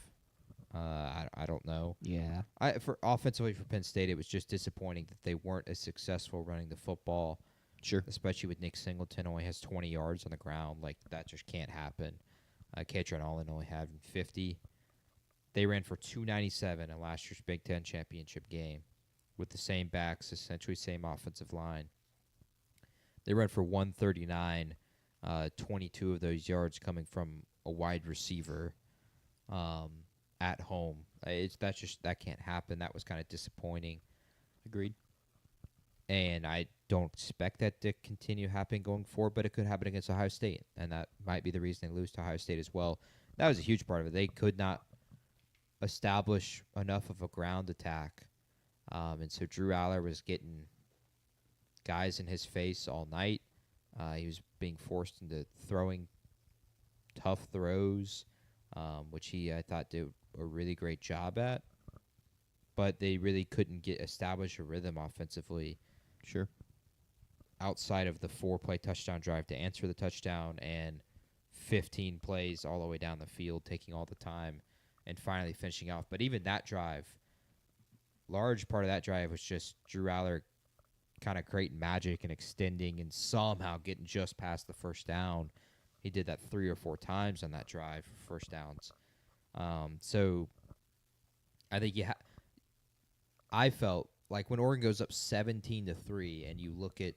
I don't know. Yeah. For offensively for Penn State, it was just disappointing that they weren't as successful running the football. Sure. Especially with Nick Singleton only has 20 yards on the ground. Like, that just can't happen. Katron Allen only had 50. They ran for 297 in last year's Big Ten championship game with the same backs, essentially same offensive line. They ran for 139, 22 of those yards coming from a wide receiver at home. That can't happen. That was kind of disappointing. Agreed. And I don't expect that to continue happening going forward, but it could happen against Ohio State, and that might be the reason they lose to Ohio State as well. That was a huge part of it. They could not establish enough of a ground attack, and so Drew Aller was getting guys in his face all night. He was being forced into throwing tough throws, which I thought did a really great job at, but they really couldn't establish a rhythm offensively. Sure. Outside of the 4-play touchdown drive to answer the touchdown and 15 plays all the way down the field, taking all the time, and finally finishing off. But even that drive, large part of that drive was just Drew Aller kind of creating magic and extending and somehow getting just past the first down. He did that 3 or 4 times on that drive for first downs. So I think I felt like when Oregon goes up 17-3, and you look at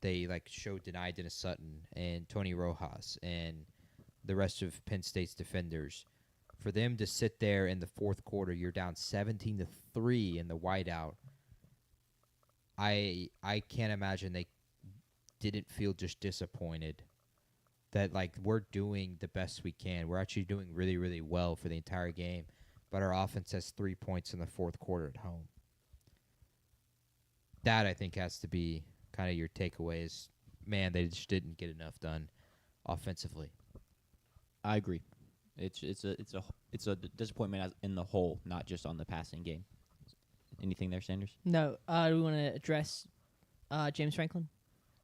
they showed Denai Dennis Sutton and Tony Rojas and the rest of Penn State's defenders, for them to sit there in the fourth quarter, you're down 17-3 in the whiteout. I can't imagine they didn't feel just disappointed that we're doing the best we can. We're actually doing really, really well for the entire game, but our offense has 3 points in the fourth quarter at home. That, I think, has to be kind of your takeaway is, man, they just didn't get enough done offensively. I agree. It's a disappointment in the whole, not just on the passing game. Anything there, Sanders? No. Do we want to address James Franklin?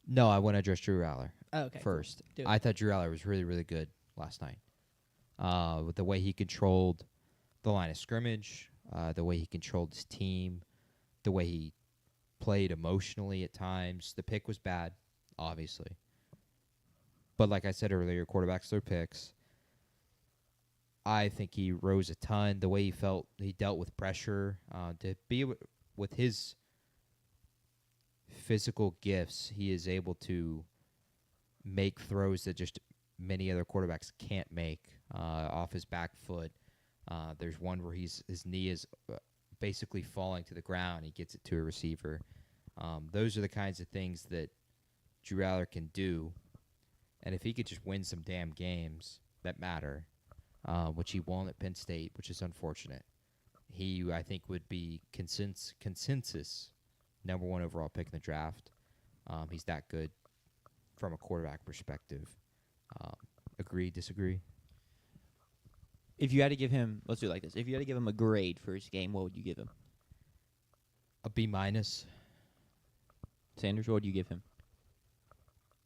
No, I want to address Drew Aller first. Cool. I thought Drew Aller was really, really good last night. With the way he controlled the line of scrimmage, the way he controlled his team, the way he played emotionally at times. The pick was bad, obviously. But like I said earlier, quarterbacks throw picks. I think he rose a ton. The way he dealt with pressure, to be with his physical gifts, he is able to make throws that just many other quarterbacks can't make off his back foot. There's one where his knee is basically falling to the ground. He gets it to a receiver. Those are the kinds of things that Drew Aller can do. And if he could just win some damn games that matter, which he won at Penn State, which is unfortunate, he, I think, would be consensus number 1 overall pick in the draft. He's that good from a quarterback perspective. Agree, disagree? If you had to give him, let's do it like this. If you had to give him a grade for his game, what would you give him? A B-. Sanders, what would you give him?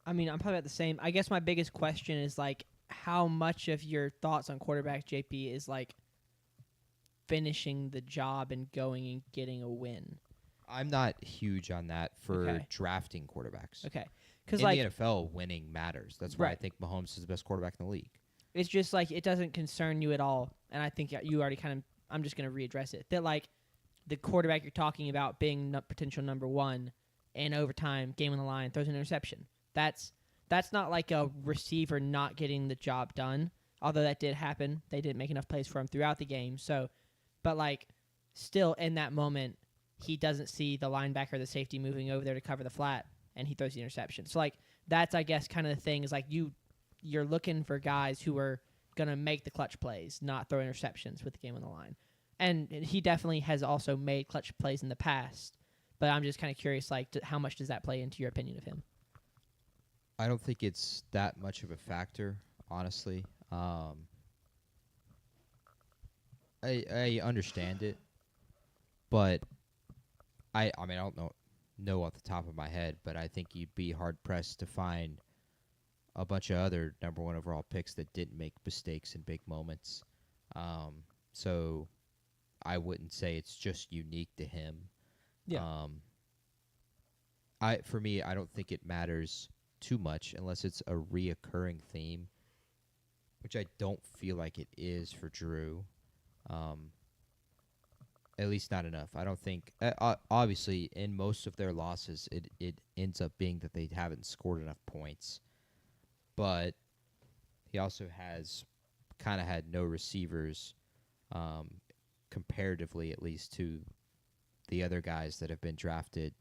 I mean, I'm probably at the same. I guess my biggest question is how much of your thoughts on quarterback JP is finishing the job and going and getting a win. I'm not huge on that for drafting quarterbacks. Okay, because in the NFL, winning matters. That's why I think Mahomes is the best quarterback in the league. It's just it doesn't concern you at all, and I think you already kind of. I'm just going to readdress it. That the quarterback you're talking about being potential number 1 in overtime, game on the line, throws an interception. That's not a receiver not getting the job done. Although that did happen, they didn't make enough plays for him throughout the game. So, but still in that moment, he doesn't see the linebacker or the safety moving over there to cover the flat, and he throws the interception. So that's I guess kind of the thing is you're looking for guys who are gonna make the clutch plays, not throw interceptions with the game on the line. And he definitely has also made clutch plays in the past. But I'm just kind of curious, how much does that play into your opinion of him? I don't think it's that much of a factor, honestly. I understand it, but I mean, I don't know off the top of my head, but I think you'd be hard-pressed to find a bunch of other number 1 overall picks that didn't make mistakes in big moments. So I wouldn't say it's just unique to him. Yeah. For me, I don't think it matters too much unless it's a reoccurring theme, which I don't feel like it is for Drew. At least not enough. I don't think. Obviously, in most of their losses, it ends up being that they haven't scored enough points. But he also has kind of had no receivers, comparatively at least to the other guys that have been drafted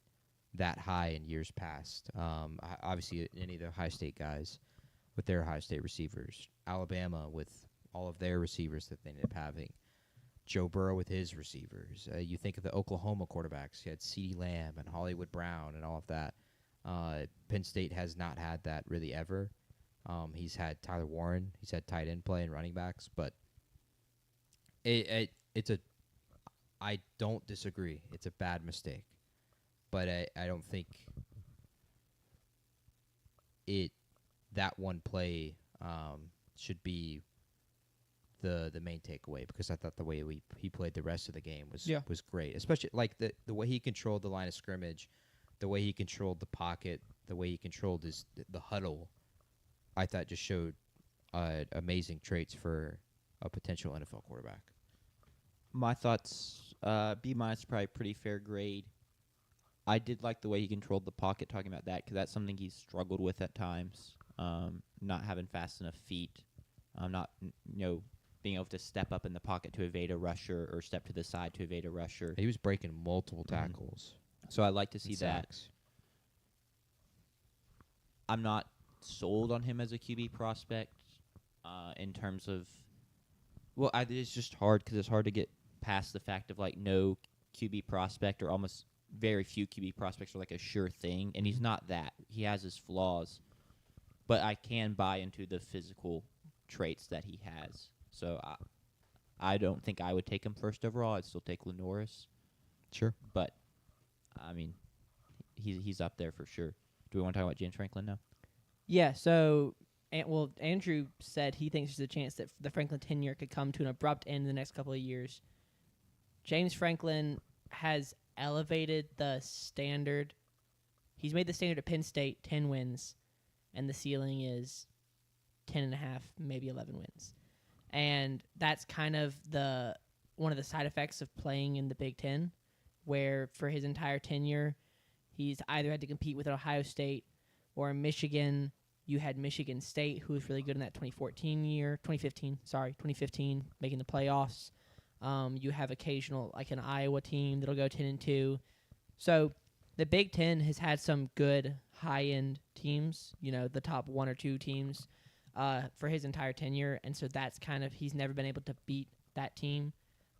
that high in years past. Obviously, any of the Ohio State guys with their Ohio State receivers. Alabama with all of their receivers that they ended up having. Joe Burrow with his receivers. You think of the Oklahoma quarterbacks. You had CeeDee Lamb and Hollywood Brown and all of that. Penn State has not had that really ever. He's had Tyler Warren. He's had tight end play and running backs. But I don't disagree. It's a bad mistake. But I don't think that one play should be the main takeaway, because I thought the way he played the rest of the game was great, especially like the way he controlled the line of scrimmage, the way he controlled the pocket, the way he controlled the huddle. I thought just showed amazing traits for a potential NFL quarterback. My thoughts, B- is probably a pretty fair grade. I did like the way he controlled the pocket, talking about that, because that's something he's struggled with at times. Not having fast enough feet, not being able to step up in the pocket to evade a rusher or step to the side to evade a rusher. He was breaking multiple tackles. So I like to see that. I'm not sold on him as a QB prospect in terms of, well, it's just hard because it's hard to get past the fact of like no QB prospect, or almost very few QB prospects are like a sure thing, and he's not that. He has his flaws, but I can buy into the physical traits that he has. So I don't think I would take him first overall. I'd still take Lenoris. Sure. But, I mean, he's up there for sure. Do we want to talk about James Franklin now? Yeah, so, Andrew said he thinks there's a chance that the Franklin tenure could come to an abrupt end in the next couple of years. James Franklin has elevated the standard. He's made the standard at Penn State 10 wins, and the ceiling is 10.5, maybe 11 wins. And that's kind of one of the side effects of playing in the Big Ten, where for his entire tenure, he's either had to compete with Ohio State or in Michigan. You had Michigan State, who was really good in that 2015, making the playoffs. You have occasional, like an Iowa team that'll go 10-2. So the Big Ten has had some good high-end teams, the top one or two teams for his entire tenure. And so that's kind of, he's never been able to beat that team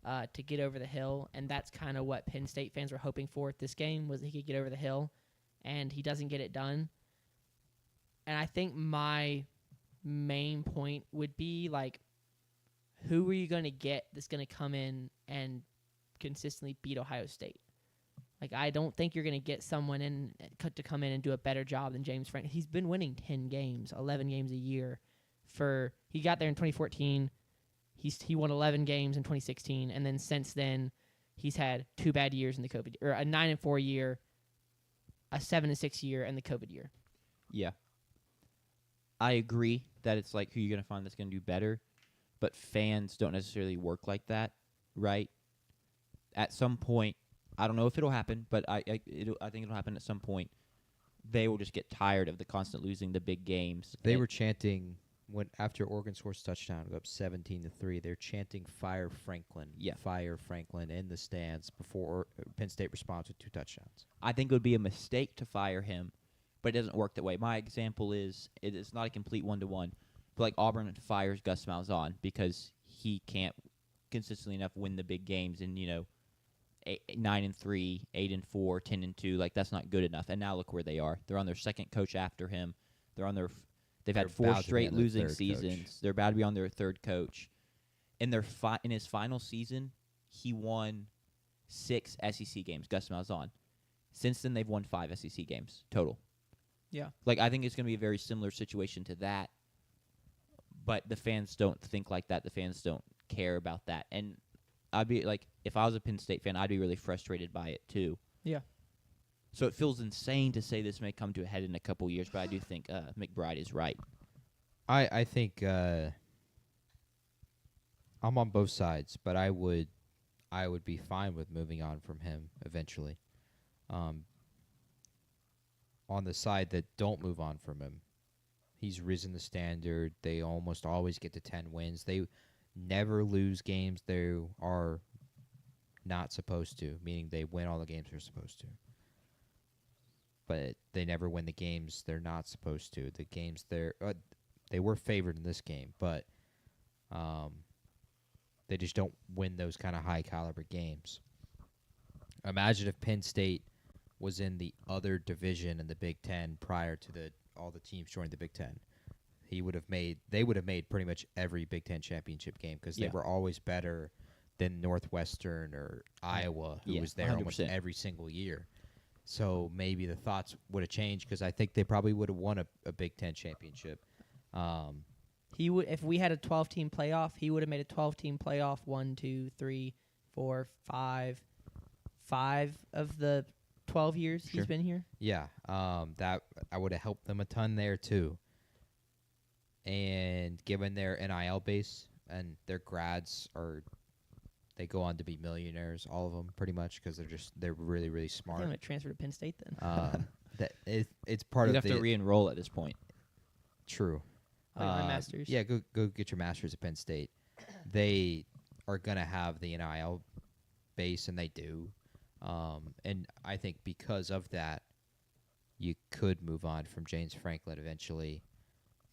to get over the hill. And that's kind of what Penn State fans were hoping for at this game, was that he could get over the hill. And he doesn't get it done. And I think my main point would be, like, who are you going to get that's going to come in and consistently beat Ohio State? Like, I don't think you're going to get someone to come in and do a better job than James Franklin. He's been winning 10 games, 11 games a year. He got there in 2014. He won 11 games in 2016, and then since then, he's had 2 bad years in the COVID, or a 9-4 year, a 7-6 year, and the COVID year. Yeah. I agree that it's like who you're going to find that's going to do better, but fans don't necessarily work like that, right? At some point, I don't know if it'll happen, but I think it'll happen at some point. They will just get tired of the constant losing the big games. They were chanting after Oregon scores touchdown, go up 17-3. They're chanting "Fire Franklin, Fire Franklin" in the stands before Penn State responds with 2 touchdowns. I think it would be a mistake to fire him, but it doesn't work that way. My example is it's not a complete 1-to-1. But like Auburn fires Gus Malzahn because he can't consistently enough win the big games, and 9-3, 8-4, 10-2. Like, that's not good enough. And now look where they are. They're on their second coach after him. They've had 4 straight losing seasons. They're about to be on their third coach. In his final season, he won 6 SEC games. Gus Malzahn. Since then, they've won 5 SEC games total. Yeah. Like, I think it's going to be a very similar situation to that. But the fans don't think like that. The fans don't care about that. And I'd be like, if I was a Penn State fan, I'd be really frustrated by it too. Yeah. So it feels insane to say this may come to a head in a couple years, but I do think McBride is right. I think I'm on both sides, but I would be fine with moving on from him eventually. On the side that don't move on from him, he's risen the standard. They almost always get to 10 wins. They never lose games they are not supposed to, meaning they win all the games they're supposed to. But they never win the games they're not supposed to. The games they were favored in this game, but they just don't win those kind of high-caliber games. Imagine if Penn State was in the other division in the Big Ten prior to all the teams joining the Big Ten. They would have made pretty much every Big Ten championship game because they were always better than Northwestern or Iowa, who was there 100%. Almost every single year. So maybe the thoughts would have changed because I think they probably would have won a Big Ten championship He would if we had a 12-team playoff. He would have made a 12-team playoff. 1, 2, 3, 4, 5 of the 12 years Sure. he's been here. Yeah, that I would have helped them a ton there too. And given their NIL base and their grads they go on to be millionaires, all of them pretty much, because they're really really I think I'm smart. gonna transfer to Penn State then. It's part You'd of have to re-enroll at this point. true. Like my master's. Yeah, go get your master's at Penn State. They are gonna have the NIL base, and they do. And I think because of that, you could move on from James Franklin eventually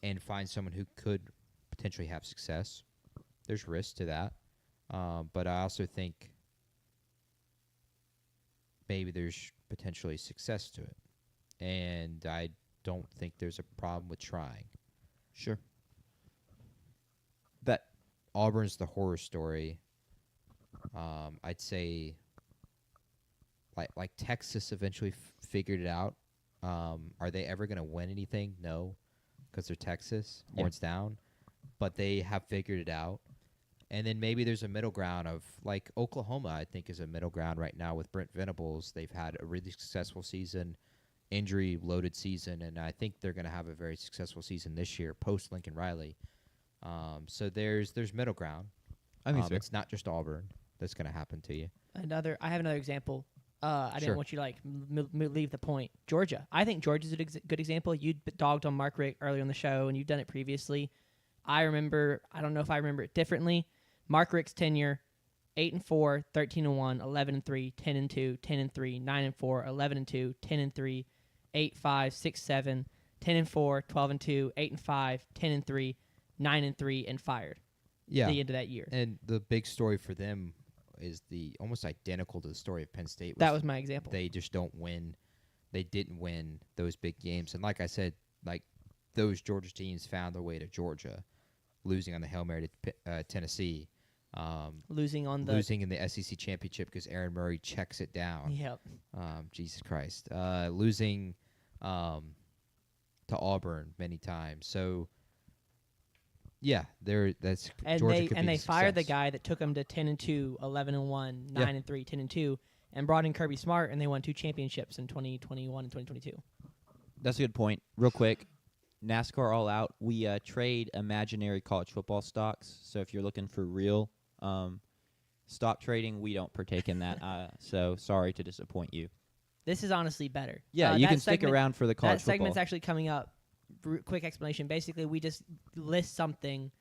and find someone who could potentially have success. There's risk to that. But I also think maybe there's potentially success to it. And I don't think there's a problem with trying. Sure. That Auburn's the horror story. I'd say like Texas eventually figured it out. Are they ever going to win anything? No, because they're Texas, Yeah. horns down. But they have figured it out. And then maybe there's a middle ground of like Oklahoma. I think is a middle ground right now with Brent Venables. They've had a really successful season, injury-loaded season, and I think they're going to have a very successful season this year post Lincoln Riley. So there's middle ground. I think so. It's not just Auburn that's going to happen to you. I have another example. I Sure. didn't want you to leave the point. Georgia. I think Georgia's a good example. You dogged on Mark Richt earlier on the show, and you've done it previously. I don't know if I remember it differently. Mark Richt's tenure: 8-4, 13-1, 11-3, 10-2, 10-3, 9-4, 11-2, 10-3, 8-5, 6-7, 10-4, 12-2, 8-5, 10-3, 9-3, and fired. Yeah. The end of that year. And the big story for them is almost identical to the story of Penn State. That was my example. They just don't win. They didn't win those big games. And like I said, like those Georgia teams found their way to Georgia, losing on the Hail Mary to Tennessee. Losing in the SEC championship because Aaron Murray checks it down. Yep. Jesus Christ. Losing to Auburn many times. So yeah, that's And Georgia they could and be they a fired the success. guy that took them to 10-2, 11-1, Yeah. 9-3, 10-2, and brought in Kirby Smart, and they won 2 championships in 2021 and 2022. That's a good point. Real quick, NASCAR All Out, we trade imaginary college football stocks. So if you're looking for real stock trading, we don't partake in that. So sorry to disappoint you. This is honestly better. Yeah, you that can stick segment- around for the college That segment's football. actually coming up. Quick explanation. Basically, we just list something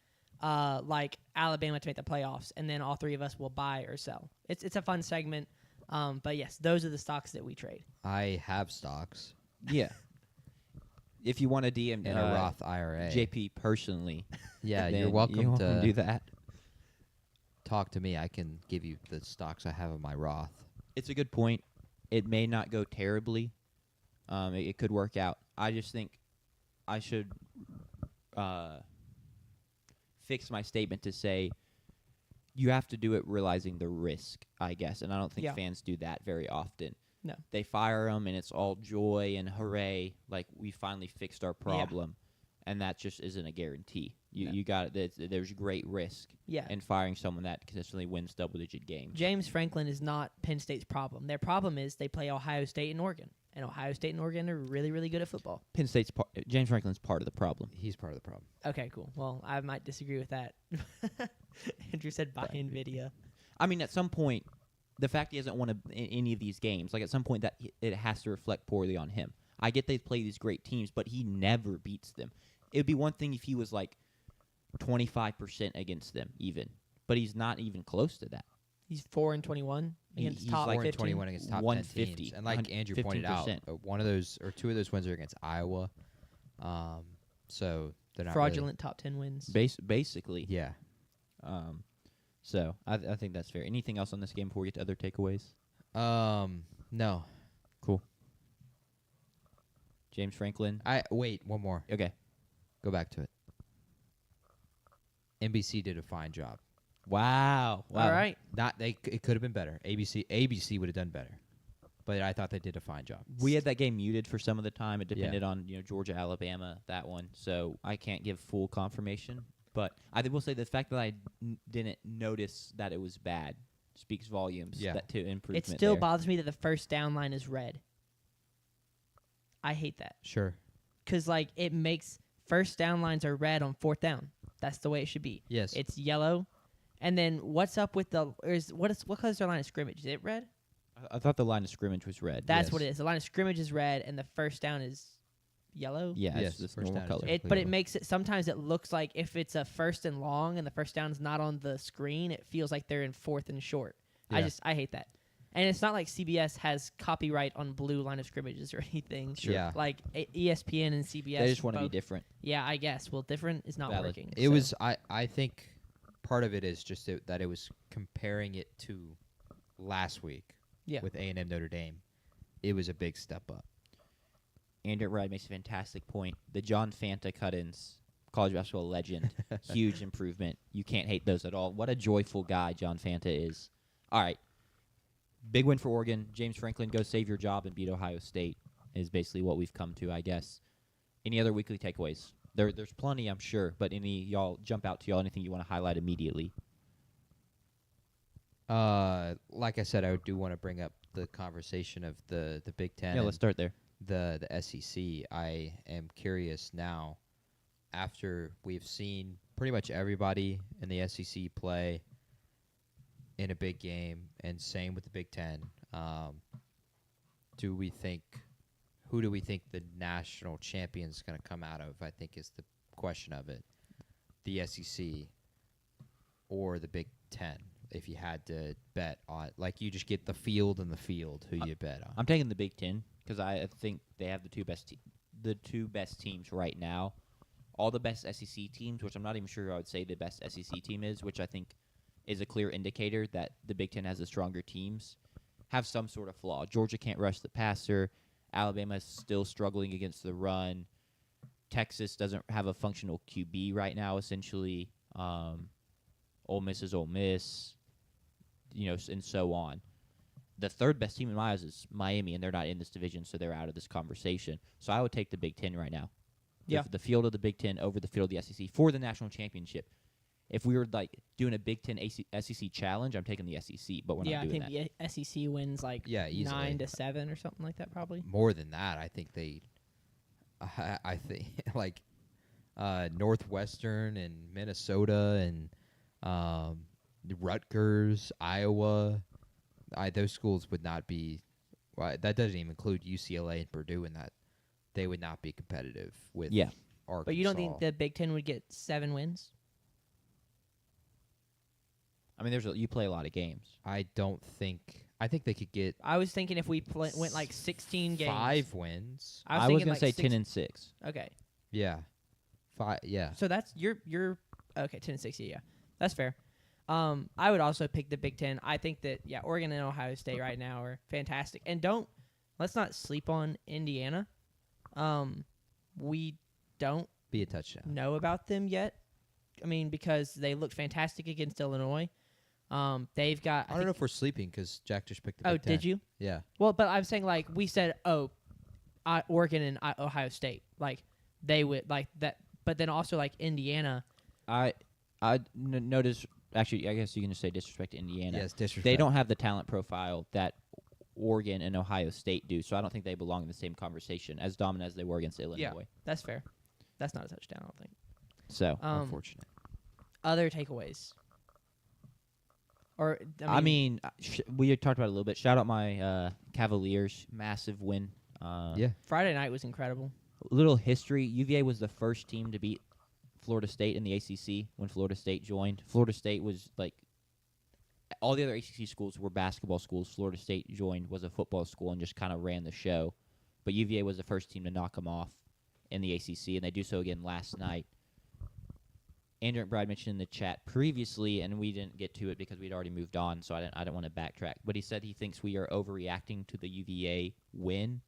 like Alabama to make the playoffs, and then all three of us will buy or sell. It's a fun segment. But yes, those are the stocks that we trade. I have stocks Yeah. If you want to DM in a Roth IRA. JP personally, Yeah, then you're welcome to do that. talk to me. I can give you the stocks I have in my Roth. It's a good point. It may not go terribly. It could work out. I just think I should fix my statement to say you have to do it realizing the risk, I guess. And I don't think Yeah. fans do that very often. No. They fire them, and it's all joy and hooray, like we finally fixed our problem. And that just isn't a guarantee. No. You got it. There's great risk Yeah. in firing someone that consistently wins double-digit games. James Franklin is not Penn State's problem. Their problem is they play Ohio State and Oregon. And Ohio State and Oregon are really, really good at football. Penn State's James Franklin's part of the problem. He's part of the problem. Okay, cool. Well, I might disagree with that. Andrew said buy NVIDIA. I mean, at some point, the fact he hasn't won any of these games, like at some point that it has to reflect poorly on him. I get they play these great teams, but he never beats them. It would be one thing if he was like 25% against them even, but he's not even close to that. He's 4-21 against He's top like 4 and 15. 21 against top 10 150, teams. And like Andrew pointed out, 15%. one of those or two of those wins are against Iowa. So they're not Fraudulent top 10 wins. Basically. Really, yeah. So I think that's fair. Anything else on this game before we get to other takeaways? No. Cool. James Franklin. Wait, one more. Okay. Go back to it. NBC did a fine job. Wow. All right. It could have been better. ABC would have done better. but I thought they did a fine job. We had that game muted for some of the time. It depended on Georgia, Alabama, that one. So I can't give full confirmation. But I will say the fact that I didn't notice that it was bad speaks volumes to improvement. It still there. bothers me that the first down line is red. I hate that. Sure. Because, like, it makes first down lines are red on fourth down. That's the way it should be. Yes. It's yellow. And then what's up with what color is their line of scrimmage? Is it red? I thought the line of scrimmage was red. That's what it is. The line of scrimmage is red, and the first down is yellow. Yeah, Yes, it's first normal down is color. But it makes it sometimes it looks like if it's a first and long and the first down is not on the screen, it feels like they're in fourth and short. Yeah. I hate that. And it's not like CBS has copyright on blue line of scrimmages or anything. Sure. Yeah. Like ESPN and CBS. They just want to be both- different. Yeah, I guess. Well, different is not Valid. working. It so. was. I think part of it is just that it was comparing it to last week. Yeah. With A&M Notre Dame, it was a big step up. Andrew Wright makes a fantastic point. The John Fanta cut-ins, college basketball legend, huge improvement. You can't hate those at all. What a joyful guy John Fanta is. All right. Big win for Oregon. James Franklin, go save your job and beat Ohio State is basically what we've come to, I guess. Any other weekly takeaways? There's plenty, I'm sure, but any y'all jump out to y'all, anything you want to highlight immediately? Like I said, I do want to bring up the conversation of the Big Ten. Yeah, let's start there. The SEC. I am curious now, after we've seen pretty much everybody in the SEC play in a big game, and same with the Big Ten. Who do we think the national champion's going to come out of? I think is the question of it. The SEC or the Big Ten. If you had to bet on, like, you just get the field and the field, who you bet on. I'm taking the Big Ten because I think they have the two best teams right now. All the best SEC teams, which I'm not even sure I would say the best SEC team is, which I think is a clear indicator that the Big Ten has the stronger teams, have some sort of flaw. Georgia can't rush the passer. Alabama is still struggling against the run. Texas doesn't have a functional QB right now, essentially. Ole Miss is Ole Miss, and so on. The third best team in my eyes is Miami, and they're not in this division, so they're out of this conversation. So I would take the Big Ten right now. Yeah. The field of the Big Ten over the field of the SEC for the national championship. If we were doing a Big Ten SEC challenge, I'm taking the SEC, but we're not doing that. I think the SEC wins easily. 9-7 or something like that, probably. More than that, I think I think Northwestern and Minnesota and Rutgers, Iowa, those schools would not be. Well, that doesn't even include UCLA and Purdue in that. They would not be competitive with Arkansas. But you don't think the Big Ten would get 7 wins? I mean, you play a lot of games. I think they could get. I was thinking if we went 16 games. 5 wins. I was going to say 10-6. Okay. Yeah. 5. Yeah. So that's you're okay. 10-6. Yeah, that's fair. I would also pick the Big Ten. I think that Oregon and Ohio State right now are fantastic. And let's not sleep on Indiana. We don't Be a touchdown. know about them yet. I mean, because they looked fantastic against Illinois. They've got. I don't know if we're sleeping because Jack just picked the Big Ten. Did you? Yeah. Well, but I'm saying we said, Oregon and Ohio State, they would like that. But then also Indiana. I noticed. Actually, I guess you can just say disrespect to Indiana. Yes, disrespect. They don't have the talent profile that Oregon and Ohio State do, so I don't think they belong in the same conversation as dominant as they were against Illinois. Yeah, that's fair. That's not a touchdown, I don't think. So Unfortunate. Other takeaways. Or we had talked about it a little bit. Shout out my Cavaliers, massive win. Yeah. Friday night was incredible. Little history: UVA was the first team to beat Florida State in the ACC when Florida State joined. Florida State was all the other ACC schools were basketball schools. Florida State joined, was a football school, and just kind of ran the show. But UVA was the first team to knock them off in the ACC, and they do so again last night. Andrew McBride mentioned in the chat previously, and we didn't get to it because we'd already moved on, so I didn't want to backtrack. But he said he thinks we are overreacting to the UVA win.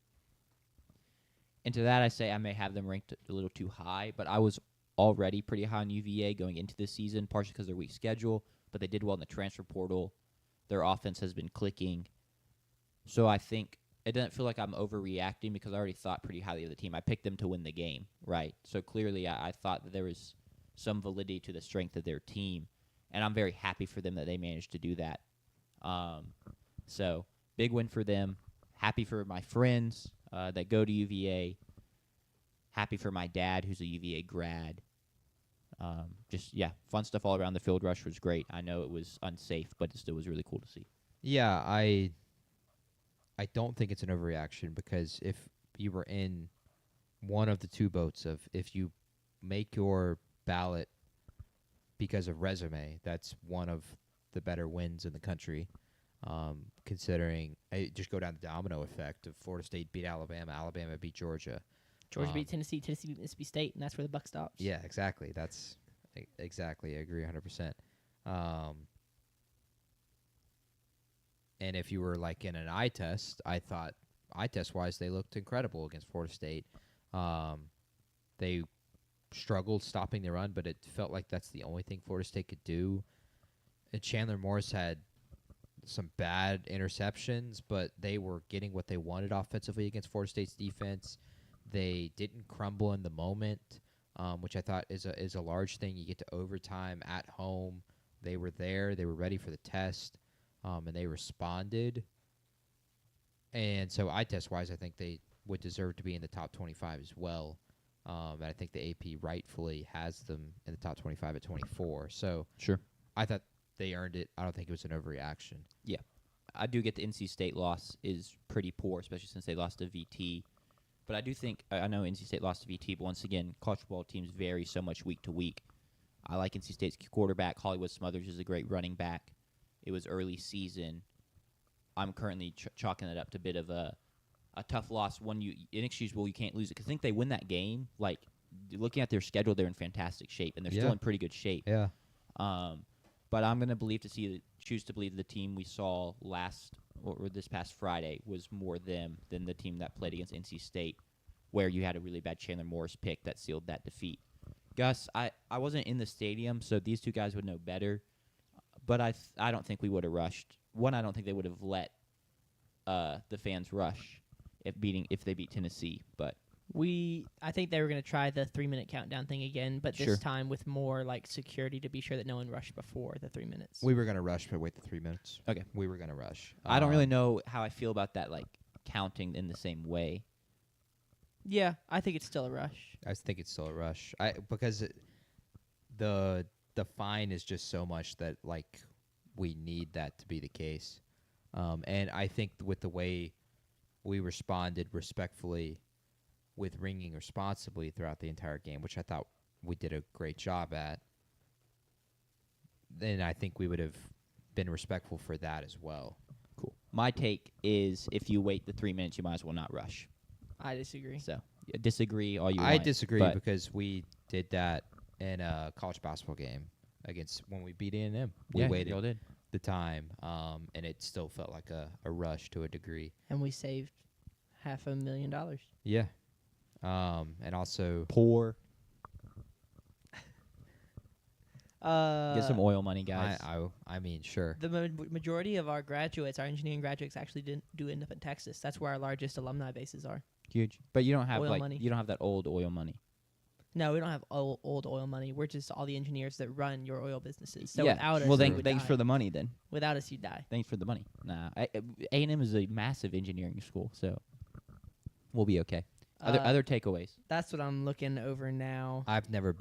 And to that I say I may have them ranked a little too high, but I was already pretty high on UVA going into this season, partially because of their weak schedule, but they did well in the transfer portal. Their offense has been clicking. So I think it doesn't feel like I'm overreacting because I already thought pretty highly of the team. I picked them to win the game, right? So clearly I thought that there was some validity to the strength of their team, and I'm very happy for them that they managed to do that. So big win for them. Happy for my friends that go to UVA. Happy for my dad, who's a UVA grad. Fun stuff all around. The field rush was great. I know it was unsafe, but it still was really cool to see. Yeah, I don't think it's an overreaction because if you were in one of the two boats of if you make your ballot because of resume, that's one of the better wins in the country. Considering just go down the domino effect of Florida State beat Alabama, Alabama beat Georgia. Georgia beat Tennessee, Tennessee beat Mississippi State, and that's where the buck stops. Yeah, exactly. That's exactly. I agree 100%. And if you were like in an eye test, I thought eye test wise they looked incredible against Florida State. They struggled stopping the run, but it felt like that's the only thing Florida State could do. And Chandler Morris had some bad interceptions, but they were getting what they wanted offensively against Florida State's defense. They didn't crumble in the moment, which I thought is a large thing. You get to overtime at home. They were there. They were ready for the test, and they responded. And so eye test wise, I think they would deserve to be in the top 25 as well. And I think the AP rightfully has them in the top 25 at 24. So Sure. I thought they earned it. I don't think it was an overreaction. Yeah. I do get the NC State loss is pretty poor, especially since they lost to VT. But I do think, I know NC State lost to VT, but once again, college football teams vary so much week to week. I like NC State's quarterback. Hollywood Smothers is a great running back. It was early season. I'm currently chalking it up to a bit of a tough loss. One inexcusable, you can't lose it. Because I think they win that game. Like, looking at their schedule, they're in fantastic shape, and they're still in pretty good shape. Yeah. But I'm going to choose to believe the team we saw or this past Friday was more them than the team that played against NC State, where you had a really bad Chandler Morris pick that sealed that defeat. Gus, I wasn't in the stadium, so these two guys would know better, but I don't think we would have rushed. One, I don't think they would have let the fans rush if they beat Tennessee, but I think they were going to try the 3-minute countdown thing again, but this time with more like security to be sure that no one rushed before the 3 minutes. We were going to rush, but wait the 3 minutes. Okay. We were going to rush. I don't really know how I feel about that, like counting in the same way. Yeah, I think it's still a rush. I think it's still a rush. Because the fine is just so much that like we need that to be the case. And I think with the way we responded respectfully with ringing responsibly throughout the entire game, which I thought we did a great job at, then I think we would have been respectful for that as well. Cool. My take is if you wait the 3 minutes, you might as well not rush. I disagree. So, disagree all you want. I disagree but because we did that in a college basketball game when we beat A&M. We waited y'all did. the time, and it still felt like a rush to a degree. And we saved $500,000. Yeah. And also Poor. Get some oil money, guys. I mean, sure. The majority of our engineering graduates, actually do end up in Texas. That's where our largest alumni bases are. Huge. But you don't have Oil money. you don't have that old oil money. No, we don't have old oil money. We're just all the engineers that run your oil businesses. So yeah. without us, well, you would thanks die. for the money then. Without us, you'd die. Thanks for the money. Nah, A&M is a massive engineering school, so we'll be okay. Other takeaways. That's what I'm looking over now. I've never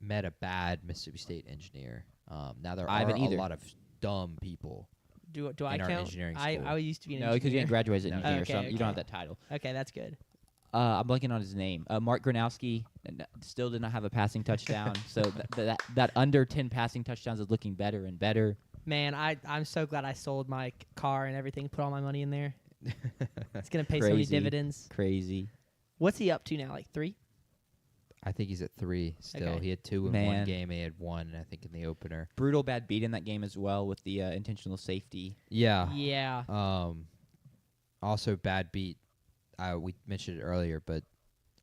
met a bad Mississippi State engineer. Now there I are haven't a either. lot of dumb people. Do I in our count? engineering I school. used to be an No, because you engineer. didn't graduate as an No. engineer, Okay, so you don't have okay. that title. Okay, that's good. I'm blanking on his name. Mark Gronowski still did not have a passing touchdown, so that under 10 passing touchdowns is looking better and better. Man, I'm so glad I sold my car and everything, put all my money in there. It's going to pay so many Crazy. dividends. Crazy. What's he up to now, like 3? I think he's at 3 still. Okay. He had 2 in Man. one game. He had 1, I think, in the opener. Brutal bad beat in that game as well with the intentional safety. Yeah. Yeah. Also bad beat. We mentioned it earlier, but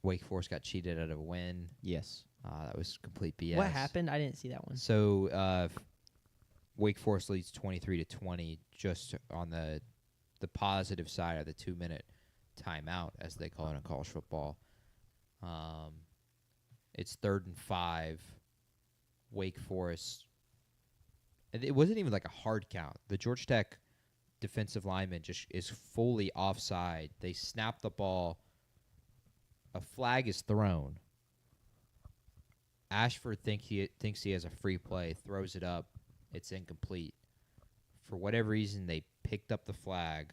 Wake Forest got cheated out of a win. Yes. That was complete BS. What happened? I didn't see that one. So Wake Forest leads 23-20 just on the positive side of the 2-minute timeout, as they call it in college football. It's 3rd and 5. Wake Forest. It wasn't even like a hard count. The Georgia Tech defensive lineman just is fully offside. They snap the ball. A flag is thrown. Ashford thinks he has a free play, throws it up. It's incomplete. For whatever reason, they picked up the flag.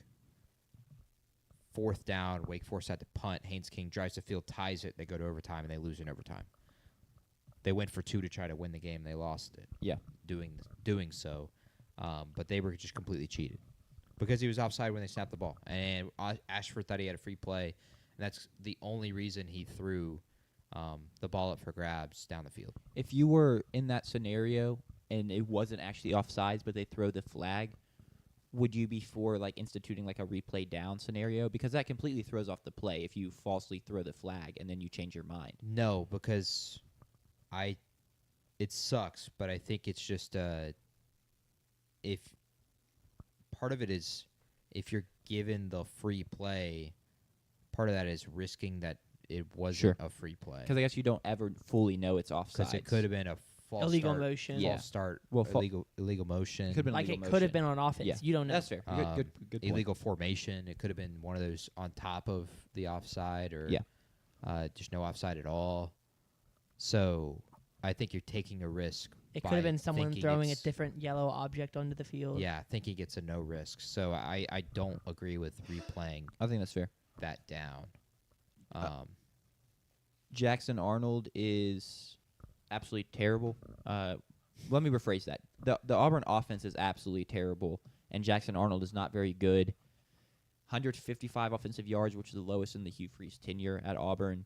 4th down, Wake Forest had to punt. Haynes King drives the field, ties it. They go to overtime, and they lose in overtime. They went for 2 to try to win the game. They lost it. Yeah. Doing so. But they were just completely cheated because he was offside when they snapped the ball. And Ashford thought he had a free play, and that's the only reason he threw the ball up for grabs down the field. If you were in that scenario and it wasn't actually offsides, but they throw the flag, would you be for like instituting like a replay down scenario? Because that completely throws off the play if you falsely throw the flag and then you change your mind. No, because it sucks, but I think it's just if part of it is if you're given the free play, part of that is risking that it wasn't a free play. Because I guess you don't ever fully know it's offsides. Because it could have been a false illegal start, motion. Yeah. false start, Well, illegal motion. It could have been Like illegal it could have motion. been on offense. Yeah. You don't know. That's fair. Good point. Illegal formation. It could have been one of those on top of the offside or just no offside at all. So I think you're taking a risk. It could have by been someone thinking throwing a it's- different yellow object onto the field. Yeah, thinking it's a no risk. So I don't agree with replaying I think that's fair. that down. Jackson Arnold is absolutely terrible. Let me rephrase that. The Auburn offense is absolutely terrible, and Jackson Arnold is not very good. 155 offensive yards, which is the lowest in the Hugh Freeze tenure at Auburn.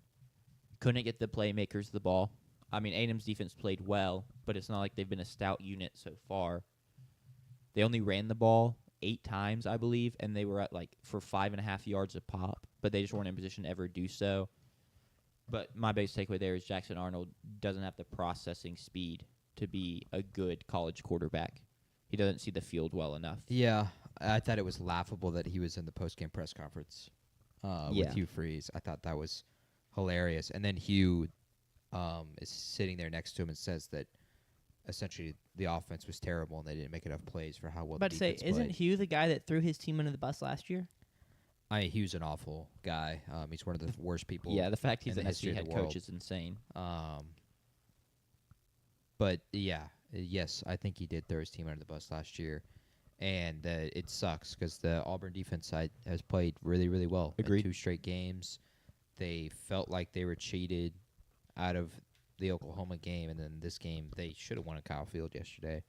Couldn't get the playmakers the ball. I mean, A&M's defense played well, but it's not like they've been a stout unit so far. They only ran the ball 8 times, I believe, and they were at like for 5.5 yards a pop, but they just weren't in position to ever do so. But my biggest takeaway there is Jackson Arnold doesn't have the processing speed to be a good college quarterback. He doesn't see the field well enough. Yeah, I thought it was laughable that he was in the post-game press conference with Hugh Freeze. I thought that was hilarious. And then Hugh is sitting there next to him and says that essentially the offense was terrible and they didn't make enough plays for how well But the say, defense isn't played. Hugh the guy that threw his team under the bus last year? Hugh's an awful guy. He's one of the worst people. Yeah, the fact he's in an the history SC of the head coach world. is insane. But yeah, yes, I think he did throw his team under the bus last year, and it sucks because the Auburn defense side has played really, really well. in Agreed. 2 straight games. They felt like they were cheated out of the Oklahoma game, and then this game they should have won at Kyle Field yesterday,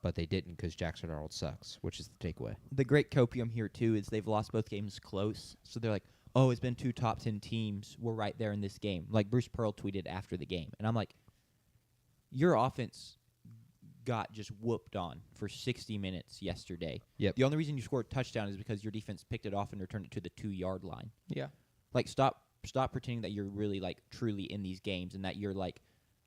but they didn't because Jackson Arnold sucks, which is the takeaway. The great copium here, too, is they've lost both games close. So they're like, oh, it's been 2 top 10 teams. We're right there in this game. Like Bruce Pearl tweeted after the game. And I'm like, your offense got just whooped on for 60 minutes yesterday. Yep. The only reason you scored a touchdown is because your defense picked it off and returned it to the 2-yard line. Yeah. Like, stop pretending that you're really, like, truly in these games and that you're, like,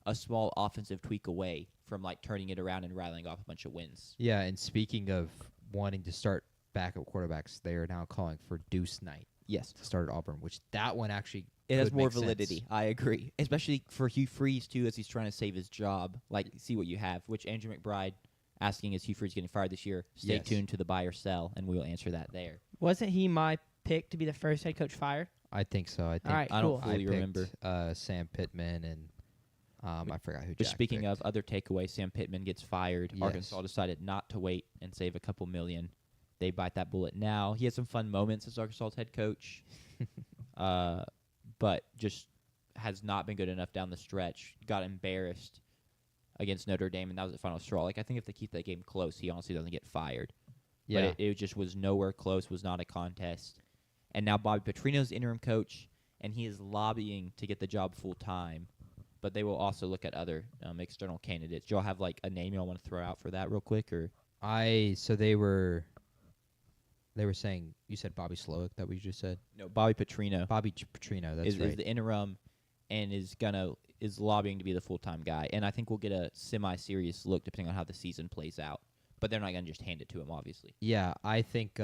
a small offensive tweak away from, like, turning it around and rattling off a bunch of wins. Yeah, and speaking of wanting to start backup quarterbacks, they are now calling for Deuce Knight Yes. to start at Auburn, which that one actually It has could more make sense. validity. I agree. Especially for Hugh Freeze, too, as he's trying to save his job. Like, see what you have, which Andrew McBride asking, is Hugh Freeze getting fired this year? Stay Yes. tuned to the buy or sell, and we will answer that there. Wasn't he my pick to be the first head coach fired? I think so. I think All right, I cool. don't fully remember. Sam Pittman and I forgot who. But Jack speaking picked. of other takeaways, Sam Pittman gets fired. Yes. Arkansas decided not to wait and save a couple million. They bite that bullet now. He had some fun moments as Arkansas's head coach, but just has not been good enough down the stretch. Got embarrassed against Notre Dame, and that was the final straw. Like, I think if they keep that game close, he honestly doesn't get fired. yeah, But it just was nowhere close, was not a contest. And now Bobby Petrino's interim coach, and he is lobbying to get the job full-time. But they will also look at other external candidates. Do y'all have, like, a name y'all want to throw out for that real quick? Or so they were saying, you said Bobby Slowick, that what you just said? no, Bobby Petrino Bobby Petrino, that's is right. the interim and is lobbying to be the full-time guy. And I think we'll get a semi-serious look depending on how the season plays out. But they're not going to just hand it to him, obviously. Yeah, I think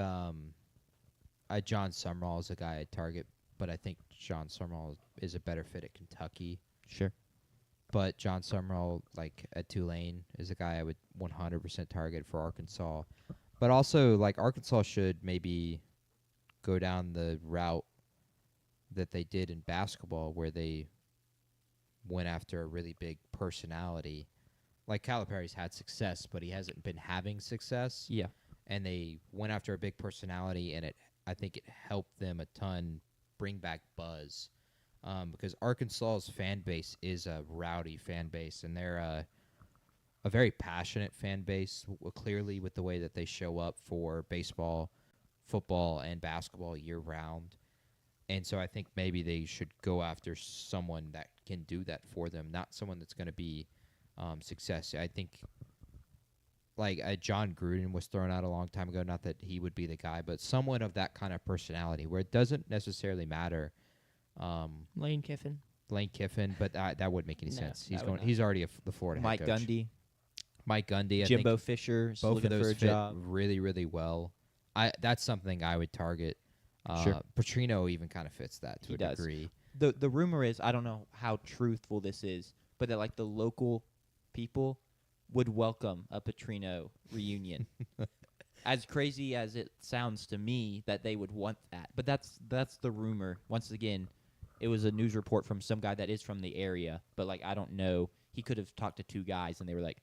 John Summerall is a guy I'd target, but I think John Summerall is a better fit at Kentucky. Sure. But John Summerall, like at Tulane, is a guy I would 100% target for Arkansas. But also, like, Arkansas should maybe go down the route that they did in basketball, where they went after a really big personality. Like, Calipari's had success, but he hasn't been having success. Yeah. And they went after a big personality, and I think it helped them a ton bring back buzz. Because Arkansas's fan base is a rowdy fan base, and they're a very passionate fan base, clearly with the way that they show up for baseball, football, and basketball year-round. And so I think maybe they should go after someone that can do that for them, not someone that's going to be success. I think, like, John Gruden was thrown out a long time ago, not that he would be the guy, but someone of that kind of personality where it doesn't necessarily matter. Lane Kiffin. But that wouldn't make any sense. that would not. He's already the Florida Mike head coach. Mike Gundy, I Jimbo think Fisher is both looking of those for a fit job. really, really well. That's something I would target. Sure. Petrino even kind of fits that to He a does. degree. The rumor is, I don't know how truthful this is, but that like the local people would welcome a Petrino reunion. As crazy as it sounds to me, that they would want that. But that's the rumor. Once again, it was a news report from some guy that is from the area, but like I don't know. He could have talked to two guys and they were like,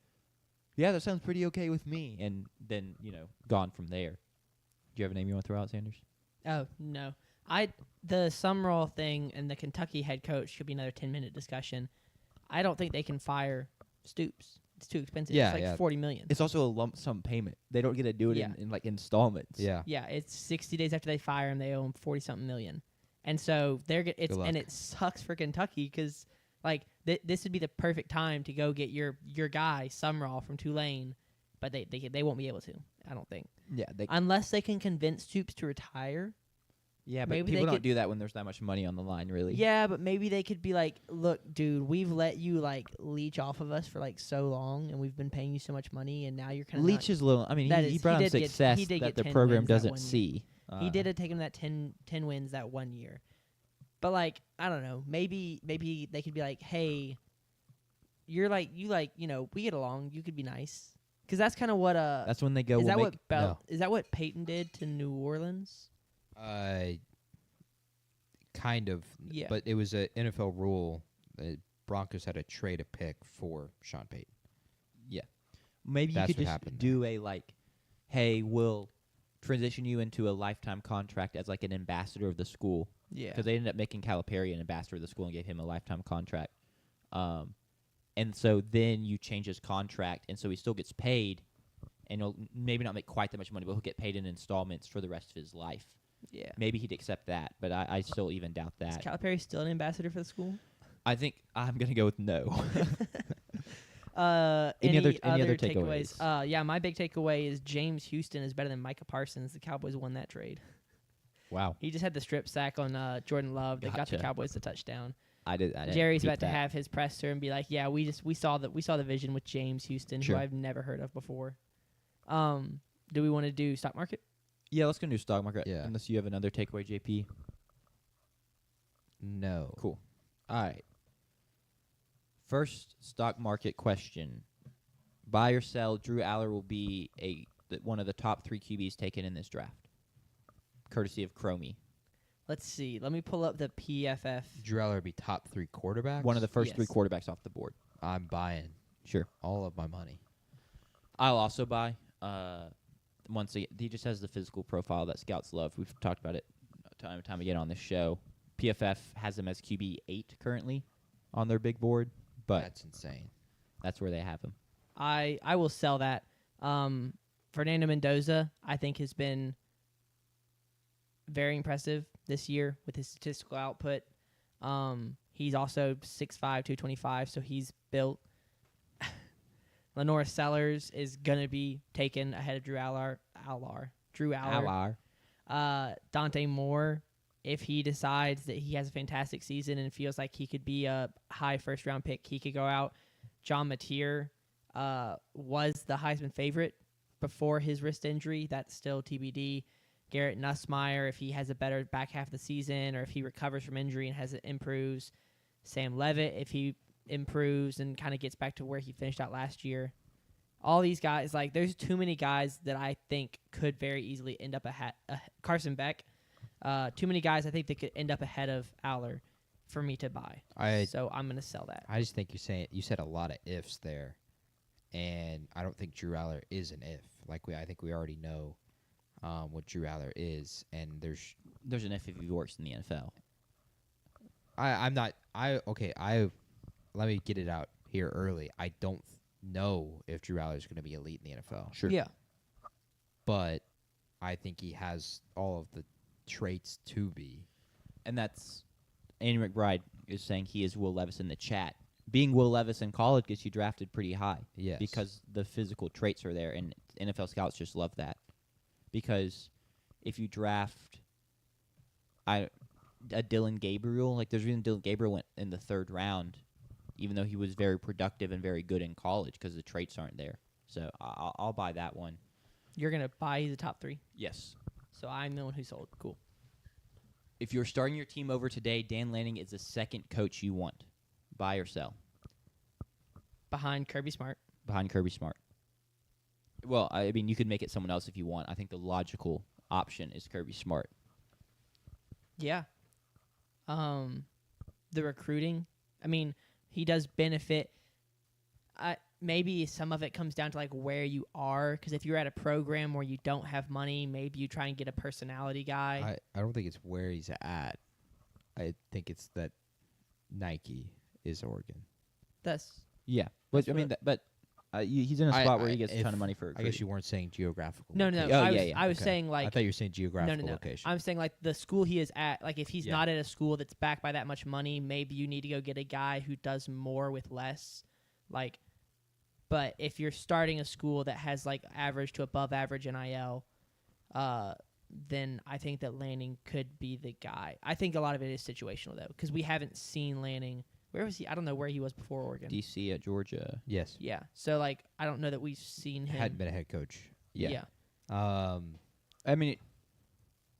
"Yeah, that sounds pretty okay with me," and then gone from there. Do you have a name you want to throw out, Sanders? Oh no, the Summerall thing and the Kentucky head coach should be another 10-minute discussion. I don't think they can fire Stoops. It's too expensive. Yeah, it's like $40 million. It's also a lump sum payment. They don't get to do it Yeah. in like installments. Yeah. Yeah, it's 60 days after they fire him, they owe him 40-something million, and so it's luck. and it sucks for Kentucky because like this would be the perfect time to go get your guy Summerall from Tulane, but they won't be able to. I don't think Yeah. unless they can convince Stoops to retire. Yeah, but Maybe people they don't could- do that when there's that much money on the line, really. Yeah, but maybe they could be like, look, dude, we've let you like leech off of us for like so long, and we've been paying you so much money, and now you're kind of Leach is little. I mean, That he is- brought he him did get- success he did that get the 10 program wins that doesn't one year. see. He did take him that 10 wins that 1 year. But like, I don't know. Maybe they could be like, hey, you're like we get along. You could be nice, because that's kind of what That's when they go. is we'll that make, what is that what Peyton did to New Orleans? Kind of. Yeah. But it was an NFL rule. The Broncos had to trade a pick for Sean Payton. maybe you That's could what just happened do a like, hey, we'll transition you into a lifetime contract as like an ambassador of the school. Yeah. Because they ended up making Calipari an ambassador of the school and gave him a lifetime contract. And so then you change his contract, and so he still gets paid, and he'll maybe not make quite that much money, but he'll get paid in installments for the rest of his life. Yeah. Maybe he'd accept that, but I still even doubt Is that. Calipari still an ambassador for the school? I think I'm going to go with no. Any other other takeaways? Yeah, my big takeaway is James Houston is better than Micah Parsons. The Cowboys won that trade. Wow. He just had the strip sack on Jordan Love that got the Gotcha. Cowboys the touchdown. I didn't Jerry's peep about to that. have his presser and be like, "Yeah, we saw the vision with James Houston, Sure. who I've never heard of before." Do we want to do stock market? Yeah, let's go do stock market. Yeah. Unless you have another takeaway, JP. No. Cool. All right. First stock market question. Buy or sell, Drew Aller will be one of the top 3 QBs taken in this draft. Courtesy of Chromie. Let's see. Let me pull up the PFF. Drew Aller would be top 3 quarterbacks. One of the first 3 Yes. quarterbacks off the board. I'm buying Sure. all of my money. I'll also buy. Once again, he just has the physical profile that scouts love. We've talked about it time and time again on this show. PFF has him as QB 8 currently on their big board, but That's insane. that's where they have him. I will sell that. Fernando Mendoza, I think, has been very impressive this year with his statistical output. He's also 6'5", 225, so he's built. Lenore Sellers is going to be taken ahead of Drew Aller. Dante Moore, if he decides that he has a fantastic season and feels like he could be a high first-round pick, he could go out. John Mateer was the Heisman favorite before his wrist injury. That's still TBD. Garrett Nussmeier if he has a better back half of the season, or if he recovers from injury and improves. Sam Levitt if he improves and kind of gets back to where he finished out last year. All these guys, like, there's too many guys that I think could very easily end up Carson Beck. Too many guys I think that could end up ahead of Aller for me to buy. So I'm going to sell that. I just think you said a lot of ifs there, and I don't think Drew Aller is an if. I think we already know what Drew Aller is, and there's an if he works in the NFL. Let me get it out here early. I don't know if Drew Aller is going to be elite in the NFL. Sure. Yeah. But I think he has all of the traits to be. And that's Andy McBride is saying he is Will Levis in the chat. Being Will Levis in college gets you drafted pretty high. Yes. Because the physical traits are there, and NFL scouts just love that. Because if you draft a Dylan Gabriel, like there's a reason Dylan Gabriel went in the 3rd round, even though he was very productive and very good in college because the traits aren't there. So I'll buy that one. You're going to buy the top 3? Yes. So I'm the one who sold. Cool. If you're starting your team over today, Dan Lanning is the second coach you want. Buy or sell? Behind Kirby Smart. Behind Kirby Smart. Well, I mean, you could make it someone else if you want. I think the logical option is Kirby Smart. Yeah. The recruiting, I mean, he does benefit. Maybe some of it comes down to, like, where you are. Because if you're at a program where you don't have money, maybe you try and get a personality guy. I don't think it's where he's at. I think it's that Nike is Oregon. Yeah. But, I mean, he's in a spot where he gets a ton of money for recruiting. I guess you weren't saying geographical. No. location. I was saying, like... I thought you were saying geographical no. location. I'm saying, like, the school he is at. Like, if he's not at a school that's backed by that much money, maybe you need to go get a guy who does more with less. Like... But if you're starting a school that has, like, average to above average NIL, then I think that Lanning could be the guy. I think a lot of it is situational, though, because we haven't seen Lanning. Where was he? I don't know where he was before Oregon. D.C. at Georgia. Yes. Yeah. So, like, I don't know that we've seen him. Hadn't been a head coach. Yeah. I mean...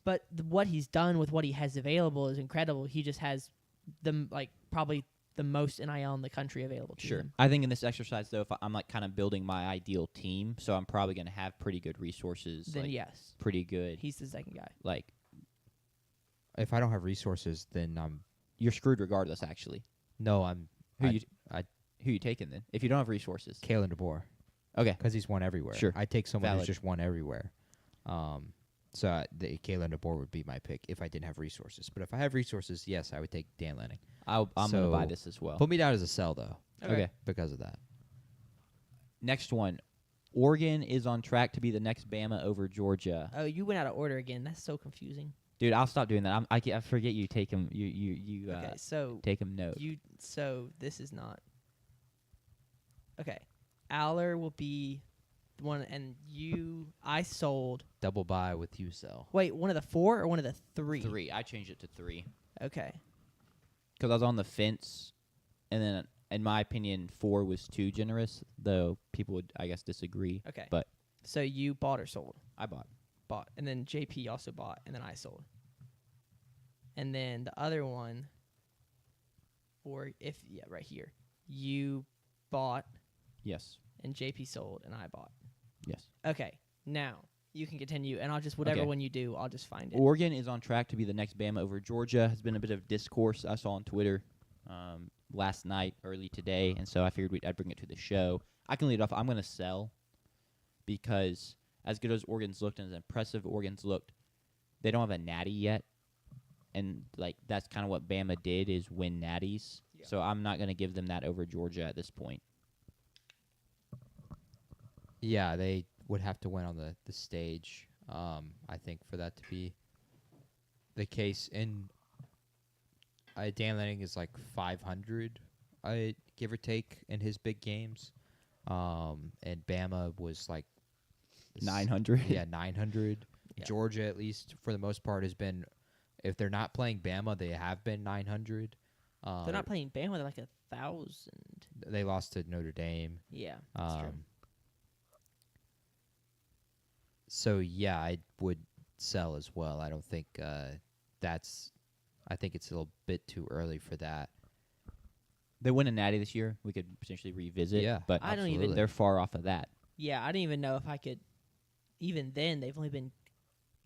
But what he's done with what he has available is incredible. He just has, probably the most NIL in the country available to him. I think in this exercise, though, if I'm, like, kind of building my ideal team, so I'm probably going to have pretty good resources. Then, like, yes. Pretty good. He's the second guy. Like, if I don't have resources, then you're screwed regardless, actually. No, I'm... Who you taking, then, if you don't have resources? Kalen DeBoer. Okay. Because he's won everywhere. Sure. I take someone Valid. who's just won everywhere. So Kalen DeBoer would be my pick if I didn't have resources. But if I have resources, yes, I would take Dan Lanning. I'm going to buy this as well. Put me down as a sell, though. Okay. Because of that. Next one. Oregon is on track to be the next Bama over Georgia. Oh, you went out of order again. That's so confusing. Dude, I'll stop doing that. I forget you take him. You Okay, so take him note. So this is not. Okay, Aller will be the one, and I sold. Double buy with you sell. Wait, one of the 4 or one of the 3? 3. I changed it to 3 Okay. because I was on the fence, and then in my opinion, 4 was too generous. Though people would, I guess, disagree. Okay. But so you bought or sold? I bought. And then JP also bought, and then I sold. And then the other one, right here, you bought. Yes. And JP sold, and I bought. Yes. Okay, now you can continue, and I'll just whatever Okay. one you do, I'll just find it. Oregon is on track to be the next Bama over Georgia. Has been a bit of discourse I saw on Twitter last night, early today, and so I figured I'd bring it to the show. I can lead off. I'm going to sell because as good as Oregon's looked and as impressive Oregon's looked, they don't have a natty yet, and like that's kind of what Bama did is win natties. Yeah. So I'm not going to give them that over Georgia at this point. Yeah, they would have to win on the stage, I think, for that to be the case. And Dan Lanning is like 500, give or take, in his big games. And Bama was like 900. Yeah, 900. Yeah. Georgia, at least for the most part, has been, if they're not playing Bama, they have been 900. They're not playing Bama. They're like 1,000. They lost to Notre Dame. Yeah, that's true. So, yeah, I would sell as well. I don't think that's. I think it's a little bit too early for that. They win a natty this year. We could potentially revisit. Yeah, but I don't even- absolutely. they're far off of that. Yeah, I didn't even know if I could. Even then, they've only been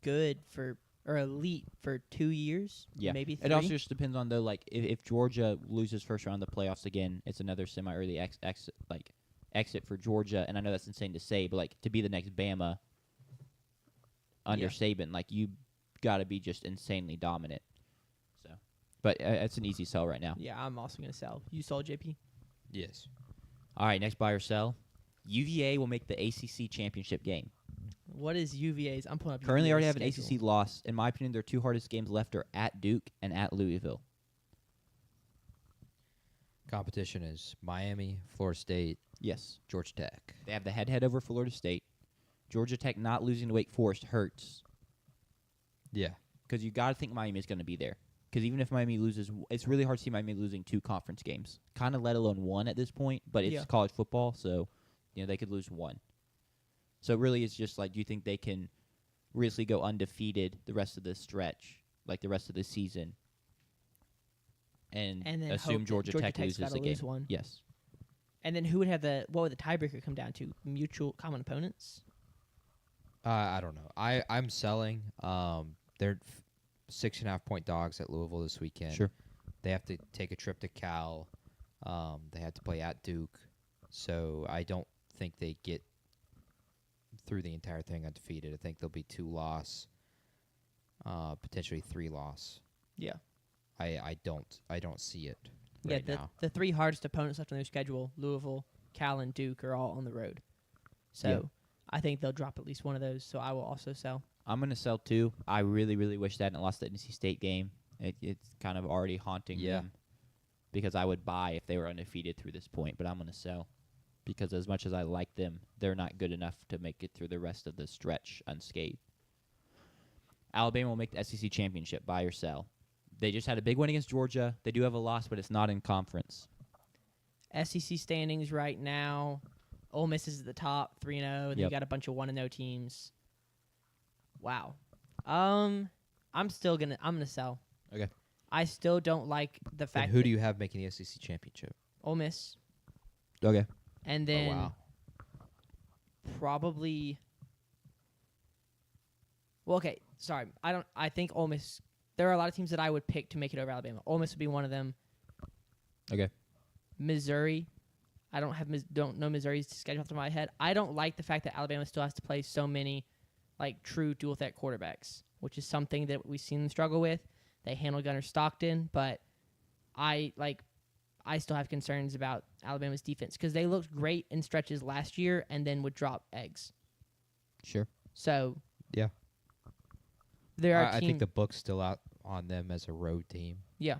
good or elite for 2 years. Yeah. Maybe 3. It also just depends on, though, like, if Georgia loses first round of the playoffs again, it's another semi-early exit for Georgia. And I know that's insane to say, but, like, to be the next Bama under Yeah. Saban, like, you got to be just insanely dominant. So, but it's an easy sell right now. Yeah, I'm also gonna sell. You sold, JP? Yes. All right, next buy or sell. UVA will make the ACC championship game. What is UVA's? I'm pulling up. Currently UVA's already have an schedule. ACC loss. In my opinion, their 2 hardest games left are at Duke and at Louisville. Competition is Miami, Florida State, Yes. Georgia Tech. They have the head over Florida State. Georgia Tech not losing to Wake Forest hurts Yeah. because you got to think Miami is going to be there. Because even if Miami loses, it's really hard to see Miami losing 2 conference games. Kind of let alone 1 at this point, but it's Yeah. college football, so they could lose 1. So really it's just like, do you think they can really go undefeated the rest of the stretch, like the rest of the season, and And then assume hope that Georgia Tech Tech's loses gotta the game? lose one. Yes. And then who would have what would the tiebreaker come down to? Mutual common opponents. I don't know. I'm selling. They're 6.5 point dogs at Louisville this weekend. Sure. They have to take a trip to Cal. They have to play at Duke. So I don't think they get through the entire thing undefeated. I think there'll be 2 loss, potentially 3 loss. Yeah. I don't see it Yeah, right now. the 3 hardest opponents left on their schedule, Louisville, Cal, and Duke, are all on the road. So Yeah. I think they'll drop at least one of those. So I will also sell. I'm going to sell 2. I really, really wish they hadn't lost the NC State game. It's kind of already haunting them because I would buy if they were undefeated through this point, but I'm going to sell because as much as I like them, they're not good enough to make it through the rest of the stretch unscathed. Alabama will make the SEC championship, buy or sell. They just had a big win against Georgia. They do have a loss, but it's not in conference. SEC standings right now, Ole Miss is at the top, 3-0. Then you Yep. got a bunch of 1-0 teams. Wow. I'm gonna sell. Okay. I still don't like the And fact who that do you have making the SEC championship? Ole Miss, Okay. and then oh wow. probably. Well, okay, sorry. I think Ole Miss. There are a lot of teams that I would pick to make it over Alabama. Ole Miss would be one of them. Okay. Missouri. I don't know Missouri's schedule off the top of my head. I don't like the fact that Alabama still has to play so many like true dual threat quarterbacks, which is something that we've seen them struggle with. They handled Gunnar Stockton, but I still have concerns about Alabama's defense because they looked great in stretches last year and then would drop eggs. Sure. So Yeah. there are I teams, think the book's still out on them as a road team. yeah,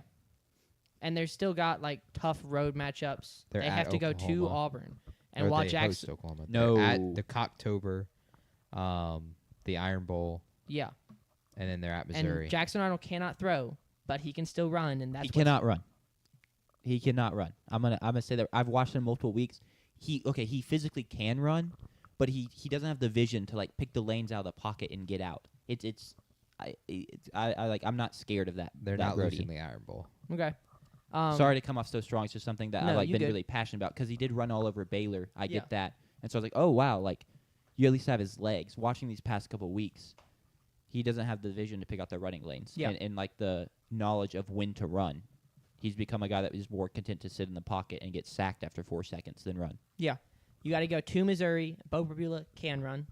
and they're still got like tough road matchups. They're they at have to go to Oklahoma. Auburn and Or while they host Jackson, Oklahoma. No. They're at the Cocktober, the Iron Bowl, yeah, and then they're at Missouri. and Jackson Arnold cannot throw, but he can still run, and that's He what's- cannot run. He cannot run. I'm gonna say that I've watched him multiple weeks. He physically can run, but he doesn't have the vision to like pick the lanes out of the pocket and get out. I'm not scared of that. They're that not roadie. losing the Iron Bowl. Okay. Sorry to come off so strong. It's just something that No, I've you been good. really passionate about because he did run all over Baylor. I Yeah. get that, and so I was like, oh wow, like you at least have his legs. Watching these past couple weeks, he doesn't have the vision to pick out the running lanes Yeah. and like the knowledge of when to run. He's become a guy that is more content to sit in the pocket and get sacked after 4 seconds than run. Yeah. You got to go to Missouri. Bo Perbula can run.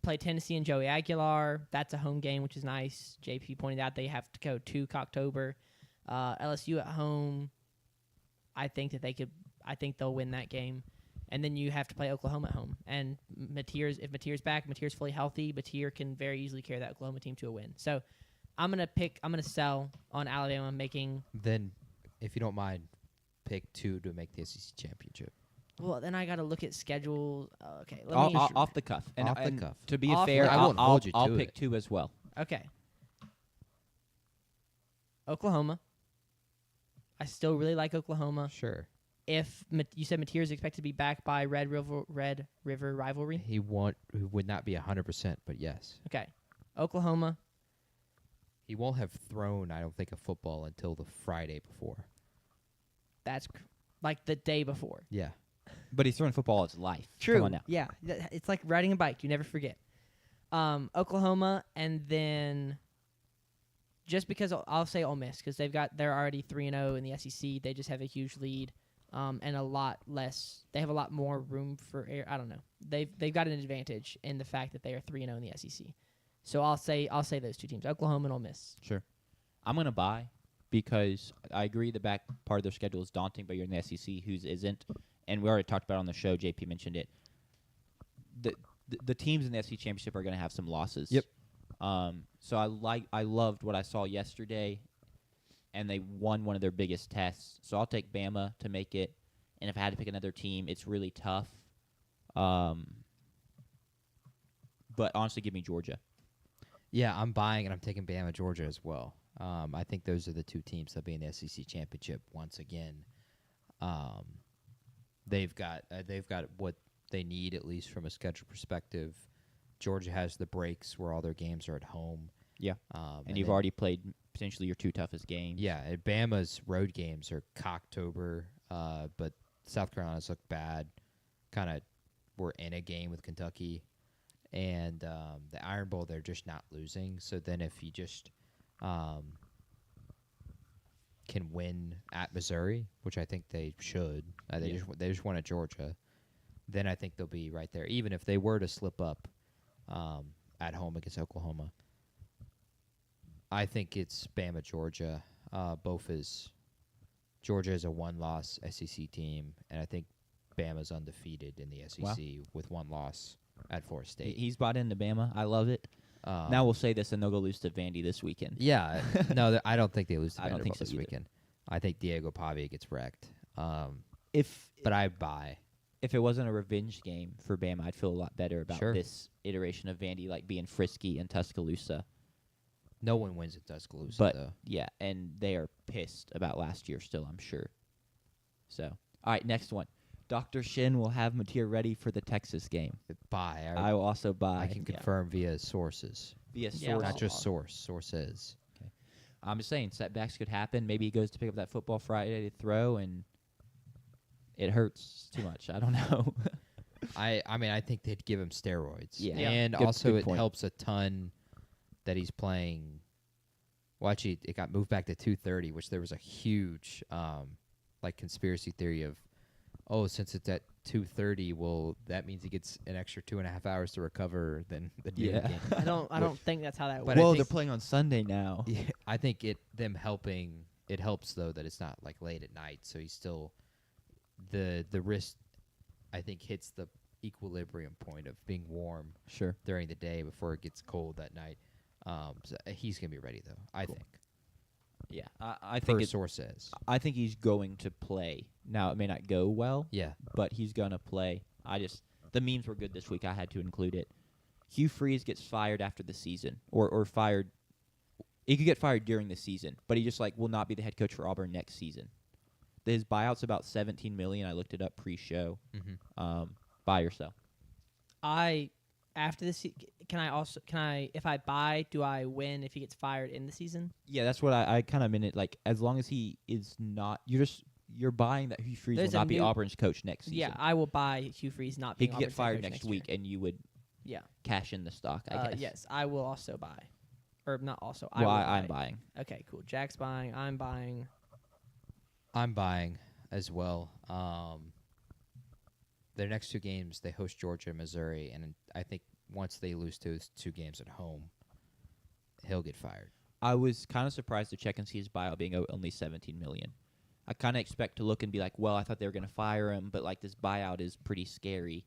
Play Tennessee and Joey Aguilar. That's a home game, which is nice. JP pointed out they have to go to Cocktober. LSU at home. I think they'll win that game. And then you have to play Oklahoma at home. And if Mateer's back, Mateer's fully healthy, Mateer can very easily carry that Oklahoma team to a win. So I'm gonna sell on Alabama making. Then, if you don't mind, pick 2 to make the SEC championship. Well, then I got to look at schedule. Okay, let me Off the cuff. Off the cuff. To be Off fair, the- I won't I'll hold you I'll to pick it. 2 as well. Okay. Oklahoma. I still really like Oklahoma. Sure. If you said Mateer is expected to be back by Red River rivalry. He would not be 100%, but yes. Okay. Oklahoma. He won't have thrown, I don't think, a football until the Friday before. That's like the day before. Yeah. But he's throwing football all his life. True. Come on now. Yeah, it's like riding a bike. You never forget. Oklahoma, and then just because I'll say Ole Miss because they're already 3-0 in the SEC. They just have a huge lead, and a lot less. They have a lot more room for air. I don't know. They've got an advantage in the fact that they are 3-0 in the SEC. So I'll say those two teams, Oklahoma and Ole Miss. Sure. I'm going to buy because I agree the back part of their schedule is daunting, but you're in the SEC, whose isn't. And we already talked about it on the show. JP mentioned it. The teams in the SEC championship are going to have some losses. Yep. So I loved what I saw yesterday, and they won one of their biggest tests. So I'll take Bama to make it. And if I had to pick another team, it's really tough. But honestly, give me Georgia. Yeah, I'm buying, and I'm taking Bama, Georgia as well. I think those are the two teams that'll be in the SEC championship once again. They've got what they need, at least from a schedule perspective. Georgia has the breaks where all their games are at home. Yeah. And you've already played potentially your two toughest games. Yeah, and Bama's road games are Cocktober, but South Carolina's look bad. Kind of were in a game with Kentucky. And the Iron Bowl, they're just not losing. So then if you just can win at Missouri, which I think they should, they just won at Georgia, then I think they'll be right there. Even if they were to slip up at home against Oklahoma, I think it's Bama, Georgia. Georgia is a one-loss SEC team, and I think Bama's undefeated in the SEC with one loss at Florida State. He's bought into Bama. I love it. Now we'll say this, and they'll go lose to Vandy this weekend. Yeah. No, I don't think they lose to I don't think Vanderbilt so this either. weekend. I think Diego Pavia gets wrecked. But I buy. If it wasn't a revenge game for Bama, I'd feel a lot better about Sure. this iteration of Vandy, like being frisky in Tuscaloosa. No one wins at Tuscaloosa, But though. yeah, and they are pissed about last year still, I'm sure. So, all right, next one. Dr. Shin will have material ready for the Texas game. Buy. I will also buy. I can confirm via sources. Via Yeah, source. Not just sources. I'm just saying, setbacks could happen. Maybe he goes to pick up that football Friday to throw, and it hurts too much. I don't know. I mean, I think they'd give him steroids. Yeah. And Good- also good it point. helps a ton that he's playing. Well, actually, it got moved back to 2:30, which there was a huge conspiracy theory of, since it's at 2:30, well, that means he gets an extra 2.5 hours to recover than the noon Yeah. game. I don't think that's how that But works. I Well, think- they're playing on Sunday now. Yeah, I think it helps though that it's not like late at night, so he's still the wrist I think hits the equilibrium point of being warm Sure. during the day before it gets cold that night. So he's gonna be ready though, I think. Yeah, I think Per source says. I think he's going to play. Now it may not go well, Yeah. but he's gonna play. The memes were good this week. I had to include it. Hugh Freeze gets fired after the season, or fired. He could get fired during the season, but he just will not be the head coach for Auburn next season. His buyout's about $17 million. I looked it up pre-show. Mm-hmm. Buy or sell? After this, can I if I buy, do I win if he gets fired in the season? Yeah, that's what I kind of meant it. Like, as long as he is not, you're buying that Hugh Freeze There's will a not be new- Auburn's coach next season. Yeah, I will buy Hugh Freeze not He being could get Auburn's head fired coach next year. week, and you would Yeah. cash in the stock, I guess. Yes, I will also buy. Or not also. Well, I'm I'm buying. Okay, cool. Jack's buying. I'm buying. I'm buying as well. Their next two games, they host Georgia and Missouri, and I think once they lose those two games at home, he'll get fired. I was kind of surprised to check and see his buyout being only $17 million. I kind of expect to look and be like, well, I thought they were going to fire him, but this buyout is pretty scary.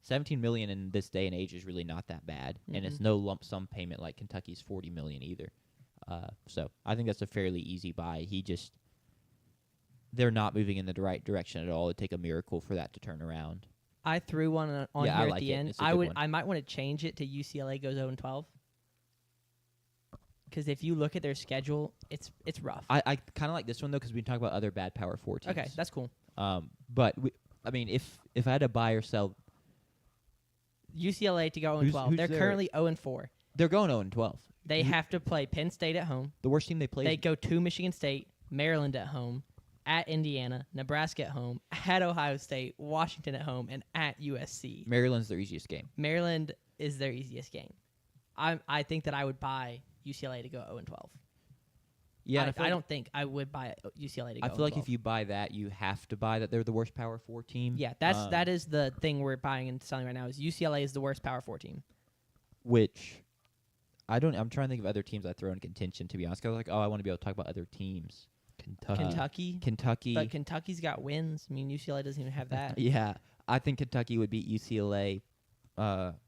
$17 million in this day and age is really not that bad, and it's no lump sum payment like Kentucky's $40 million either. So I think that's a fairly easy buy. They're not moving in the right direction at all. It'd take a miracle for that to turn around. I threw one on Yeah, I here at like the it. end. It's a good one. I might want to change it to UCLA goes 0-12. Because if you look at their schedule, it's rough. I kind of like this one, though, because we can talk about other bad Power 4 teams. Okay, that's cool. But, if I had to buy or sell, UCLA to go Who's 0-12. They're their- currently 0-4. They're going 0-12. They have to play Penn State at home. The worst team they played. They go to Michigan State, Maryland at home, at Indiana, Nebraska at home, at Ohio State, Washington at home, and at USC. Maryland's their easiest game. Maryland is their easiest game. I think that I would buy UCLA to go 0-12. Yeah, I don't think I would buy UCLA to go. I feel like if you buy that, you have to buy that they're the worst Power 4 team. Yeah, that is the thing we're buying and selling right now. Is UCLA is the worst Power 4 team. Which I'm trying to think of other teams I throw in contention. To be honest, 'cause I was like, I want to be able to talk about other teams. Kentucky. But Kentucky's got wins. I mean, UCLA doesn't even have that. Yeah, I think Kentucky would beat UCLA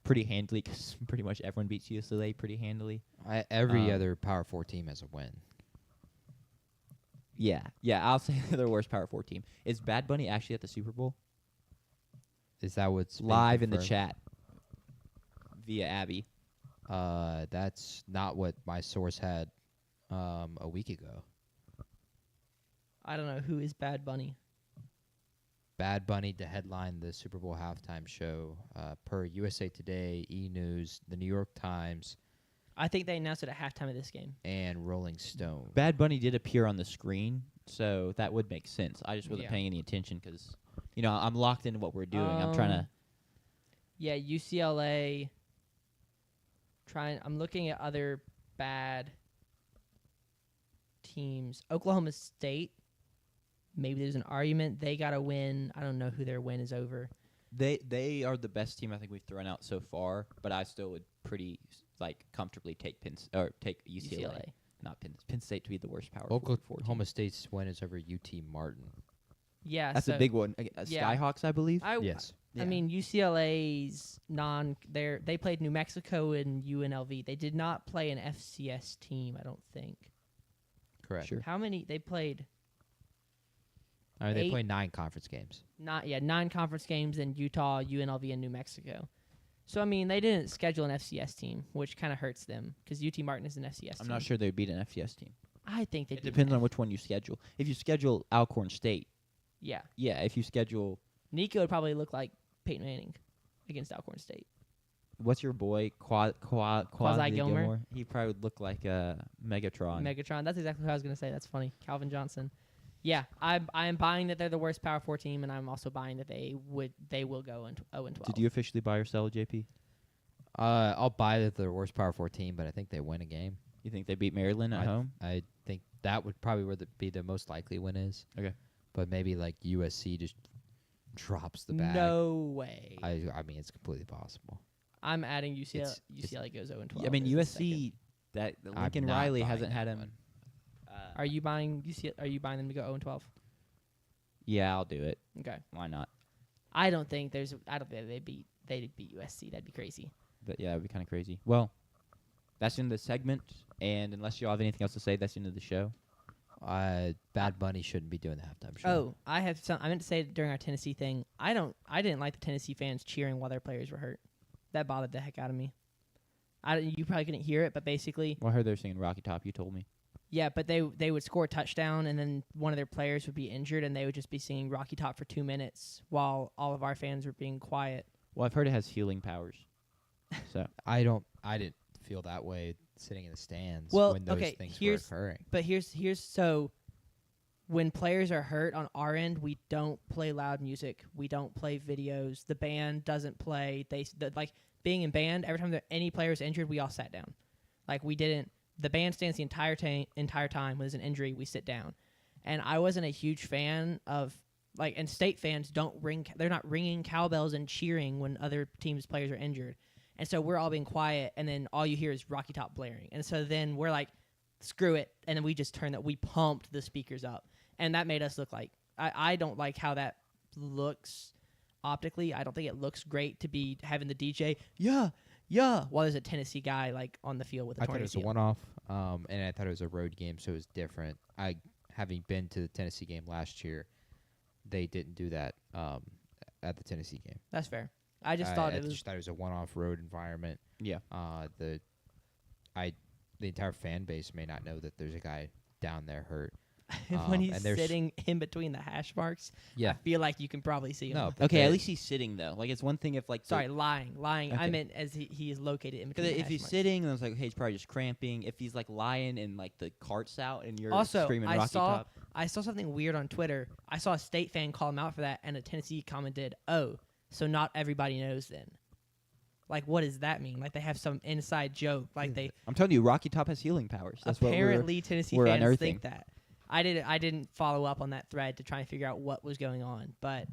pretty handily because pretty much everyone beats UCLA pretty handily. Every other Power 4 team has a win. Yeah, I'll say they're the worst Power 4 team. Is Bad Bunny actually at the Super Bowl? Is that what's being Live in the confirmed? chat via Abby. That's not what my source had a week ago. I don't know who is Bad Bunny. Bad Bunny to headline the Super Bowl halftime show per USA Today, E! News, the New York Times, I think they announced it at halftime of this game. and Rolling Stone. Bad Bunny did appear on the screen, so that would make sense. I just wasn't Yeah. paying any attention because, I'm locked into what we're doing. I'm trying to. Yeah, UCLA. I'm looking at other bad teams. Oklahoma State. Maybe there's an argument they got to win. I don't know who their win is over. They are the best team I think we've thrown out so far, but I still would pretty comfortably take take UCLA. Not Penn State to be the worst Power 4 team. Oklahoma State's win is over UT Martin. Yeah, That's a big one. yeah. Skyhawks, I believe. Yes. I mean, UCLA's they played New Mexico and UNLV. They did not play an FCS team, I don't think. Correct. Sure. How many they played? I mean, they 8? played 9 conference games. 9 conference games in Utah, UNLV, and New Mexico. So I mean, they didn't schedule an FCS team, which kind of hurts them because UT Martin is an FCS team. I'm not sure they would beat an FCS team. I think they It depends on which one you schedule. If you schedule Alcorn State, Yeah, if you schedule Nico would probably look like Peyton Manning against Alcorn State. what's your boy Quasi Gilmore? He probably would look like Megatron. Megatron. That's exactly what I was going to say. That's funny. Calvin Johnson. Yeah, I'm buying that they're the worst Power 4 team, and I'm also buying that they will go 0-12. Did you officially buy or sell, JP? I'll buy that they're the worst Power 4 team, but I think they win a game. You think they beat Maryland at home? I think that would probably be the most likely win is. Okay. But maybe like USC just drops the bag. No way. I mean, it's completely possible. I'm adding UCLA. It's- UCLA goes 0-12. I mean, is the USC. second. I'm Lincoln not Riley buying hasn't that had him. one. Are you buying UCLA? Are you buying them to go 0-12? Yeah, I'll do it. Okay. Why not? I don't think they'd beat USC. That'd be crazy. But yeah, it'd be kind of crazy. Well, that's the end of the segment, and unless you all have anything else to say, that's the end of the show. Bad Bunny shouldn't be doing the halftime show. Oh, I meant to say it during our Tennessee thing. I didn't like the Tennessee fans cheering while their players were hurt. That bothered the heck out of me. You probably couldn't hear it, but basically, Well, I heard they were singing Rocky Top. You told me. yeah. But they would score a touchdown, and then one of their players would be injured, and they would just be singing Rocky Top for 2 minutes while all of our fans were being quiet. Well, I've heard it has healing powers. So I didn't feel that way sitting in the stands Well, when those okay, things were here's- occurring. But here's so when players are hurt on our end, we don't play loud music. We don't play videos. The band doesn't play. Like being in band, every time that any player is injured, we all sat down. Like we didn't. The band stands the entire time. When there's an injury, we sit down. And I wasn't a huge fan of and state fans don't ring. They're not ringing cowbells and cheering when other teams' players are injured. And so we're all being quiet, and then all you hear is Rocky Top blaring. And so then we're like, screw it. And then we just we pumped the speakers up. And that made us look like, I don't like how that looks optically. I don't think it looks great to be having the DJ, yeah, while there's a Tennessee guy on the field with a I thought it tornado was a seal. one-off, and I thought it was a road game, so it was different. Having been to the Tennessee game last year, they didn't do that at the Tennessee game. That's fair. I just thought I it was. just thought it was a one-off road environment. yeah, The entire fan base may not know that there's a guy down there hurt. when and he's there's- sitting in between the hash marks, Yeah. I feel like you can probably see him. No, but Okay, they- at least he's sitting though. Like it's one thing if like Sorry, lying. I Okay. meant as he is located in because between. the if hash he's marks. sitting, then it's like, okay, he's probably just cramping. If he's like lying and like the cart's out and you're Also, screaming I Rocky saw Top. I saw something weird on Twitter. I saw a State fan call him out for that, and a Tennessee commented, "Oh, so not everybody knows then." Like, what does that mean? Like they have some inside joke. Like they I'm telling you, Rocky Top has healing powers. That's apparently Tennessee we're fans unearthing. think that. I didn't follow up on that thread to try and figure out what was going on, but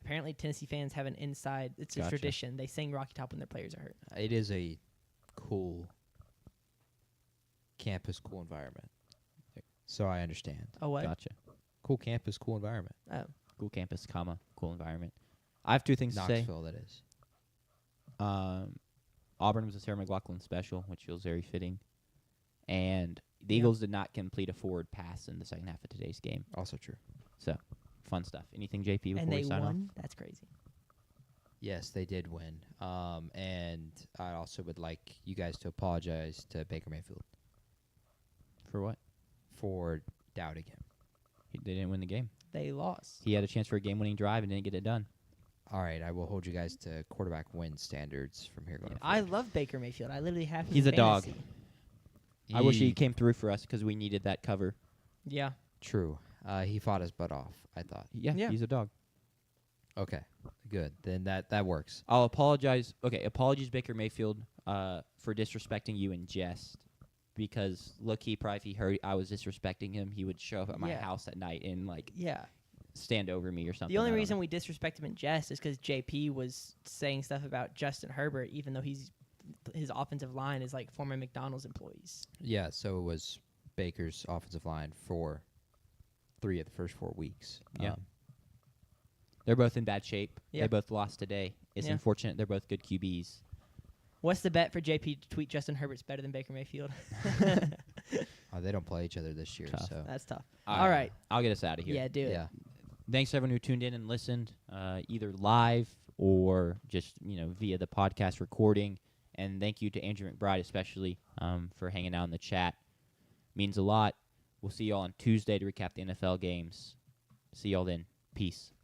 apparently Tennessee fans have an inside. It's a Gotcha. tradition. They sing Rocky Top when their players are hurt. It is a cool campus, cool environment. So I understand. Oh what? Gotcha. Cool campus, cool environment. Oh, Cool campus, cool environment. I have two things to say. Knoxville, that is. Auburn was a Sarah McLachlan special, which feels very fitting. And the Yeah. Eagles did not complete a forward pass in the second half of today's game. Also true. So, fun stuff. Anything, JP, before and we they sign won. That's crazy. Yes, they did win. And I also would like you guys to apologize to Baker Mayfield off? For what? for doubting him. They didn't win the game. They lost. He had a chance for a game-winning drive and didn't get it done. All right, I will hold you guys to quarterback win standards from here going I forward. love Baker Mayfield. I literally have him He's in a dog. fantasy. I wish he came through for us because we needed that cover. Yeah. True. He fought his butt off, I thought. Yeah. He's a dog. Okay, good. Then that works. I'll apologize. Okay, apologies, Baker Mayfield, for disrespecting you in jest. Because look, probably if he heard I was disrespecting him, he would show up at my Yeah. house at night and like Yeah. stand over me or something. The only I don't reason know. we disrespect him in jest is because JP was saying stuff about Justin Herbert, even though his offensive line is like former McDonald's employees. Yeah, so it was Baker's offensive line for 3 of the first 4 weeks. Yeah. They're both in bad shape. Yeah. They both lost today. It's Yeah. unfortunate. They're both good QBs. What's the bet for JP to tweet Justin Herbert's better than Baker Mayfield? They don't play each other this year, Tough. so That's tough. All All right. I'll get us out of here. Yeah, do it. yeah. Thanks to everyone who tuned in and listened, either live or just via the podcast recording. And thank you to Andrew McBride especially for hanging out in the chat. Means a lot. We'll see y'all on Tuesday to recap the NFL games. See y'all then. Peace.